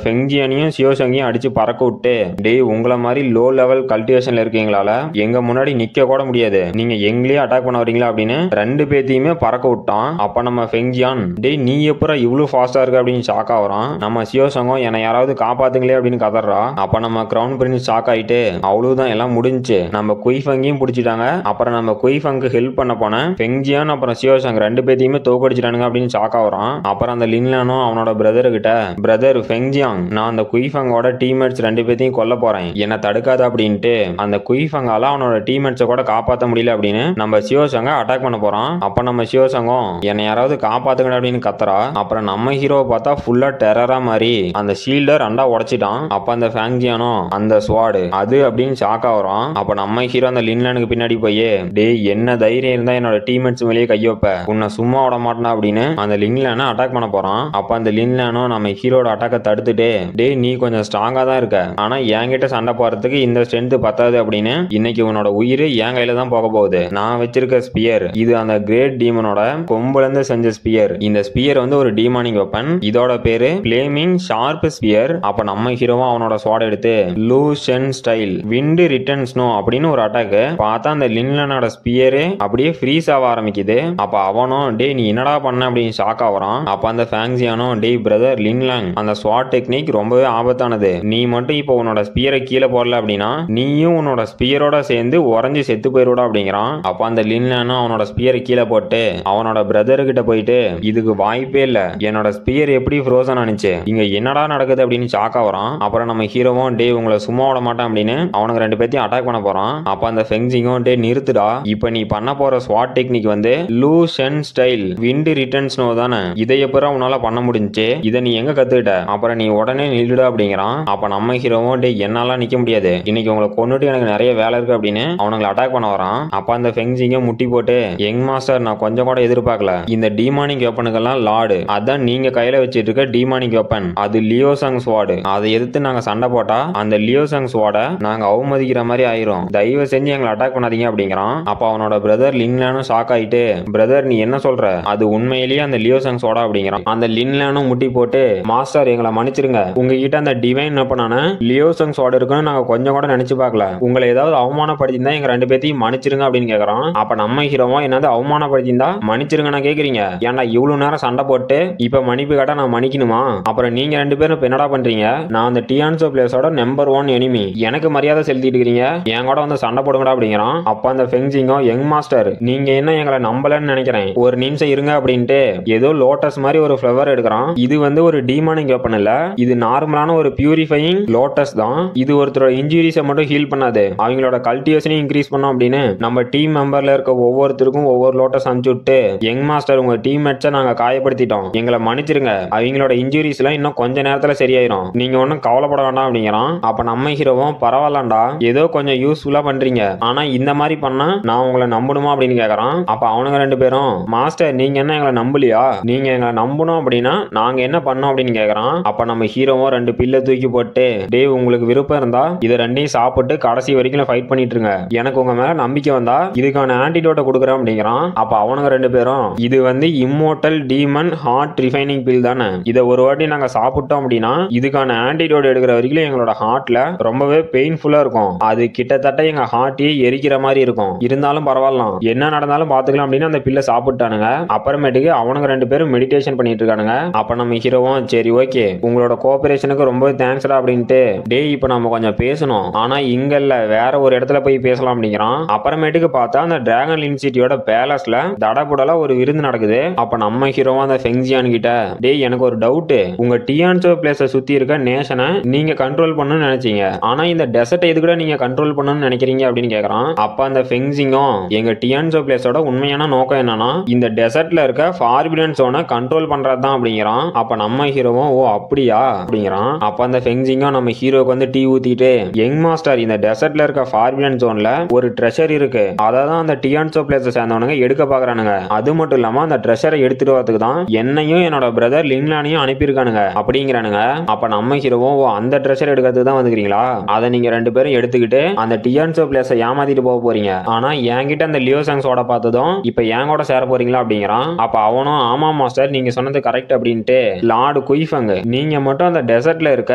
ஃபெங்ஜியானையும் சியோசங்கையும் அடிச்சு பறக்க விட்டு டே உங்களை மாதிரி லோ லெவல் கல்டிவேஷன்ல இருக்கீங்களால எங்க முன்னாடி நிக்க கூட முடியாது, முடியாது, நீங்க எங்களையே அட்டாக் பண்ண வரீங்களா அப்படின்னு 2 பேத்தையுமே பறக்க விட்டான். அப்ப நம்ம ஃபெங்ஜியான் டேய் நீ எப்பறம் இவ்வளவு ஃபாஸ்டா இருக்க அப்படின்னு ஷாக் ஆகுறான். நம்ம சியோசங்கம் என்னை யாராவது காப்பாத்துங்களே அப்படின்னு கதறா. அப்ப நம்ம கிரவுன் பிரின்ஸ் ஷாக் ஆயிட்டு அவ்வளவுதான் எல்லாம் முடிஞ்சு நம்ம குய்ஃபங்கையும் பிடிச்சிட்டாங்க. அப்புறம் நம்ம குய்ஃபங்கு ஹெல்ப் பண்ண போன ஃபெங்ஜியான் அப்புறம் சியோசங் 2 பேத்தையுமே தோக்கடிச்சிட்டானுங்க அப்படின்னு ஷாக் ஆகுறான். அப்புறம் அந்த லின்லானும் அவனோட பிரதர் கிட்ட பிரதர் ஃபெங்ஜியாங் நான் அந்த குய்ஃபங்கோட டீம்மேட்ஸ் 2 பேத்தையும் கொல்ல போறேன், என்ன தடுக்காத அப்படின்ட்டு அந்த குய்ஃபங்கால அவனோட டீம்மேட்ஸை கூட காப்பாற்ற முடியல அப்படின்னு நம்ம சியோசங்க அட்டாக் பண்ண போறான். அப்ப நம்ம சியோசங்கம் என்னை யாராவது காப்பாத்துங்க அப்படின்னு கத்துறா. அப்புறம் நம்ம ஹீரோவை பார்த்தா ஃபுல்லா டெரரா மாதிரி அந்த ஷீல்டை 2 உடைச்சிட்டான். அப்ப அந்த ஃபேங்ஜியானோ அந்த ஸ்வாடு அது அப்படின்னு ஷாக் ஆகுறான். அப்ப நம்ம ஹீரோ அந்த லின்லானுக்கு பின்னாடி போய் டேய் என்ன தைரியம் இருந்தா என்னோட டீம்மேட்ஸ் மேலேயே கை வைப்ப, உன்னை சும்மா விட மாட்டேனா அப்படின்னு அந்த லின்லானை அட்டாக் பண்ண போறான். அப்ப அந்த லின்லானோ நம்ம ஹீரோட அட்டாக்கை தடுத்துட்டு டேய் நீ கொஞ்சம் ஸ்ட்ராங்கா தான் இருக்க, ஆனா என்கிட்ட சண்டை போறதுக்கு இந்த ஸ்ட்ரென்த் பத்தாது அப்படின்னு இன்னைக்கு உன்னோட உயிர் என் கையில தான் போக போகுது. நான் வச்சிருக்க ஸ்பியர் இது அந்த கிரேட் டீமனோட கொம்புல இருந்து செஞ்ச ஸ்பியர். இந்த ஸ்பியர் வந்து ஒரு டீமானிக் வெப்பன், இதோட பேரு ஃப்ளேமிங் ஷார்ப் ஸ்பியர். அப்ப நம்ம ஹீரோவா அவனோட ஸ்வாட் எடுத்து லூஷன் ஸ்டைல் விண்ட் ரிட்டர்ன் ஸ்னோ அப்படின்னு ஒரு அட்டாக் பார்த்தா அந்த லின்லானோட ஸ்பியரே அப்படியே ஃப்ரீஸ் ஆக ஆரம்பிக்குது. அப்ப அவனும் டேய் நீ என்னடா பண்ண அப்படின்னு ஷாக் ஆகுறான். அப்ப அந்த ஃபேங்ஜியானோ டேய் பிரதர் லின்லாங் அந்த ஸ்வாட் டெக்னிக் ரொம்பவே ஆபத்தானது, நீ மட்டும் இப்போ உன்னோட ஸ்பியரை கீழே போடல அப்படின்னா நீயும் உன்னோட ஸ்பியரோட சேர்ந்து உறைஞ்சு செத்து போயிடுடா அப்படிங்கிறான். அப்ப அந்த லின்லானும் அவனோட ஸ்பியரை கீழே போட்டு அவனோட பிரதர் கிட்ட போயிட்டு இதுக்கு வாய்ப்பே இல்ல, என்னோட ஸ்பியர் எப்படி ஃப்ரோசன் ஆனிச்சு, இங்க என்னடா நடக்குது அப்படின்னு ஷாக் ஆகுறான். அப்புறம் நம்ம ஹீரோவும் டே உங்களை சும்மா விட மாட்டான் அப்படின்னு அவனுக்கு 2 பேத்தையும் அட்டாக் பண்ண போறான். அப்ப அந்த ஃபெங்ஜிங்கும் டே நிறுத்துடா, இப்ப நீ பண்ண போற ஸ்வாட் டெக்னிக் வந்து லூஷன் ஸ்டைல் விண்ட் ரிட்டர்ன் ஸ்னோ தானே, இதை எப்பறம் உன்னால பண்ண முடிஞ்சு, இதை நீ எங்க கத்துக்கிட்ட, அப்புறம் நீ உடனே நில்லுடா அப்படிங்கிறான். அப்ப நம்ம ஹீரோவும் டே என்னால நிக்க முடியாது, இன்னைக்கு உங்களை கொன்னுட்டு எனக்கு நிறைய வேலை இருக்கு அப்படின்னு அவனுங்களை அட்டாக் பண்ண வரான். அப்ப அந்த ஃபெங்ஜிங்கும் முட்டி போட்டு யங் மாஸ்டர் நான் கொஞ்சம் கூட எதிர்பார்க்கல, இந்த டீமானிக் வெப்பனுக்கெல்லாம் லார்டு அதான் நீங்க கையில வச்சிட்டு இருக்க டீமானிக் வெப்பன் அது லியோசங் ஸ்வாடு, அதை எதிர்த்து நாங்க சண்டை போட்டா அந்த லியோசங் ஸ்வாட நாங்க அவமதிக்கிற மாதிரி ஆயிரும், தயவு செஞ்சு எங்களை அட்டாக் பண்ணாதீங்க அப்படிங்கிறான். அப்ப அவனோட பிரதர் லின்லானும் ஷாக் ஆயிட்டு பிரதர் நீ என்ன சொல்ற, அது உண்மையிலேயே அந்த லியோசங் ஸ்வாடா அப்படிங்கிறான். அந்த லின்லானும் முட்டி போட்டு மாஸ்டர் எங்களை மன்னிச்சிருங்க, உங்ககிட்ட அந்த டிவைன் வெப்பனான லியோசங் ஸ்வாட் இருக்குன்னு நாங்க கொஞ்சம் கூட நினைச்சு பார்க்கல, உங்களை ஏதாவது அவமானப்படுத்திருந்தா எங்க 2 பேத்தையும் மன்னிச்சிருங்க அப்படின்னு கேக்குறான். அப்ப நம்ம ஹீரோவா என்னது அவமானப்படுத்திருந்தா மன்னிச்சிருங்க கேக்குறீங்க, ஏன்டா இவ்வளவு நேரம் சண்டை போட்டு இப்ப மன்னிப்பு கேட்டா நான் மன்னிக்கணுமா, அப்புறம் நீங்க 2 பேரும் இப்ப என்னடா பண்றீங்க, நான் அந்த டியான்சோ பிளேஸோட நம்பர் 1 எனிமி, எனக்கு மரியாதை செலுத்திட்டு இருக்கீங்க, என் கூட வந்து சண்டை போடுங்கடா அப்படிங்கிறான். அப்ப அந்த ஃபெங்ஜிங்கோ யங் மாஸ்டர் நீங்க என்ன எங்களை நம்பலன்னு நினைக்கிறேன், ஒரு நிமிஷம் இருங்க அப்படின்ட்டு ஏதோ லோட்டஸ் மாதிரி ஒரு ஃப்ளவர் எடுக்கிறான். இது வந்து ஒரு டீமானிக் வெப்பன் இல்ல, இது நார்மலான ஒரு பியூரிஃபையிங் லோட்டஸ் தான், இது ஒருத்தரோட இன்ஜுரிஸை மட்டும் ஹீல் பண்ணாது, அவங்களோட கல்டிவேஷனையும் இன்க்ரீஸ் பண்ணும் அப்படின்னு நம்ம டீம் மெம்பர்ல இருக்க ஒவ்வொருத்தருக்கும் ஒவ்வொரு லோட்டஸ் அனுப்பிச்சு விட்டு யங் மாஸ்டர் உங்க டீம்மேட்ஸை நாங்க காயப்படுத்திட்டோம், எங்களை மன்னிச்சிருங்க, அவங்களோட இன்ஜுரிஸ் எல்லாம் இன்னும் கொஞ்ச நேரத்துல சரியாயிரும், நீங்க ஒன்னும் கவலைப்பட வேண்டாம் அப்படிங்கிறான். அப்ப நம்ம ஹீரோவும் பரவாயில்லண்டா ஏதோ கொஞ்சம் யூஸ்ஃபுல்லா பண்றீங்க, ஆனா இந்த மாதிரி பண்ணா நான் உங்களை நம்பணுமா அப்படின்னு கேக்குறான். அப்ப அவனுங்க 2 பேரும் மாஸ்டர் நீங்க என்ன எங்களை நம்பலையா, நீங்க எங்களை நம்பணும் அப்படின்னா நாங்க என்ன பண்ணோம் அப்படின்னு கேக்குறான். அப்ப நம்ம ஹீரோவும் 2 பில்ல தூக்கி போட்டு டேய் உங்களுக்கு விருப்பம் இருந்தா இதை 2ஐயும் சாப்பிட்டு கடைசி வரைக்கும் ஃபைட் பண்ணிட்டு இருங்க, எனக்கு உங்க மேல நம்பிக்கை வந்தா இதுக்கான ஆன்டிடோட்டை கொடுக்குறேன் அப்படிங்கிறான். அப்ப அவனுங்க 2 பேரும் இது வந்து immortal demon heart refining pill தானே, இதை ஒரு வாட்டி நாங்க சாப்பிட்டோம் அப்படின்னா இதுக்கான ஆன்டிடோட் எடுக்கிற வரைக்கும் எங்களோட ஹார்ட்ல ரொம்பவே பெயின்ஃபுல்லா இருக்கும், அது கிட்டத்தட்ட எங்க ஹார்ட்டையே எரிக்கிற மாதிரி இருக்கும், இருந்தாலும் பரவாயில்ல என்ன நடந்தாலும் பாத்துக்கலாம் அப்படின்னு அந்த பில்லை சாப்பிட்டானுங்க. அப்புறமேட்டுக்கு அவனுங்க 2 பேரும் மெடிடேஷன் பண்ணிட்டு இருக்கானுங்க. அப்ப நம்ம ஹீரோவும் சரி ஓகே உங்களோட கோஆபரேஷனுக்கு ரொம்ப தேங்க்ஸ்டா அப்படின்ட்டு டேய் இப்ப நம்ம கொஞ்சம் பேசணும், ஆனா இங்க இல்ல வேற ஒரு இடத்துல போய் பேசலாம் அப்படிங்கிறான். அப்புறமேட்டுக்கு பார்த்தா அந்த டிராகன் யூனிவர்சிட்டியோட பேலஸ்ல தடபுடலா ஒரு விருந்து நடக்குது. அப்ப நம்ம ஹீரோவா அந்த ஃபெங்ஜியான் கிட்ட டேய் எனக்கு ஒரு டவுட், உங்க டியான்சோ பிளேஸை சுத்தி இருக்க நேஷனை நீங்க கண்ட்ரோல் பண்ணணும்னு நினைச்சீங்க, ஆனா இந்த டெசர்ட் எது கூட நீங்க கண்ட்ரோல் பண்ணணும்னு நினைக்கிறீங்க அப்படின்னு கேக்குறான். அப்ப அந்த ஃபெங்ஜிங்கும் எங்க டியான்சோ பிளேஸோட உண்மையான நோக்கம் என்னன்னா இந்த டெசர்ட்ல இருக்க ஃபார்பிடன் ஜோனை கண்ட்ரோல் பண்றதுதான் அப்படிங்கிறான். அப்ப நம்ம ஹீரோவும் ஓ அப்படியா அப்படிங்கிறான். அப்ப அந்த ஃபெங்ஜிங்கும் நம்ம ஹீரோக்கு வந்து டீ ஊத்திட்டு யங் மாஸ்டர் இந்த டெசர்ட்ல இருக்க ஃபார்பிடன் ஜோன்ல ஒரு ட்ரெஷர் இருக்கு, அதான் அந்த டியான்சோ பிளேஸை சேர்ந்தவனுங்க எடுக்க பாக்குறானுங்க, அது மட்டும் இல்லாம அந்த ட்ரெஷரை எடுத்துட்டு வரதுக்கு தான் என்னையும் என்னோட பிரதர் லின்லானையும் அனுப்பியிருக்கானுங்க அப்படிங்கிறானுங்க. அப்ப நம்ம ஹீரோவும் அந்த ட்ரெஷர் எடுக்கிறதுக்கு தான் வந்துக்கிறீங்களா, அதை நீங்க 2 பேரும் எடுத்துக்கிட்டு அந்த டியான்சோ பிளேஸை ஏமாத்திட்டு போக போறீங்க, ஆனா என்கிட்ட அந்த லியோசங்ஸோட பார்த்ததும் இப்ப என் கூட சேர போறீங்களா அப்படிங்கிறான். அப்ப அவனும் ஆமா மாஸ்டர் நீங்க சொன்னது கரெக்ட் அப்படின்ட்டு லார்டு குய்ஃபங் நீங்க மட்டும் அந்த டெசர்ட்ல இருக்க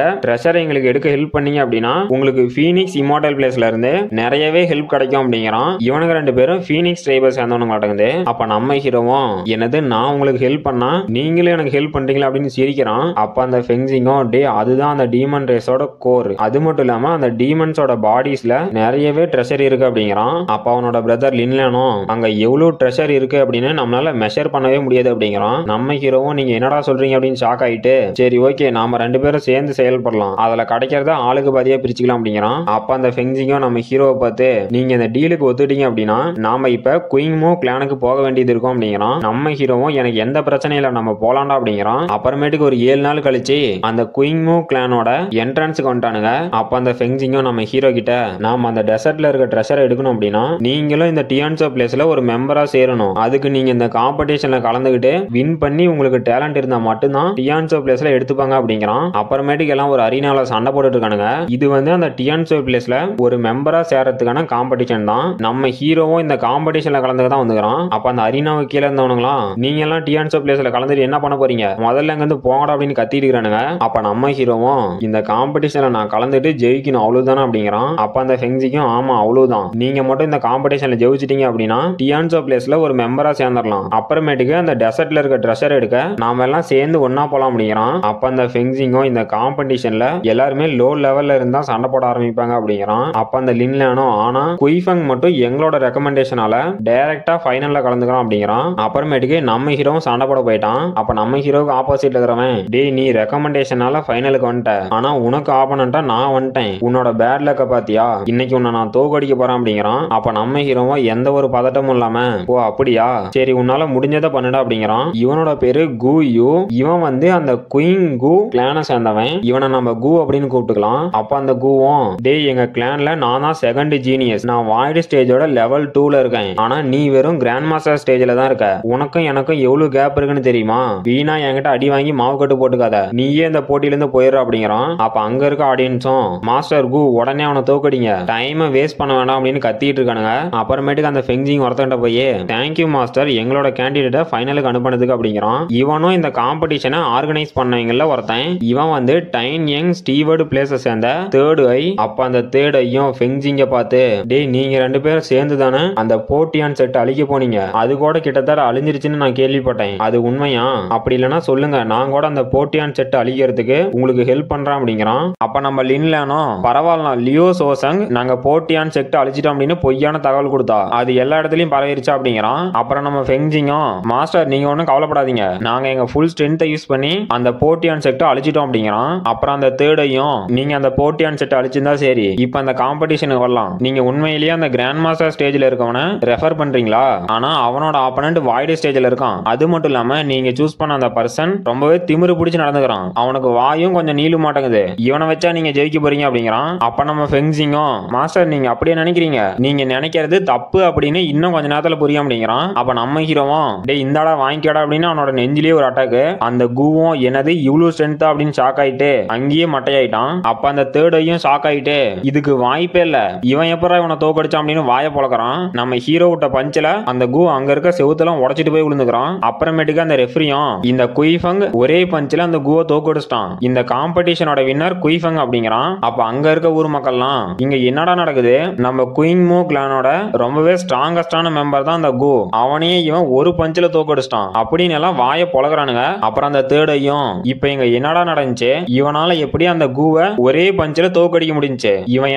ட்ரெஷரை எங்களுக்கு எடுக்க ஹெல்ப் பண்ணீங்க அப்படின்னா உங்களுக்கு ஃபீனிக்ஸ் இம்மோர்டல் பிளேஸ்ல இருந்து நிறையவே ஹெல்ப் கிடைக்கும் அப்படிங்கிறான். அப்படிங்கிறான். இவனுங்க 2 பேரும் ஃபீனிக்ஸ் ட்ரைபை சேர்ந்தவனுங்க மாட்டேங்குது. அப்ப நம்ம ஹீரோவும் என்னது நான் உங்களுக்கு ஹெல்ப் பண்ணா நீங்களே எனக்கு ஹெல்ப் பண்றீங்களா அப்படின்னு சிரிக்கிறான். அப்ப அந்த ஃபெங்சிங்கும் டே அதுதான் அந்த டீமன் ரேஸோட கோர். அது மட்டும் இல்லாம அந்த டீமன்ஸோட பாடிஸ்ல நிறையவே ட்ரெஷர் இருக்கு அப்படிங்கிறான். அப்ப அவனோட பிரதர் லின்லேனும் அங்க எவ்வளவு ட்ரெஷர் இருக்கு அப்படின்னு நம்மளால மெஷர் பண்ணவே முடியாது அப்படிங்கிறான். நம்ம ஹீரோவும் நீங்க என்னடா சொல்றீங்க அப்படின்னு ஷாக் ஆயிட்டு சரி ஓகே நாம 2 பேரும் சேர்ந்து செயல்படலாம், அதுல கிடைக்கிறத ஆளுக்கு பாதியா பிரிச்சுக்கலாம் அப்படிங்கிறான். அப்ப அந்த ஃபெங்சிங்கும் நம்ம ஹீரோவை பார்த்து நீங்க இந்த டீலுக்கு ஒத்துட்டீங்க அப்படின்னா நாம இப்ப குயிங்மோ கிளானுக்கு போக வேண்டியது இருக்கும் அப்படிங்கிறான். நம்ம ஹீரோவும் எனக்கு எந்த பிரச்சனையும் இல்ல நம்ம போலாம்டா அப்படிங்கிறான். அப்புறமேட்டுக்கு ஒரு 7 நாள் கழிச்சு அந்த குயிங்மோ கிளானோட என்ட்ரன்ஸுக்கு வந்துட்டானுங்க. அப்ப அந்த ஃபெங்சிங்கும் நம்ம ஹீரோ கிட்ட நாம அந்த டெசர்ட்ல இருக்க ட்ரெஷர் எடுக்கணும் அப்படின்னா நீங்களும் இந்த டியான்சோ பிளேஸ்ல ஒரு மெம்பரா சேரணும், அதுக்கு நீங்க இந்த காம்படிஷன்ல கலந்துகிட்டு வின் பண்ணி உங்களுக்கு டேலண்ட் இருந்தா மட்டும்தான் டியான்சோ பிளேஸ்ல எடுத்துப்பாங்க அப்படிங்கிறான். அப்புறமேட்டுக்கு எல்லாம் ஒரு அரினால சண்டை போட்டுட்டு இருக்கானுங்க. இது வந்து அந்த டியான்சோ பிளேஸ்ல ஒரு மெம்பரா சேரத்துக்கான காம்படிஷன் தான். நம்ம ஹீரோவும் இந்த காம்படிஷன்ல கலந்துக்க தான் வந்துக்கிறான். அப்ப அந்த அரினாவுக்கு கீழே இருந்தவனுங்களாம் நீங்க எல்லாம் டியான்சோ பிளேஸ்ல கலந்துட்டு என்ன பண்ண போறீங்க, முதல்ல இங்க இருந்து போங்கடா அப்படின்னு கத்திட்டு இருக்கானுங்க. அப்ப நம்ம ஹீரோவும் இந்த காம்படிஷன்ல நான் கலந்துட்டு ஜெயிக்கணும் அவ்வளவுதானே அப்படிங்கிறான். அப்ப அந்த ஃபெங்சிக்கும் ஆமா அவ்வளவுதான், நீங்க மட்டும் இந்த காம்படிஷன்ல ஜெயிச்சிட்டீங்க அப்படின்னா டியான்சோ பிளேஸ்ல ஒரு மெம்பரா சேர்ந்துடலாம், அப்புறமேட்டுக்கு அந்த டெசர்ட்ல இருக்க ட்ரெஷர் எடுக்க நாம எல்லாம் சேர்ந்து ஒன்னா போலாம் அப்படிங்கிறான். அப்ப அந்த ஃபெங்சிங்கும் இந்த காம்படிஷன்ல எல்லாருமே லோ லெவல்ல இருந்தா சண்டை போட ஆரம்பிப்பாங்க அப்படிங்கிறான். அப்ப அந்த லின்லேனும் ஆனா குயிஃபங் மட்டும் எங்களோட ரெக்கமெண்டேஷனால டைரக்டா ஃபைனல்ல கலந்துக்கிறோம் அப்படிங்கிறான். அப்புறமேட்டுக்கு நம்ம ஹீரோவும் சண்டை போட போயிட்டான். அப்ப நம்ம ஹீரோவுக்கு ஆப்போசிட்ல இருக்கிறவன் டேய் நீ ரெக்கமெண்டேஷனால ஃபைனலுக்கு வந்துட்ட, ஆனா உனக்கு ஆப்பனண்டா நான் வந்துட்டேன், உன்னோட பேட் லக்க பாத்தியா, இன்னைக்கு உன்னை நான் தோக்கடிக்க போறேன் அப்படிங்கிறான். அப்ப நம்ம ஹீரோவும் எந்த ஒரு பதட்டமும் இல்லாம ஓ அப்படியா சரி உன்னால முடிஞ்சதை பண்ணுடா அப்படிங்கிறான். இவனோட பேரு கு யூ. இவன் வந்து அந்த குயின் கு கிளானை சேர்ந்தவன். இவனை நம்ம கு அப்படின்னு கூப்பிட்டுக்கலாம். அப்ப அந்த குவும் டேய் எங்க கிளான்ல நான் தான் செகண்ட் ஜீனியஸ், நான் வாய்டு ஸ்டேஜோட லெவல் 2ல இருக்கேன், ஆனா நீ வெறும் கிராண்ட் மாஸ்டர் ஸ்டேஜ்ல தான் இருக்க, உனக்கும் எனக்கும் எவ்வளவு கேப் இருக்குன்னு தெரியுமா, வீணா என்கிட்ட அடி வாங்கி மாவு கட்டு போட்டுக்காத, நீயே இந்த போட்டியில இருந்து போயிடுற அப்படிங்கிறான். அப்ப அங்க இருக்க ஆடியன்ஸும் மாஸ்டர் கு உடனே அவனை தோக்கடிங்க, டைமை வேஸ்ட் பண்ண வேண்டாம் அப்படின்னு கத்திட்டு இருக்கானுங்க. அப்புறமேட்டுக்கு அந்த ஃபெங்சிங் ஒருத்தன்ட்ட போய் தேங்க்யூ மாஸ்டர் எங்களோட கேண்டிடேட்டை ஃபைனலுக்கு அனுப்பினதுக்கு அப்படிங்கிறான். இவனும் இந்த காம்படிஷனை ஆர்கனைஸ் பண்ணவங்கள ஒருத்தன். இவன் வந்து டைன் யங் ஸ்டீவர்ட் பிளேஸை சேர்ந்த தேர்ட் ஐ. அப்ப அந்த தேர்ட் ஐயும் ஃபெங்சிங்க பார்த்து டேய் நீங்க 2 பேரும் சேர்ந்து தானே அந்த போட்டியான் செட் அழிக்க போனீங்க, அது கூட கிட்டத்தட்ட அழிஞ்சிருச்சுன்னு நான் கேள்விப்பட்டேன், அது உண்மையா, அப்படி இல்லைன்னா சொல்லுங்க நான் கூட அந்த போட்டியான் செட் அழிக்கிறதுக்கு உங்களுக்கு ஹெல்ப் பண்றேன் அப்படிங்கிறான். அப்ப நம்ம லின்லேனோ பரவாயில்ல லியோ சோசங் நாங்க போட்டியான் செட் அழிச்சிட்டோம் அப்படின்னு பொய்யான தகவல் கொடுத்தா அது எல்லா இடத்துலயும் பரவிருச்சா அப்படிங்கிறான். அப்புறம் நம்ம ஃபெங்சிங்கும் மாஸ்டர் நீங்க ஒன்னும் கவலைப்படாதீங்க, நாங்க எங்க ஃபுல் ஸ்ட்ரென்த்தை யூஸ் பண்ணி அந்த போட்டியான் செட்டை அழிச்சிட்டோம் அப்படிங்கிறான். அப்புறம் அந்த தேர்டையும் நீங்க அந்த போட்டியான் செட்டை அழிச்சிருந்தா சரி இப்ப அந்த காம்படிஷனுக்கு வரலாம், நீங்க உண்மையிலேயே அந்த கிராண்ட் மாஸ்டர் ஸ்டேஜ்ல இருக்கவனை ரெஃபர் பண்றீங்களா, ஆனா அவனோட ஆப்பனன்ட் வாய்டு ஸ்டேஜ்ல இருக்கான், அது மட்டும் இல்லாம நீங்க சூஸ் பண்ண அந்த பர்சன் ரொம்பவே திமிரு பிடிச்சு நடந்துக்கிறான், அவனுக்கு வாயும் கொஞ்சம் நீளு மாட்டேங்குது, இவனை வச்சா நீங்க ஜெயிக்க போறீங்க அப்படிங்கிறான். அப்ப நம்ம ஃபெங்சிங்கும் மாஸ்டர் நீங்க அப்படியே நினைக்கிறீங்க, நீங்க நினைக்கிறது தப்பு அப்படின்னு இன்னும் கொஞ்ச நேரத்துல புரியும் அப்படிங்கிறான். அப்ப நம்ம ஹீரோவும் டேய் இந்தாடா வாங்கிக்கடா அப்படின்னு அவனோட நெஞ்சிலேயே ஒரு அட்டாக்கு. அந்த குவும் என்னது இவ்வளவு ஸ்ட்ரென்த் அப்படின்னு ஷாக் ஆயிட்டு அங்கேயே மட்டையாயிட்டான். அப்ப அந்த தேர்ட் ஐயும் ஷாக் ஆயிட்டு இதுக்கு வாய்ப்பே இல்ல, இவன் எப்பறா இவனை தோக்கடிச்சான் அப்படின்னு வாய பொளக்குறான். நம்ம ஹீரோ விட்ட பஞ்சில அந்த கு அங்க இருக்க செவுத்தெல்லாம் உடைச்சிட்டு போய் விழுந்துக்கிறான். அப்புறமேட்டுக்கு அந்த ரெஃப்ரியும் இந்த குயிஃபங் ஒரே பஞ்சில அந்த குவை தோக்கடிச்சிட்டான், இந்த காம்படிஷனோட வின்னர் குயிஃபங் அப்படிங்கிறான். அப்ப அங்க இருக்க ஊர் மக்கள்லாம் இங்க என்னடா நடக்குது, நம்ம குயிங்மோ கிளானோட ரொம்பவே ஸ்ட்ராங்கஸ்டான மெம்பர் தான் அந்த கு, அவனையே இவன் ஒரு பஞ்சில தோக்கடிச்சிட்டான் அப்படின்னு எல்லாம் வாய பொளக்குறானுங்க. அப்புறம் அந்த தேர்ட் ஐயும் இப்ப இங்க என்னடா நடந்துச்சு, இவனால எப்படி அந்த குவை ஒரே பஞ்சில தோக்கடிக்க முடிஞ்சுச்சு, இவன்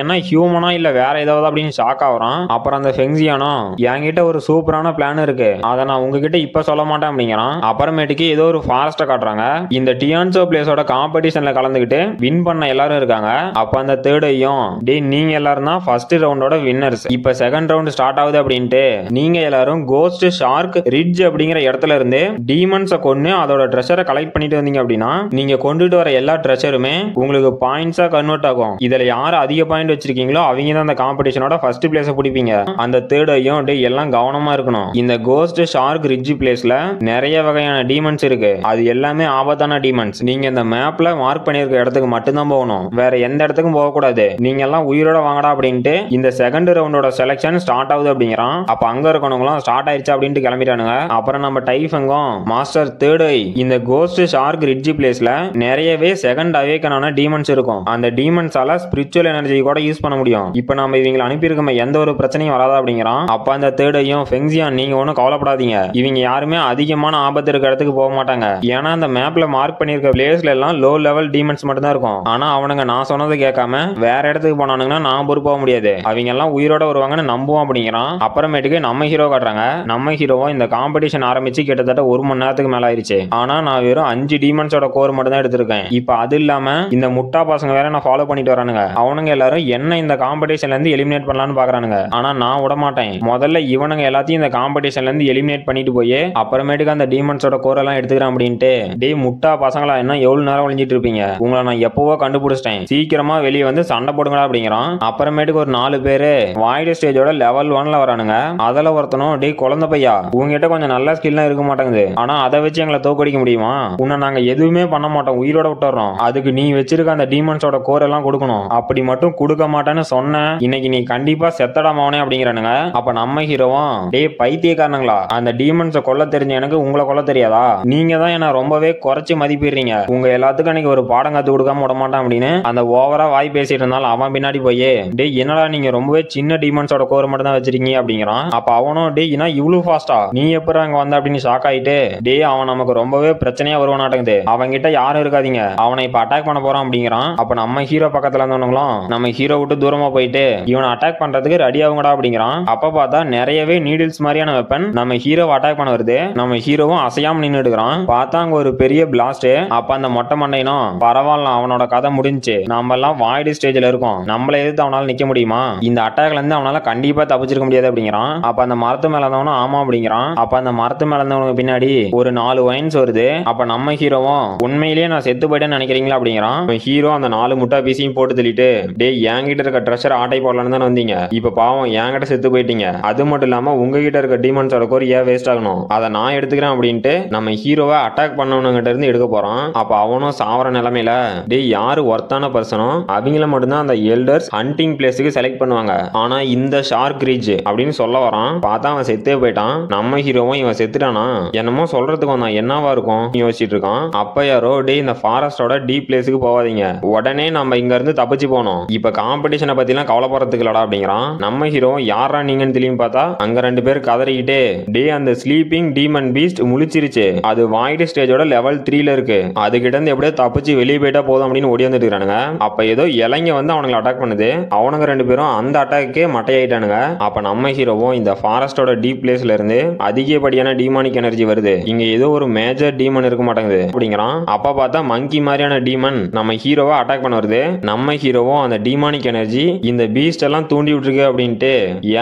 என்ன ஹியூமனா இல்ல வேற ஏதாவது அப்படின்னு ஷாக் ஆகுறான். அப்புறம் அந்த ஃபெங்சியானோ என்கிட்ட ஒரு சூப்பரான பிளான் இருக்கு, அதை நான் உங்ககிட்ட இப்ப சொல்ல மாட்டேன் அப்படிங்கிறான். அப்புறமேட்டுக்கு ஏதோ ஒரு ஃபாரஸ்ட காட்டுறாங்க, இந்த டியான்சோ பிளேஸோட காம்படிஷன்ல கலந்துக்கிட்டு வின் பண்ண எல்லாரும் இருக்காங்க. அப்ப அந்த தேர்ட் ஐயும் டேய் நீங்க எல்லாரும் தான் ஃபர்ஸ்ட் ரவுண்டோட வின்னர்ஸ், இப்ப செகண்ட் ரவுண்ட் ஸ்டார்ட் ஆகுது அப்படின்ட்டு நீங்க எல்லாரும் கோஸ்ட் ஷார்க் ரிட்ஜ் அப்படிங்கிற இடத்துல இருந்து டீமன்ஸை கொண்டு அதோட ட்ரெஷரை கலெக்ட் பண்ணிட்டு வந்தீங்க அப்படின்னா நீங்க கொண்டுட்டு வர எல்லா ட்ரெஷருமே உங்களுக்கு பாயிண்ட்ஸா கன்வெர்ட் ஆகும், இதுல யார் அதிக பாயிண்ட் வச்சிருக்கீங்களோ அவங்க தான் அந்த காம்படிஷனோட ஃபர்ஸ்ட் பிளேஸை பிடிப்பீங்க. அந்த தேர்ட் ஐயும் டேய் எல்லாம் கவனமா இருக்கணும், இந்த கோஸ்ட் ஷார்க் ரிட்ஜ் பிளேஸ்ல நிறைய வகையான டீமன்ஸ் இருக்கு, அது எல்லாமே ஆபத்தான டீமன்ஸ், நீங்க இந்த மேப்ல மார்க் பண்ணிருக்க இடத்துக்கு மட்டும்தான் போகணும், வேற எந்த இடத்துக்கும் போக கூடாது, நீங்க எல்லாம் உயிரோட வாங்கடா அப்படின்ட்டு இந்த செகண்ட் ரவுண்டோட செலக்ஷன் ஸ்டார்ட் ஆகுது அப்படிங்கிறான். அப்ப அங்க இருக்கவங்களும் ஸ்டார்ட் ஆயிடுச்சு அப்படின்ட்டு கிளம்பிட்டானுங்க. அப்புறம் நம்ம டைஃபங்கும் மாஸ்டர் தேர்ட் ஐ இந்த கோஸ்ட் ஷார்க் ரிட்ஜ் பிளேஸ்ல நிறையவே செகண்ட் அவேக்கனான டீமன்ஸ் இருக்கும், அந்த டீமன்ஸால ஸ்பிரிச்சுவல் எனர்ஜி கூட யூஸ் பண்ண முடியும், இப்ப நம்ம இவங்களை அனுப்பியிருக்கோம் எந்த ஒரு பிரச்சனையும் வராதா அப்படிங்கிறான். அப்ப அந்த தேர்டையும் ஃபெங்ஜியான் நீங்க ஒன்றும் கவலைப்படாதீங்க, இவங்க யாருமே அதிகமான ஆபத்து இருக்க இடத்துக்கு போக மாட்டாங்க. ஏன்னா அந்த மேப்ல மார்க் பண்ணிருக்க பிளேஸ்ல எல்லாம் லோ லெவல் டீமன்ஸ் மட்டும் தான் இருக்கும். ஆனா அவனுங்க நான் சொன்னது கேட்காம வேற இடத்துக்கு போனானுங்கன்னா நான் பொறுப்பு போக முடியாது, அவங்க எல்லாம் உயிரோட வருவாங்கன்னு நம்புவோம் அப்படிங்கிறான். அப்புறமேட்டுக்கு நம்ம ஹீரோ காட்டுறாங்க. நம்ம ஹீரோவும் இந்த காம்படிஷன் ஆரம்பிச்சு கிட்டத்தட்ட 1 மணி நேரத்துக்கு மேல ஆயிருச்சு. ஆனா நான் வெறும் 5 டீமன்ஸோட கோர் மட்டும் தான் எடுத்திருக்கேன். இப்ப அது இல்லாம இந்த முட்டா பசங்க வேற நான் ஃபாலோ பண்ணிட்டு வரானுங்க. அவனுங்க எல்லாரும் என்ன இந்த காம்படிஷன்ல இருந்து எலிமினேட் பண்ணலாம்னு பாக்குறானுங்க. ஆனா நான் விட மாட்டேன். முதல்ல இவனுங்க எல்லாத்தையும் இந்த காம்படிஷன்ல இருந்து எலிமினேட் பண்ணிட்டு போய் அப்புறமேட்டுக்கு அந்த டீமன்ஸோட கோர் எல்லாம் எடுத்துக்கிறேன் அப்படின்ட்டு. டேய் முட்டா பசங்களா, என்ன எவ்வளவு நேரம் ஒளிஞ்சிட்டு இருப்பீங்க, உங்களை நான் எப்பவோ கண்டுபிடிச்சிட்டேன், சீக்கிரமா வெளியே வந்து சண்டை போடுங்களா அப்படிங்கிறான். அப்புறமேட்டுக்கு ஒரு 4 பேரு வாய்டு ஸ்டேஜோட லெவல் 1ல வரானுங்க. அதுல ஒருத்தனும் டேய் குழந்தை பையா, உங்ககிட்ட கொஞ்சம் நல்ல ஸ்கில்லாம் இருக்க மாட்டேங்குது, ஆனா அதை வச்சு எங்களை தோக்கடிக்க முடியுமா, உன்னை நாங்க எதுவுமே பண்ண மாட்டோம், உயிரோட விட்டுறோம், அதுக்கு நீ வச்சிருக்க அந்த டீமன்ஸோட கோர் எல்லாம் கொடுக்கணும், அப்படி மட்டும் கொடுக்க மாட்டேன்னு சொன்ன இன்னைக்கு நீ கண்டிப்பா செத்தடாமவனே அப்படிங்கிறானுங்க. அப்ப நம்ம ஹீரோவும் டேய் பைத்தியக்காரனுங்களா, அந்த டீமன்ஸை கொல்ல தெரிஞ்ச எனக்கு உங்களை கொல்ல தெரியாதா, நீங்க தான் என்ன ரொம்பவே குறைச்சு மதிப்பிடுறீங்க, உங்க எல்லாத்துக்கும் அன்னைக்கு ஒரு பாடம் கத்து கொடுக்காம விட மாட்டான் அப்படின்னு அந்த ஓவரா வாய் பேசிட்டு இருந்தாலும் அவன் பின்னாடி போய் டேய் என்னடா நீங்க ரொம்பவே சின்ன டீமன்ஸோட கோர் மட்டும் தான் வச்சிருக்கீங்க அப்படிங்கிறான். அப்ப அவனும் டேய் என்ன இவ்வளவு ஃபாஸ்டா, நீ எப்ப அங்க வந்த அப்படின்னு ஷாக் ஆயிட்டு டேய் அவன் நமக்கு ரொம்பவே பிரச்சனையா வருவானாட்டங்குது, அவன்கிட்ட யாரும் இருக்காதீங்க, அவனை இப்ப அட்டாக் பண்ண போறான் அப்படிங்கிறான். அப்ப நம்ம ஹீரோ பக்கத்துல இருந்தவங்களும் நம்ம ஹீரோ விட்டு தூரமா போயிட்டு இவனை அட்டாக் பண்றதுக்கு ரெடி ஆகுங்கடா அப்படிங்கிறான். அப்ப பார்த்தா நிறையவே நீடில்ஸ் மாதிரியான வெப்பன் நம்ம ஹீரோ அட்டாக் பண்ண வருது. நம்ம ஹீரோவும் அசையாம நின்று எடுக்கிறான். பார்த்தா அங்க ஒரு பெரிய பிளாஸ்ட். அப்ப அந்த மொட்டை மண்டையனும் பரவாயில்ல அவனோட கதை முடிஞ்சு, நம்ம எல்லாம் வாய்டு ஸ்டேஜ்ல இருக்கோம், நம்மள எதிர்த்து அவனால நிக்க முடியுமா, இந்த அட்டாக்ல இருந்து அவனால கண்டிப்பா தப்பிச்சிருக்க முடியாது அப்படிங்கிறான். அப்ப அந்த மரத்து மேல இருந்தவனும் ஆமா அப்படிங்கிறான். அப்ப அந்த மரத்து மேல இருந்தவனுக்கு பின்னாடி ஒரு 4 வைன்ஸ் வருது. அப்ப நம்ம ஹீரோவும் உண்மையிலேயே நான் செத்து போயிட்டேன்னு நினைக்கிறீங்களா அப்படிங்கிறான். ஹீரோ அந்த 4 முட்டா பீஸையும் போட்டு தள்ளிட்டு டேய் என்கிட்ட இருக்க ட்ரெஷர் ஆட்டை போடலான்னு தானே வந்தீங்க, இப்ப பாவம் என்கிட்ட செத்து போயிட்டீங்க, அது மட்டும் இல்லாம உங்ககிட்ட இருக்க டீமன்ஸோட கோர் ஏன் வேஸ்ட் ஆகணும், அதை நான் எடுத்துக்கிறேன் அப்படின்ட்டு நம்ம ஹீரோவை அட்டாக் பண்ணவனுங்கிட்ட இருந்து எடுக்க போறான். அப்ப அவனும் சாவர நிலைமையில டேய் யாரு ஒர்த்தான பர்சனோ அவங்கள மட்டும்தான் அந்த எல்டர்ஸ் ஹண்டிங் பிளேஸுக்கு செலக்ட் பண்ணுவாங்க, ஆனா இந்த ஷார்க் ரீச் அப்படின்னு சொல்ல வரான். பார்த்தா அவன் செத்தே போயிட்டான். நம்ம ஹீரோவும் இவன் செத்துட்டானா என்னமோ சொல்றதுக்கு வந்தான், என்னவா இருக்கும் யோசிச்சுட்டு இருக்கான். அப்ப யாரோ டேய் இந்த ஃபாரஸ்டோட டீப் பிளேஸுக்கு போவாதீங்க, உடனே நம்ம இங்க இருந்து தப்பிச்சு போனோம், இப்ப காம்படிஷனை பத்தி எல்லாம் கவலைப்படுறதுக்கு இல்லடா அப்படிங்கிறான். நம்ம ஹீரோ யாரா நீங்கன்னு தெரியும் பார்த்தா அங்க 2 பேர் கதறிக்கிட்டே டே அந்த ஸ்லீப்பிங் டீமன் பீஸ்ட் முழிச்சிருச்சு, அது வாய்டு ஸ்டேஜோட லெவல் 3ல இருக்கு, அதுகிட்ட இருந்து எப்படியோ தப்பிச்சு வெளியே போயிட்டா போதும் அப்படின்னு ஓடி வந்துட்டு இருக்கானுங்க. அப்ப ஏதோ இலைங்க வந்து அவனுங்களை அட்டாக் பண்ணுது. அவனுங்க 2 பேரும் அந்த அட்டாக்கே மட்டையாயிட்டானுங்க. அப்ப நம்ம ஹீரோவும் இந்த ஃபாரஸ்டோட டீப் பிளேஸ்ல இருந்து அதிகப்படியான டீமானிக் எனர்ஜி வருது, இங்க ஏதோ ஒரு மேஜர் டீமன் இருக்க மாட்டேங்குது அப்படிங்கிறான். அப்ப பார்த்தா மங்கி மாதிரியான டீமன் நம்ம ஹீரோவை அட்டாக் பண்ண வருது. நம்ம ஹீரோவும் அந்த டீமானிக் எனர்ஜி இந்த பீஸ்ட் எல்லாம் தூண்டி விட்டுருக்கு அப்படின்ட்டு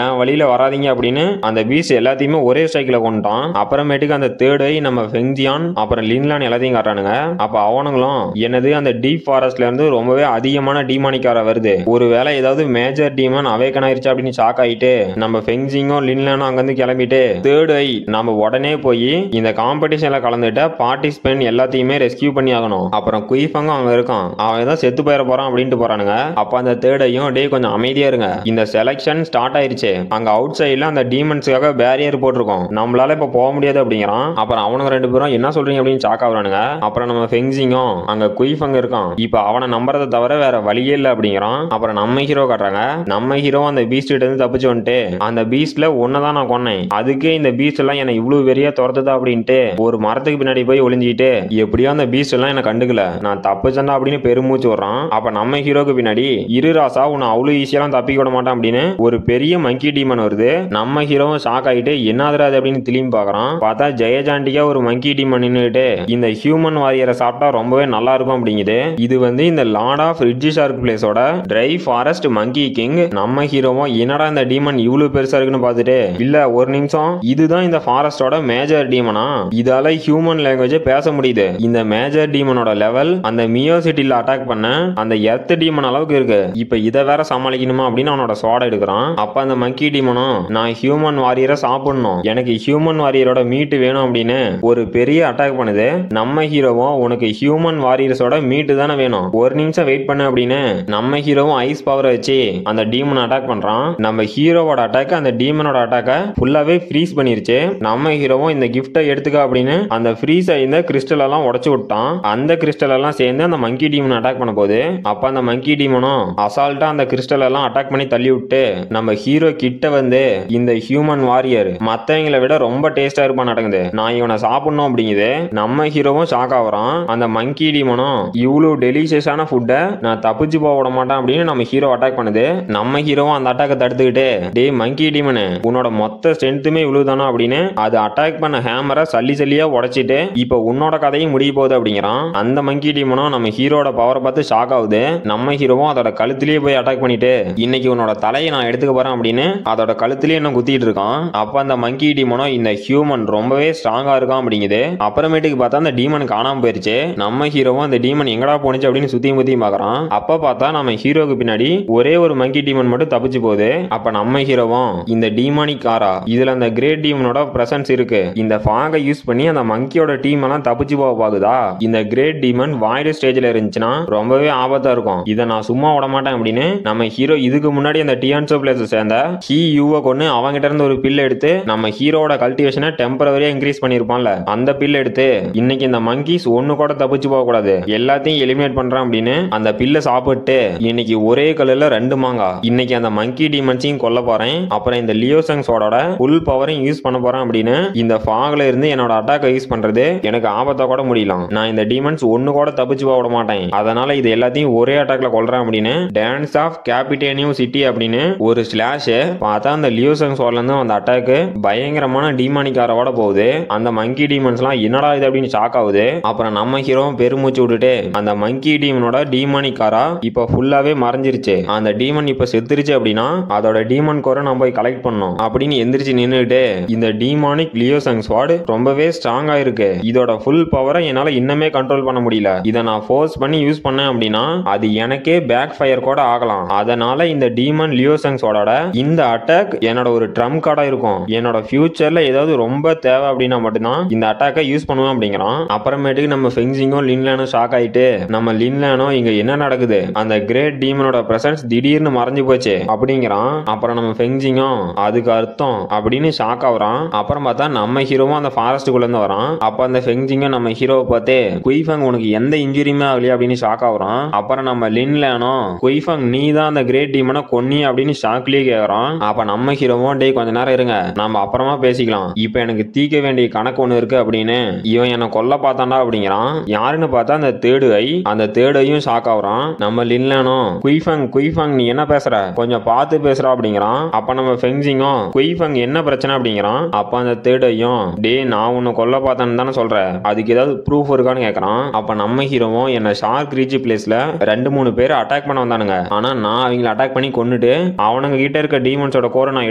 என் வழியில வராதிங்க அப்படின்னு அந்த பீஸ்ட் எல்லாத்தையுமே ஒரே ஸ்ட்ரைக்ல கொண்டுட்டான். அப்புறமேட்டுக்கு அந்த தேர்ட் ஐ நம்ம ஃபெங்ஜியான் அப்புறம் லின்லான் எல்லாத்தையும் காட்டுறானுங்க. அப்ப அவனுங்களும் என்னது அந்த டீப் ஃபாரஸ்ட்ல இருந்து ரொம்பவே அதிகமான டீமானிக்கார வருது, ஒருவேளை ஏதாவது மேஜர் டீமன் அவேக்கன் ஆயிருச்சு அப்படின்னு ஷாக் ஆயிட்டு நம்ம ஃபெங்ஜிங்கும் லின்லானும் அங்கிருந்து கிளம்பிட்டு தேர்ட் ஐ நம்ம உடனே போய் இந்த காம்படிஷன்ல கலந்துட்ட பார்ட்டிசிபென்ட் எல்லாத்தையுமே ரெஸ்கியூ பண்ணி ஆகணும். அப்புறம் குயிஃபங்கும் அங்க இருக்கான், அவன் தான் செத்து போயிட போறான் அப்படின்ட்டு போறானுங்க. அப்ப அந்த தேர்ட் ஐயும் டே கொஞ்சம் அமைதியா இருங்க, இந்த செலக்ஷன் ஸ்டார்ட் ஆயிருச்சு, அங்க அவுட் சைட்ல அந்த டீமன்ஸ்க்காக பேரியர் போட்டிருக்கோம், நம்மளால இப்ப போக முடியாது அப்படிங்கிறான். அப்புறம் அவனுங்க 2 பேரும் என்ன சொல்றீங்க அப்படின்னு ஷாக் ஆகுறானுங்க. அப்புறம் நம்ம ஃபெங்ஜிங்கும் அங்க குயிஃபங் இருக்கான், இப்ப அவனை நம்புறதை தவிர வேற வழியே இல்லை அப்படிங்கிறான். அப்புறம் நம்ம ஹீரோ காட்டுறாங்க. நம்ம ஹீரோ அந்த பீஸ்ட் இருந்து தப்பிச்சு வந்துட்டு அந்த பீஸ்ட்ல ஒன்னதான் நான் கொன்னேன், அதுக்கே இந்த பீஸ்ட் எல்லாம் என்ன இவ்வளவு வெறியா துரத்துதா அப்படின்ட்டு ஒரு மரத்துக்கு பின்னாடி போய் ஒளிஞ்சிட்டு எப்படியோ அந்த பீஸ்ட் எல்லாம் என்ன கண்டுக்கல, நான் தப்பிச்சேன்டா அப்படின்னு பெருமூச்சு வர்றான். அப்ப நம்ம ஹீரோக்கு பின்னாடி இரு ராசா உன்னை அவ்வளவு ஈஸியெல்லாம் தப்பிக்க விட மாட்டான் அப்படின்னு ஒரு பெரிய மங்கி டீமன் வருது. நம்ம ஹீரோவும் ஷாக் ஆகிட்டு என்னதுராது அப்படின்னு திரும்பி பாக்குறான். பார்த்தா ஜெயஜாண்டிக்கா ஒரு மங்கி டீமன் நின்னுட்டு இந்த ஹியூமன் வாரியரை சாப்பிட்டா ரொம்பவே நல்லா இருக்கும் அப்படிங்குது. இது வந்து இந்த லார்ட் ஆஃப் ரிட்ஜி ஷார்க் பிளேஸோட ட்ரை ஃபாரஸ்ட் மங்கி கிங். நம்ம ஹீரோவும் என்னடா இந்த டீமன் இவ்வளவு பெருசா இருக்குன்னு பார்த்துட்டு இல்ல ஒரு நிமிஷம், இதுதான் இந்த ஃபாரஸ்டோட மேஜர் டீமனா, இதால ஹியூமன் லாங்குவேஜ் பேச முடியுது, இந்த மேஜர் டீமனோட லெவல் அந்த மியோ சிட்டில அட்டாக் பண்ண அந்த எர்த் டீமன் அளவுக்கு இருக்கு, இப்ப இதை வேற சமாளிக்கணுமா அப்படின்னு அவனோட சோடை எடுக்கிறான். அப்ப அந்த மங்கி டீமனும் நான் ஹியூமன் வாரியரை சாப்பிடணும், எனக்கு ஹியூமன் வாரியரோட மீட் வேணும் அப்படின்னு ஒரு பெரிய அட்டாக் பண்ணுது. நம்ம ஹீரோவும் உனக்கு ஹியூமன் வாரியர்ஸோட மீட் தானே வேணும், ஒரு நிமிஷம் வெயிட் பண்ணு அப்படின்னு நம்ம ஹீரோவும் ஐஸ் பவரை வச்சு அந்த டீமன் அட்டாக் பண்றான். நம்ம ஹீரோவோட அட்டாக் அந்த டீமனோட அட்டாக்க ஃபுல்லாவே ஃப்ரீஸ் பண்ணிருச்சு. நம்ம ஹீரோவும் இந்த கிஃப்டை எடுத்துக்க அப்படின்னு அந்த ஃப்ரீஸ் ஆயிருந்த கிறிஸ்டல் எல்லாம் உடைச்சு விட்டான். அந்த கிறிஸ்டல் எல்லாம் சேர்ந்து அந்த மங்கி டீமன் அட்டாக் பண்ண போது அப்ப அந்த மங்கி டீமனும் அசால்ட்டா அந்த கிறிஸ்டல் எல்லாம் அட்டாக் பண்ணி தள்ளி விட்டு நம்ம ஹீரோ கிட்ட வந்து இந்த ஹியூமன் வாரியர் மத்தவங்களை விட ரொம்ப டேஸ்டா இருப்பான் நடக்குது, நான் இவனை சாப்பிடணும் அப்படிங்குது. நம்ம ஹீரோவும் ஷாக் ஆகுறான். அந்த மங்கி டீமனும் இவ்வளவு டெலிஷியஸான ஃபுட்டை நான் தப்பிச்சு போக விட மாட்டேன் அப்படின்னு நம்ம ஹீரோ அட்டாக் பண்ணுது. நம்ம ஹீரோவும் அந்த அட்டாக்கை தடுத்துக்கிட்டு, டே மங்கி டீமனு உன்னோட மொத்த ஸ்ட்ரென்த்துமே இவ்வளவுதானா அப்படின்னு அது அட்டாக் பண்ண ஹேமரை சல்லி சல்லியா உடைச்சிட்டு இப்ப உன்னோட கதையும் முடிய போகுது அப்படிங்கிறான். அந்த மங்கி டீமனும் நம்ம ஹீரோட பவரை பார்த்து ஷாக் ஆகுது. நம்ம ஹீரோவும் அதோட கழுத்திலேயே போய் அட்டாக் பண்ணிட்டு, இன்னைக்கு உன்னோட தலையை நான் எடுத்துக்க போறேன் அப்படின்னு அதோட கழுத்திலேயே என்ன குத்திட்டு இருக்கான். அப்ப அந்த மங்கி டீமனும் இந்த ஹியூமன் ரொம்பவே ஸ்ட்ராங்கா இருக்கான் அப்படிங்குது. அப்புறமேட்டுக்கு பார்த்தா அந்த டீமன் காணாம போயிருச்சு. நம்ம ஹீரோவும் அந்த டீமன் எங்கடா போனுச்சு அப்படின்னு சுத்தியும் முத்தியும் பாக்குறான். அப்ப பார்த்தா நம்ம ஹீரோக்கு பின்னாடி ஒரே ஒரு மங்கி டீமன் மட்டும் தப்பிச்சு போகுது. அப்ப நம்ம ஹீரோவும் இந்த டீமானிக் காரா இதுல அந்த கிரேட் டீமனோட பிரசன்ஸ் இருக்கு, இந்த ஃபாகை யூஸ் பண்ணி அந்த மங்கியோட டீம் எல்லாம் தப்பிச்சு போக பாக்குதா. இந்த கிரேட் டீமன் வாய்டு ஸ்டேஜ்ல இருந்துச்சுன்னா ரொம்பவே ஆபத்தா இருக்கும், இதை நான் சும்மா விட மாட்டேன் அப்படின்னு நம்ம ஹீரோ இதுக்கு முன்னாடி அந்த டியான்சோ பிளேஸ் சேர்ந்த ஹீ யூவை கொண்டு அவங்கிட்ட இருந்து ஒரு பில் எடுத்து நம்ம ஹீரோட கல்டிவேஷனை டெம்பரவரியா இன்க்ரீஸ் பண்ணிருப்பான்ல, அந்த பில் எடுத்து இன்னைக்கு இந்த மங்கிஸ் ஒண்ணு கூட தப்பிச்சு போக கூடாது, எல்லாத்தையும் எலிமினேட் பண்றான் அப்படின்னு அந்த பில்லை சாப்பிட்டு இன்னைக்கு ஒரே கல்லுல 2 மாங்காய், இன்னைக்கு அந்த மங்கி டீமன்ஸையும் கொல்ல போறேன், அப்புறம் இந்த லியோசங் சோடோட ஃபுல் பவரையும் யூஸ் பண்ண போறேன் அப்படின்னு இந்த ஃபாக்ல இருந்து என்னோட அட்டாக்கை யூஸ் பண்றது எனக்கு ஆபத்தா கூட முடியலாம், நான் இந்த டீமன்ஸ் ஒண்ணு கூட தப்பிச்சு போக விட மாட்டேன், அதனால இது எல்லாத்தையும் ஒரே அட்டாக்ல கொல்றேன் அப்படின்னு டான்ஸ் ஆஃப் கேபிட்டேனியூ சிட்டி அப்படின்னு ஒரு ஸ்லாஷ் பார்த்தா அந்த லியோசங் சோர்ல இருந்து அந்த அட்டாக்கு பயங்கரமான டீமானிக்காரோட போகுது. அந்த மங்கி டீமன்ஸ்லாம் என்னடா இது அப்படின்னு ஷாக் ஆகுது. அப்புறம் நம்ம ஹீரோ பெருமூச்சு விட்டுட்டு அந்த மங்கி டீமனோட டீமானிக்காரா இப்ப ஃபுல்லாவே மறைஞ்சிருச்சு, அந்த டீமன் இப்ப செத்துருச்சு அப்படின்னா அதோட டீமன் கோரை நம்ம போய் கலெக்ட் பண்ணோம் அப்படின்னு எந்திரிச்சு நின்னுட்டு, இந்த டீமானிக் லியோசங் ஸ்வாட் ரொம்பவே ஸ்ட்ராங்கா இருக்கு, இதோட ஃபுல் பவரை என்னால இன்னமே கண்ட்ரோல் பண்ண முடியல, இதை நான் ஃபோர்ஸ் பண்ணி யூஸ் பண்ணேன் அப்படின்னா அது எனக்கே பேக் ஃபயர் கூட ஆகலாம், அதனால இந்த டீமன் லியோசங் ஸ்வாடோட இந்த அட்டாக் என்னோட ஒரு ட்ரம் கார்டா இருக்கும், என்னோட ஃபியூச்சர்ல ஏதாவது ரொம்ப தேவை அப்படின்னா மட்டும்தான் இந்த அட்டாக்கை யூஸ் பண்ணுவேன் அப்படிங்கிறான். அப்புறமேட்டுக்கு நம்ம ஃபெங்ஜிங்கும் லின்லானும் ஷாக் ஆயிட்டு, நம்ம லின்லானோ இங்க என்ன நடக்குது, அந்த கிரேட் டீமனோட பிரசன்ஸ் திடீர்னு மறைஞ்சு போச்சு அப்படிங்கிறான். அப்புறம் நம்ம ஃபெங்ஜிங்கும் அதுக்கு அர்த்தம் அப்படின்னு ஷாக் ஆகுறான். அப்புறம் பார்த்தா நம்ம ஹீரோவும் அந்த ஃபாரஸ்ட்டுக்குள்ள இருந்து வரான். அப்ப அந்த ஃபெங்ஜிங்கும் நம்ம ஹீரோவை பார்த்து, குய்ஃபங் உனக்கு எந்த இன்ஜுரியுமே ஆகலையா அப்படின்னு ஷாக் ஆகுறான். அப்புறம் நம்ம லின்லானோ, குய்ஃபங் நீ தான் அந்த கிரேட் டீமனை கொன்னி அப்படின்னு ஷாக்லயே கேக்குறான். அப்ப நம்ம ஹீரோவும், டே கொஞ்ச நேரம் இருங்க நம்ம அப்புறமா பேசிக்கலாம், இப்ப எனக்கு தீக்க வேண்டிய கணக்கு ஒண்ணு இருக்கு அப்படின்னு இவன் என்ன கொல்ல பார்த்தாண்டா அப்படிங்கிறான். யாருன்னு பார்த்தா அந்த தேர்டு ஐ, அந்த தேர்டு ஐயும் ஷாக் ஆகுறான். நம்ம லின்லானோ, குய்ஃபங் நீ என்ன பேசுற, கொஞ்சம் பார்த்து பேசுறா அப்படிங்கிறான். அப்ப நம்ம ஃபெங்ஜிங்கும், குய்ஃபங் என்ன பிரச்சனை அப்படிங்கிறான். அப்ப அந்த தேர்டு ஐயும், டே நான் உன்னை கொல்ல பார்த்தேன்னு தானே சொல்றேன், அதுக்கு ஏதாவது ப்ரூஃப் இருக்கான்னு கேட்கறான். அப்ப நம்ம ஹீரோவும், என்ன ஷார்க் ரீச் பிளேஸ்ல 2-3 பேர் அட்டாக் பண்ண வந்தானுங்க, ஆனா நான் அவங்களை அட்டாக் பண்ணி கொன்னுட்டு அவனுங்க கிட்ட இருக்க டீமன்ஸோட கோரை நான்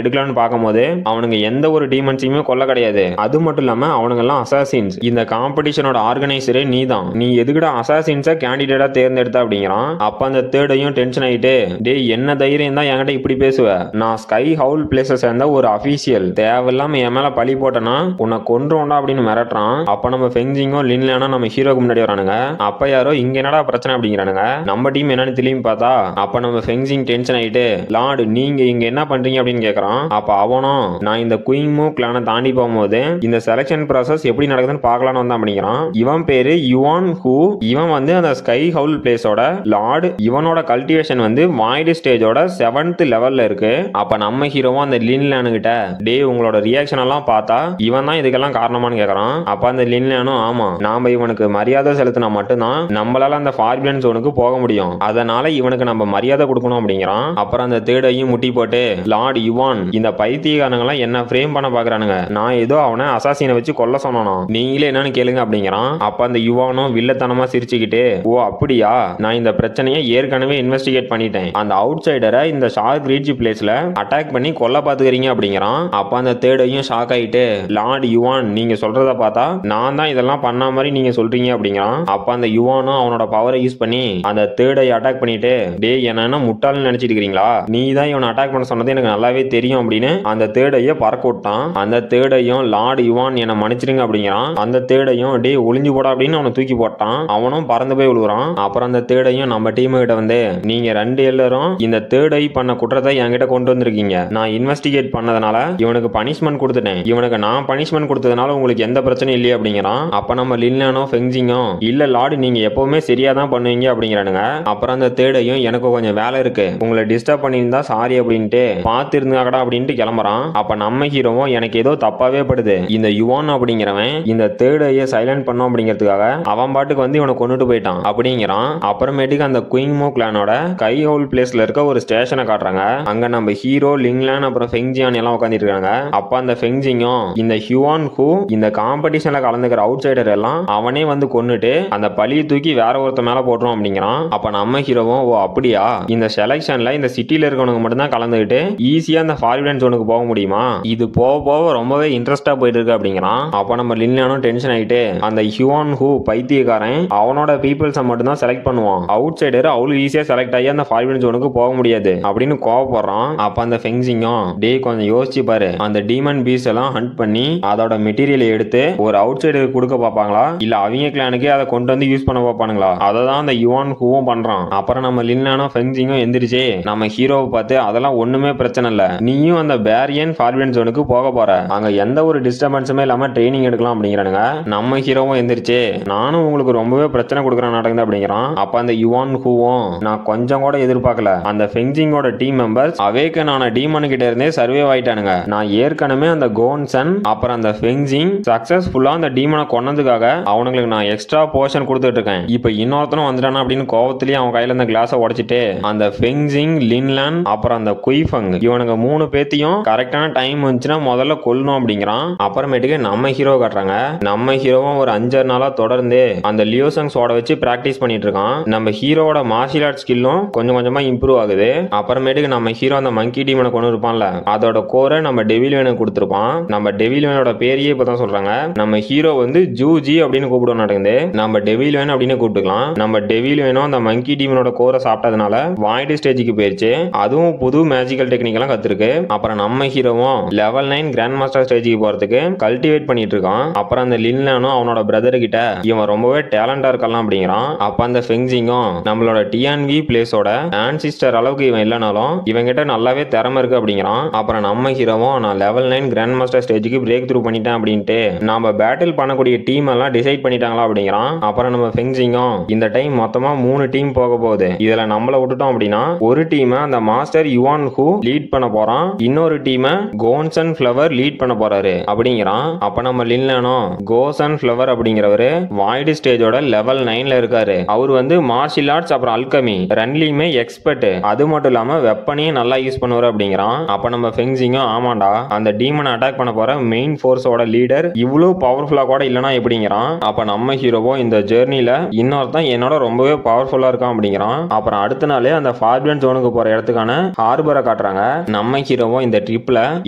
எடுக்கலான்னு பார்க்கும்போது அவனுங்க எந்த ஒரு டீமன்ஸையுமே கொல்ல கிடையாது, அது மட்டும் இல்லாம அவனுங்க எல்லாம் அசாசின்ஸ், இந்த காம்படிஷனோட ஆர்கனைசரே நீ தான், நீ எதுக்குடா அசாசின்ஸை கேண்டிடேட்டா தேர்ந்தெடுத்த அப்படிங்கிறான். அப்ப அந்த தேர்டையும் டென்ஷன் ஆயிட்டு, டே என்ன தைரியம் தான் என்கிட்ட இப்படி பேசுவ, நான் ஸ்கை ஹவுல் பிளேஸை சேர்ந்த ஒரு அபிஷியல், தேவையில்லாம என் மேல பழி போட்டனா உன்னை கொன்றுவோண்டா அப்படின்னு மிரட்டுறான். அப்ப நம்ம ஃபெங்ஜிங்கும் லின்லானோ நம்ம ஹீரோக்கு முன்னாடி வரானுங்க. அப்ப யாரோ இங்க என்னடா பிரச்சனை அப்படிங்கிறானுங்க. நம்ம டீம் என்னன்னு திரும்பி பார்த்தா அப்ப நம்ம ஃபெங்ஜிங் டென்ஷன் ஆயிட்டு, லார்டு நீங்க இங்க என்ன பண்றீங்க அப்படின்னு கேக்குறான். அப்ப அவனும், நான் இந்த குயிங்மூ கிளானை தாண்டி போகும்போது இந்த செலக்ஷன் ப்ராசஸ் எப்படி நடக்குதுன்னு பார்க்கலான்னு வந்தான் அப்படிங்கிறான். இவன் பேரு யுவான் ஹூ, இவன் வந்து அந்த ஸ்கை ஹவுல் பிளேஸோட லார்டு, இவனோட கல்டிவேஷன் வந்து வாய்டு ஸ்டேஜோட 7th லெவல்ல இருக்கு. அப்ப நம்ம ஹீரோவும் அந்த லின்லானு கிட்ட, டே உங்களோட ரியாக்ஷன் எல்லாம் பார்த்தா இவன் தான் இதுக்கெல்லாம் காரணமானு கேக்குறான். அப்ப அந்த லின்லானும், ஆமா நாம இவனுக்கு மரியாதை செலுத்தினா மட்டும்தான் நம்மளால அந்த ஃபார்பியன் ஜோனுக்கு போக முடியும், அதனால இவனுக்கு நம்ம மரியாதை கொடுக்கணும் அப்படிங்கிறான். அப்புறம் அந்த தேர்டையும் முட்டி போட்டு, லார்ட் யுவான் இந்த பைத்தியக்காரங்க என்ன ஃப்ரேம் பண்ண பாக்குறானுங்க, நான் ஏதோ அவனை அசாசினை வச்சு கொல்ல சொன்னானோ, நீங்களே என்னன்னு கேளுங்க அப்படிங்கிறான். அப்ப அந்த யுவானும் வில்லத்தனமா சிரிச்சுக்கிட்டு, ஓ அப்படியா, நான் இந்த பிரச்சனையை ஏற்கனவே இன்வெஸ்டிகேட் பண்ணிட்டேன், அந்த அவுட் சைடரை இந்த ஷார்க் ரீச் பிளேஸ்ல அட்டாக் பண்ணி கொல்ல பாத்துக்கிறீங்க அப்படிங்கிறான். அப்ப அந்த தேர்டையும் ஷாக் ஆயிட்டு, லார்ட் யுவான் நீங்க சொல்றத பார்த்தா நான் தான் இதெல்லாம் பண்ண மாதிரி நீங்க சொல்றீங்க அப்படிங்கிறான். அப்ப அந்த யுவானும் அவனோட பவரை யூஸ் பண்ணி அந்த தேர்டை அட்டாக் பண்ணிட்டு, டே என்ன முட்டாள்னு நினைச்சிட்டு இருக்கீங்களா, நீ தான் இவனை அட்டாக் பண்ண சொன்னது எனக்கு நல்லாவே தெரியும் அப்படின்னு அந்த தேர்டைய பறக்க விட்டான். அந்த தேர்டையும், லார்ட் யுவான் என்ன மன்னிச்சிருங்க அப்படிங்கிறான். அந்த தேர்டையும், டே ஒளிஞ்சு போடா அப்படின்னு அவனை தூக்கி போட்டான். அவனும் பறந்து போய் விழுறான். அப்புறம் அந்த தேர்டையும் நம்ம டீம் கிட்ட வந்து, நீங்க 2 எல்லாரும் இந்த தேர்டை பண்ண குற்றத்தை என்கிட்ட கொண்டு வந்திருக்கீங்க, நான் இன்வெஸ்டிகேட் பண்ணதுனால இவனுக்கு பனிஷ்மெண்ட் கொடுத்துட்டேன், இவனுக்கு நான் பனிஷ்மெண்ட் கொடுத்ததுனால உங்களுக்கு எந்த பிரச்சனையும் இல்லையே அப்படிங்கிறான். அப்ப நம்ம லின்லானோ ஃபெங்ஜிங்கும், இல்ல லார்டு நீங்க எப்பவுமே சரியா தான் பண்ணுவீங்க அப்படிங்கிறானுங்க. அப்புறம் அந்த தேர்டையும், எனக்கு கொஞ்சம் வேலை இருக்கு, உங்களை டிஸ்டர்ப் பண்ணியிருந்தா சாரி அப்படின்ட்டு பார்த்து இருந்தாங்கடா அப்படின்ட்டு கிளம்புறான். அப்ப நம்ம ஹீரோவும் எனக்கு ஏதோ தப்பாவே படுது, இந்த யுவான் அப்படிங்கிறவன் இந்த தேர்ட் ஐயை சைலண்ட் பண்ணும் அப்படிங்கிறதுக்காக அவன் பாட்டுக்கு வந்து இவனை கொண்டுட்டு போயிட்டான் அப்படிங்கிறான். அப்புறமேட்டுக்கு அந்த குயிங்மோ கிளானோட கை ஹோல் பிளேஸ்ல இருக்க ஒரு ஸ்டேஷனை காட்டுறாங்க. அங்க நம்ம ஹீரோ, லிங்லான் அப்புறம் ஃபெங்ஜியான் எல்லாம் உட்காந்துட்டு இருக்காங்க. அப்ப அந்த ஃபெங்ஜிங்கும் இந்த ஹுவான் ஹூ இந்த காம்படிஷன்ல கலந்துக்கிற அவுட் சைடர் எல்லாம் அவனே வந்து கொன்னுட்டு அந்த பழியை தூக்கி வேற ஒருத்த மேல போட்டுரும் அப்படிங்கிறான். அப்ப நம்ம ஹீரோவும் ஓ அப்படியா, இந்த செலக்ஷன்ல இந்த சிட்டில இருக்கவனுக்கு மட்டும் தான் கலந்துக்கிட்டு ஈஸியா அந்த ஃபார்வர்ட் ஜோனுக்கு போக முடியுமா, இது போக போக ரொம்பவே இன்ட்ரெஸ்டா போயிட்டு இருக்கு அப்படிங்கிறான். அப்ப நம்ம லின்லானும் டென்ஷன் ஆயிட்டு அந்த ஹுவான் ஹூ பைத்தியக்காரன் அவனோட பீப்புள்ஸை மட்டும் தான் செலக்ட் பண்ணுவான், அவுட் சைடர் அவ்வளவு ஈஸியா செலக்ட் ஆகி அந்த ஃபார்வர்ட் ஜோனுக்கு போக முடியாது அப்படின்னு கோவப்படுறான். அப்ப அந்த ஃபெங்ஜிங்கும் டே கொஞ்சம் யோசிச்சு பாரு, அந்த டீமன் பீஸ் எல்லாம் ஹண்ட் பண்ணி அதோட மெட்டீரியலை எடுத்து ஒரு அவுட் சைடருக்கு கொடுக்க பார்ப்பாங்களா இல்ல அவங்க கிளானுக்கே அதை கொண்டு வந்து யூஸ் பண்ண பார்ப்பானுங்களா, அதை தான் அந்த யுவான் ஹூவும் பண்றான். அப்புறம் நம்ம லின்லானும் ஃபெங்ஜிங்கும் எந்திரிச்சு நம்ம ஹீரோவை பார்த்து அதெல்லாம் ஒண்ணுமே பிரச்சனை இல்ல, நீயும் அந்த பேரியன் ஃபார்வர்ட் ஜோனுக்கு போக போற, அங்க எந்த ஒரு டிஸ்டர்பன்ஸுமே இல்லாம ட்ரைனிங் எடுக்கலாம் அப்படிங்கிறானுங்க. நம்ம ஹீரோவும் எந்திரிச்சு நானும் உங்களுக்கு ரொம்பவே பிரச்சனை கொடுக்குறேன் நடக்குது அப்படிங்கிறான். அப்ப அந்த யுவான் ஹூவும் நான் கொஞ்சம் கூட எதிர்பார்க்கல, அந்த ஃபெங்ஜிங்கோட டீம் மெம்பர்ஸ் அவேக்கனான டீமன் கிட்ட இருந்தே சர்வே ஆயிட்டானுங்க, நான் ஏற்கனவே அந்த கோன்சன் அப்புறம் அந்த ஃபெங்ஜிங் சக்சஸ்ஃபுல்லா அந்த டீமனை கொன்னதுக்காக அவனுங்களுக்கு நான் எக்ஸ்ட்ரா போர்ஷன் கொடுத்துட்டு இருக்கேன், இப்ப இன்னொருத்தனும் வந்துட்டானா அப்படின்னு கோவத்திலேயே அவன் கையில இந்த கிளாஸை உடைச்சிட்டு அந்த ஃபெங்ஜிங், லின்லான் அப்புறம் அந்த குய்ஃபங் இவனுங்க 3 பேத்தையும் கரெக்டான டைம் வந்துச்சுன்னா முதல்ல கொல்லணும் அப்படிங்கிறான். அப்புறமேட்டுக்கு நம்ம ஹீரோ காட்டுறாங்க. நம்ம ஹீரோவும் ஒரு 5-6 நாளா தொடர்ந்து அந்த லியோசங் சோட வச்சு பிராக்டிஸ் பண்ணிட்டு இருக்கான். நம்ம ஹீரோட மார்ஷியல் ஆர்ட்ஸ் ஸ்கில்லும் கொஞ்சம் கொஞ்சமா இம்ப்ரூவ் ஆகுது. அப்புறமேட்டுக்கு நம்ம ஹீரோ அந்த மங்கி டீமனை கொண்டு இருப்பான்ல அதோட கோரை நம்ம டெவில் வேனுக்கு கொடுத்துருப்பான். நம்ம டெவில் வேனோட பேரையே இப்பதான் சொல்றாங்க. நம்ம ஹீரோ வந்து ஜூஜி அப்படின்னு கூப்பிட நடக்குது, நம்ம டெவில் வேன் அப்படின்னு கூப்பிட்டுக்கலாம். நம்ம டெவில் வேனும் அந்த மங்கி டீமனோட கோரை சாப்பிட்டதுனால வாய்டு ஸ்டேஜுக்கு போயிருச்சு, அதுவும் புது மேஜிக்கல் டெக்னிக் எல்லாம் கத்துருக்கு. அப்புறம் நம்ம ஹீரோவும் லெவல் 9 கிராண்ட் மாஸ்டர் ஸ்டேஜுக்கு போறதுக்கு கல்டிவேட் பண்ணிட்டு இருக்கான். அப்புறம் அந்த லின்லானும் அவனோட பிரதர் கிட்ட இவன் ரொம்பவே டேலண்டா இருக்கலாம் அப்படிங்கிறான். அப்ப அந்த ஃபெங்ஜிங்கும் நம்மளோட டிஎன்வி பிளேஸோட ஆன்சிஸ்டர் அளவுக்கு இவன் இல்லைனாலும் இவன் கிட்ட நல்லாவே திறமை இருக்கு அப்படிங்கிறான். அப்புறம் நம்ம ஹீரோவும் நான் லெவல் 9 கிராண்ட் மாஸ்டர் ஸ்டேஜுக்கு பிரேக் த்ரூ பண்ணிட்டேன் அப்படின்ட்டு நம்ம பேட்டில் பண்ணக்கூடிய டீம் எல்லாம் டிசைட் பண்ணிட்டாங்களா அப்படிங்கிறான். அப்புறம் நம்ம ஃபெங்ஜிங்கும் இந்த டைம் மொத்தமா 3 டீம் போக போகுது, இதுல நம்மள விட்டுட்டோம் அப்படின்னா ஒரு டீமை அந்த மாஸ்டர் யுவான் ஹூ லீட் பண்ண போறான், இன்னொரு டீமை கோன்சன் ஃபிளவர் லீட் பண்ண போறாரு அப்படிங்கிறான். அப்ப நம்ம லின்லானோ கோசன் ஃபிளவர் அப்படிங்கிறவரு வாய்டு ஸ்டேஜோட லெவல் 9ல இருக்காரு, அவர் வந்து மார்ஷியல் ஆர்ட்ஸ் அப்புறம் அல்கமி ரெண்டுலயுமே எக்ஸ்பர்ட், அது மட்டும் இல்லாம வெப்பனையும் நல்லா யூஸ் பண்ணுவாரு அப்படிங்கிறான். அப்ப நம்ம ஃபெங்ஜிங்கும் ஆமாண்டா அந்த டீமனை அட்டாக் பண்ண போற மெயின் ஃபோர்ஸோட லீடர் இவ்வளவு பவர்ஃபுல்லா கூட இல்லனா எப்படிங்கிறான். அப்ப நம்ம ஹீரோவும் இந்த ஜெர்னில இன்னொருத்தன் என்னோட ரொம்பவே பவர்ஃபுல்லா இருக்கான் அப்படிங்கிறான். அப்புறம் அடுத்த நாளே அந்த ஃபார்பியன் ஜோனுக்கு போற இடத்துக்கான ஹார்பரை காட்டுறாங்க. நம்ம ஹீரோவும் இந்த ட்ரிப்ல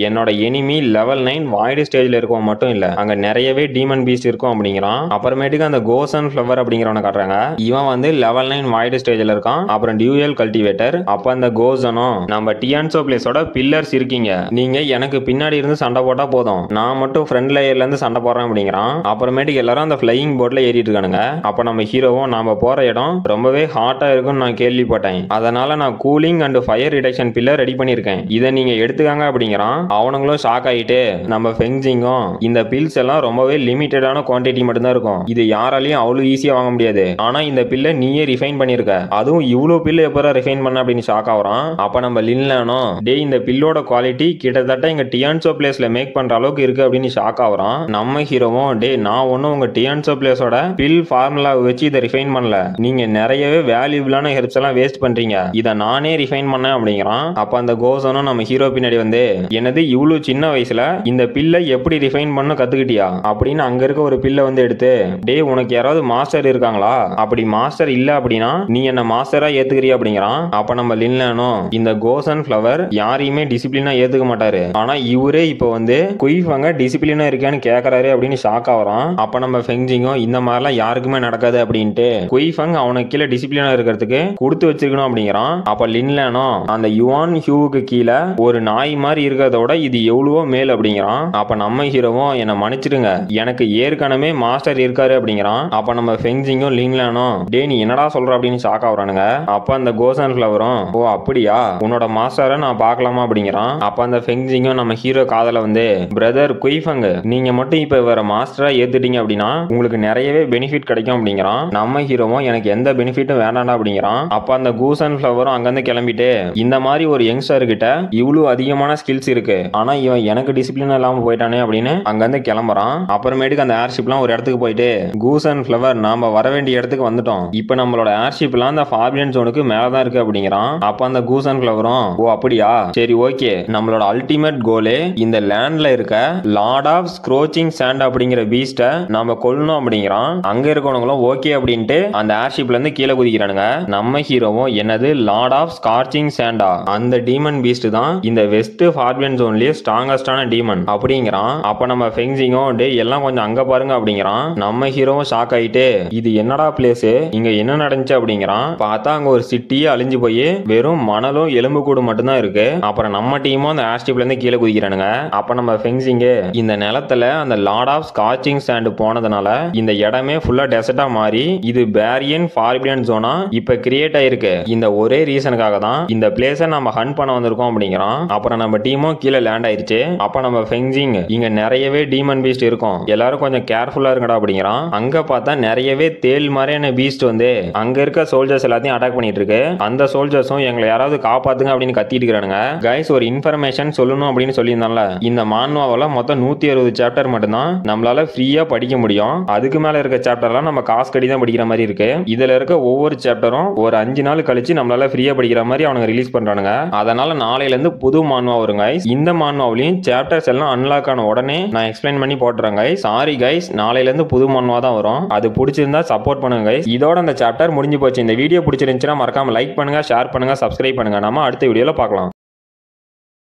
என்னோட எனிமி லெவல் 9 வாய்டு ஸ்டேஜ்ல இருக்கவும் மட்டும் இல்ல அங்க நிறையவே டீமன் பீஸ்ட் இருக்கும் அப்படிங்கிறான். அப்புறமேட்டுக்கு அந்த கோசன் ஃபிளவர் அப்படிங்கிறவனை காட்டுறாங்க. இவன் வந்து லெவல் 9 வாய்டு ஸ்டேஜ்ல இருக்கான். அப்புறம் டியூயல் கல்டிவேட்டர். அப்ப அந்த கோசனும் நம்ம டியான்சோ பிளேஸோட பில்லர்ஸ் இருக்கீங்க, நீங்க எனக்கு பின்னாடி இருந்து சண்டை போட்டா போதும், நான் மட்டும் ஃப்ரண்ட் லேயர்ல இருந்து சண்டை போடுறேன் அப்படிங்கிறான். அப்புறமேட்டுக்கு எல்லாரும் அந்த ஃபிளையிங் போர்ட்ல ஏறிட்டு இருக்கானுங்க. அப்ப நம்ம ஹீரோவும் நாம போற இடம் ரொம்பவே ஹாட்டா இருக்கும்னு நான் கேள்விப்பட்டேன், அதனால நான் cooling and fire reduction pillar ready பண்ணிருக்கேன், இதை நீங்க எடுத்துக்காங்க அப்படிங்கிறான். அவனுங்களும் ஷாக் ஆயிட்டு நம்ம ஃபெங்ஜிங்கும் இந்த பில்ஸ் எல்லாம் ரொம்பவே லிமிட்டடான குவான்டிட்டி மட்டும் தான் இருக்கும், இது யாராலையும் அவ்வளவு ஈஸியா வாங்க முடியாது, ஆனா இந்த பில்லை நீயே ரிஃபைன் பண்ணிருக்க, அதுவும் இவ்வளவு பில்லு எப்போ ரிஃபைன் பண்ண அப்படின்னு ஷாக் ஆகுறான். அப்ப நம்ம லின்லானோ டே இந்த பில்லோட குவாலிட்டி கிட்டத்தட்ட எங்க டியான்சோ பிளேஸ்ல மேக் பண்ற அளவுக்கு இருக்கு அப்படின்னு ஷாக் ஆகுறான். நம்ம ஹீரோவும் டே நான் ஒன்னும் உங்க டியான்சோ பிளேஸோட பில் ஃபார்முலா வச்சு இதை ரிஃபைன் பண்ணல, நீங்க நிறையவே வேல்யூபிளான ஹெர்ப்ஸ் எல்லாம் வேஸ்ட் பண்றீங்க, இதை நானே ரிஃபைன் பண்ணேன் அப்படிங்கிறான். அப்ப அந்த கோசனும் நம்ம ஹீரோ பின்னாடி வந்து என்னது இவ்வளவு சின்ன வயசுல இந்த பில்லை எப்படி ரிஃபைன் பண்ண கத்துக்கிட்டியா அப்படின்னு அங்க இருக்க ஒரு பில்லை வந்து எடுத்து டே உனக்கு யாராவது மாஸ்டர் இருக்காங்களா, அப்படி மாஸ்டர் இல்ல அப்படின்னா நீ என்ன மாஸ்டரா ஏத்துக்கிறியா அப்படிங்கிறான். அப்ப நம்ம லின்லானோ இந்த கோசன் ஃபிளவர் யாரையுமே டிசிப்ளினா ஏத்துக்க மாட்டாரு, ஆனா இவரே இப்ப வந்து குயிஃபங்க டிசிப்ளினா இருக்கான்னு கேக்குறாரு அப்படின்னு ஷாக் ஆகுறான். அப்ப நம்ம ஃபெங்ஜிங்கும் இந்த மாதிரிலாம் யாருக்குமே நடக்காது அப்படின்ட்டு குயிஃபங் அவனுக்கு கீழே டிசிப்ளினா இருக்கிறதுக்கு கொடுத்து வச்சிருக்கணும் அப்படிங்கிறான். அப்ப லின்லானோ அந்த யுவான் ஹியூவுக்கு கீழே ஒரு நாய் மாதிரி இருக்கிறதோட இது எவ்வளவோ மேல் அப்படிங்கிறான். அப்ப நம்ம ஹீரோவும் என்ன மன்னிச்சிடுங்க எனக்கு ஏற்கனவே மாஸ்டர் இருக்காரு அப்படிங்கிறான். அப்ப நம்ம ஃபெங்ஜிங்கும் லின்லானோ டே நீ என்னடா சொல்ற அப்படின்னு ஷாக் ஆகுறானுங்க. அப்ப அந்த கோசன் ஃபிளவரும் ஓ அப்படியா உன்னோட மாஸ்டரை நான் பார்க்கலாமா அப்படிங்கிறான். அப்ப அந்த ஃபெங்ஜிங்கும் நம்ம ஹீரோ காதல வந்து பிரதர் குயிஃபங் நீங்க மட்டும் இப்ப வேற மாஸ்டரா ஏத்துட்டீங்க அப்படின்னா உங்களுக்கு நிறையவே பெனிஃபிட் கிடைக்கும் அப்படிங்கிறான். நம்ம ஹீரோவும் எனக்கு எந்த பெனிஃபிட்டும் வேண்டாண்டா அப்படிங்கிறான். அப்ப அந்த கோசன் ஃபிளவரும் அங்கிருந்து கிளம்பிட்டு இந்த மாதிரி ஒரு யங்ஸ்டர் கிட்ட இவ்வளவு அதிகமான ஸ்கில்ஸ் இருக்கு, ஆனா இவன் எனக்கு டிசிப்ளின் இல்லாம போயிட்டானே அப்படின்னு அங்க இருந்து கிளம்புறான். அப்புறமேட்டுக்கு அந்த ஏர்ஷிப்லாம் ஒரு இடத்துக்கு போயிட்டு கூஸ் அண்ட் ஃபிளவர் நாம வர வேண்டிய இடத்துக்கு வந்துட்டோம், இப்போ நம்மளோட ஏர்ஷிப்லாம் அந்த ஃபார்பியன் ஜோனுக்கு மேலதான் இருக்கு அப்படிங்கிறான். அப்ப அந்த கூஸ் அண்ட் ஃபிளவரும் ஓ அப்படியா சரி ஓகே, நம்மளோட அல்டிமேட் கோலே இந்த லேண்ட்ல இருக்க லார்ட் ஆஃப் ஸ்க்ரோச்சிங் சாண்ட் அப்படிங்கிற பீஸ்ட நாம கொல்லணும் அப்படிங்கிறான். அங்க இருக்கவங்களும் ஓகே அப்படின்ட்டு அந்த ஏர்ஷிப்ல இருந்து கீழே குதிக்கிறானுங்க. நம்ம ஹீரோவும் என்னது லார்ட் ஆஃப் ஸ்கார்ச்சிங் சாண்டா, அந்த டீமன் பீஸ்ட் தான் இந்த வெஸ்ட் ஃபார்பியன் ஜோன்லயே ஸ்ட்ராங்கஸ்டான டீமன் அப்படிங்கிறான். அப்ப நம்ம ஃபெங்சிங்கும் டே எல்லாம் கொஞ்சம் அங்க பாருங்க அப்படிங்கிறான். நம்ம ஹீரோவும் ஷாக் ஆயிட்டு இது என்னடா பிளேஸ், இங்க என்ன நடந்துச்சு அப்படிங்கிறான். பார்த்தா அங்க ஒரு சிட்டியே அழிஞ்சு போய் வெறும் மணலும் எலும்பு கூடு மட்டும் தான் இருக்கு. அப்புறம் நம்ம டீமும் அந்த ஏர்ஷிப்ல இருந்து கீழே குதிக்கிறானுங்க. அப்ப நம்ம ஃபெங்சிங் இந்த நிலத்துல அந்த லார்ட் ஆஃப் ஸ்கார்ச்சிங் சாண்ட் போனதுனால இந்த இடமே ஃபுல்லா டெசர்ட்டா மாறி இது பேரியன் ஃபார்பியன் ஜோனா இப்ப கிரியேட் ஆயிருக்கு. இந்த ஒரே ரீசனுக்காக தான் இந்த பிளேஸை நம்ம ஹண்ட் பண்ண வந்திருக்கோம் அப்படிங்கிறான். அப்புறம் நம்ம டீமும் கீழே லேண்ட் ஆயிருச்சு. அப்ப நம்ம ஃபெங்சிங் இங்க நிறையவே டீமன் பீஸ்ட் இருக்கும், எல்லாரும் கொஞ்சம் கேர்ஃபுல்லா இருக்கடா அப்படிங்கிறான். அங்க பார்த்தா நிறையவே தேல் மாதிரியான பீஸ்ட் வந்து அங்க இருக்க சோல்ஜர்ஸ் எல்லாத்தையும் அட்டாக் பண்ணிட்டு இருக்கு. அந்த சோல்ஜர்ஸும் எங்களை யாராவது காப்பாத்துங்க அப்படின்னு கத்திட்டு இருக்கானுங்க. கைஸ் ஒரு இன்ஃபர்மேஷன் சொல்லணும் அப்படின்னு சொல்லியிருந்தால, இந்த மான்வாவில் மொத்தம் 160 சாப்டர் மட்டும்தான் நம்மளால ஃப்ரீயா படிக்க முடியும். அதுக்கு மேல இருக்க சாப்டர்லாம் நம்ம காசு கட்டி தான் படிக்கிற மாதிரி இருக்கு. இதுல இருக்க ஒவ்வொரு சாப்டரும் ஒரு 5 நாள் கழிச்சு நம்மளால ஃப்ரீயா படிக்கிற மாதிரி அவனுங்க ரிலீஸ் பண்றானுங்க. அதனால நாளையில இருந்து புது மான்வா வரும் கைஸ். இந்த மான்வாவிலையும் சாப்டர்ஸ் எல்லாம் அன்லாக் ஆன உடனே நான் எக்ஸ்பிளைன் பண்ணி போட்டுறேன் கைஸ். சாரி கைஸ், நாளையில இருந்து புது மான்வா தான் வரும். அது பிடிச்சிருந்தா சப்போர்ட் பண்ணுங்க கைஸ். இதோட அந்த சாப்டர் முடிஞ்சு போச்சு. இந்த வீடியோ பிடிச்சிருந்துச்சுன்னா மறக்காம லைக் பண்ணுங்க, ஷேர் பண்ணுங்க, சப்ஸ்கிரைப் பண்ணுங்க. நம்ம அடுத்த வீடியோல பார்க்கலாம்.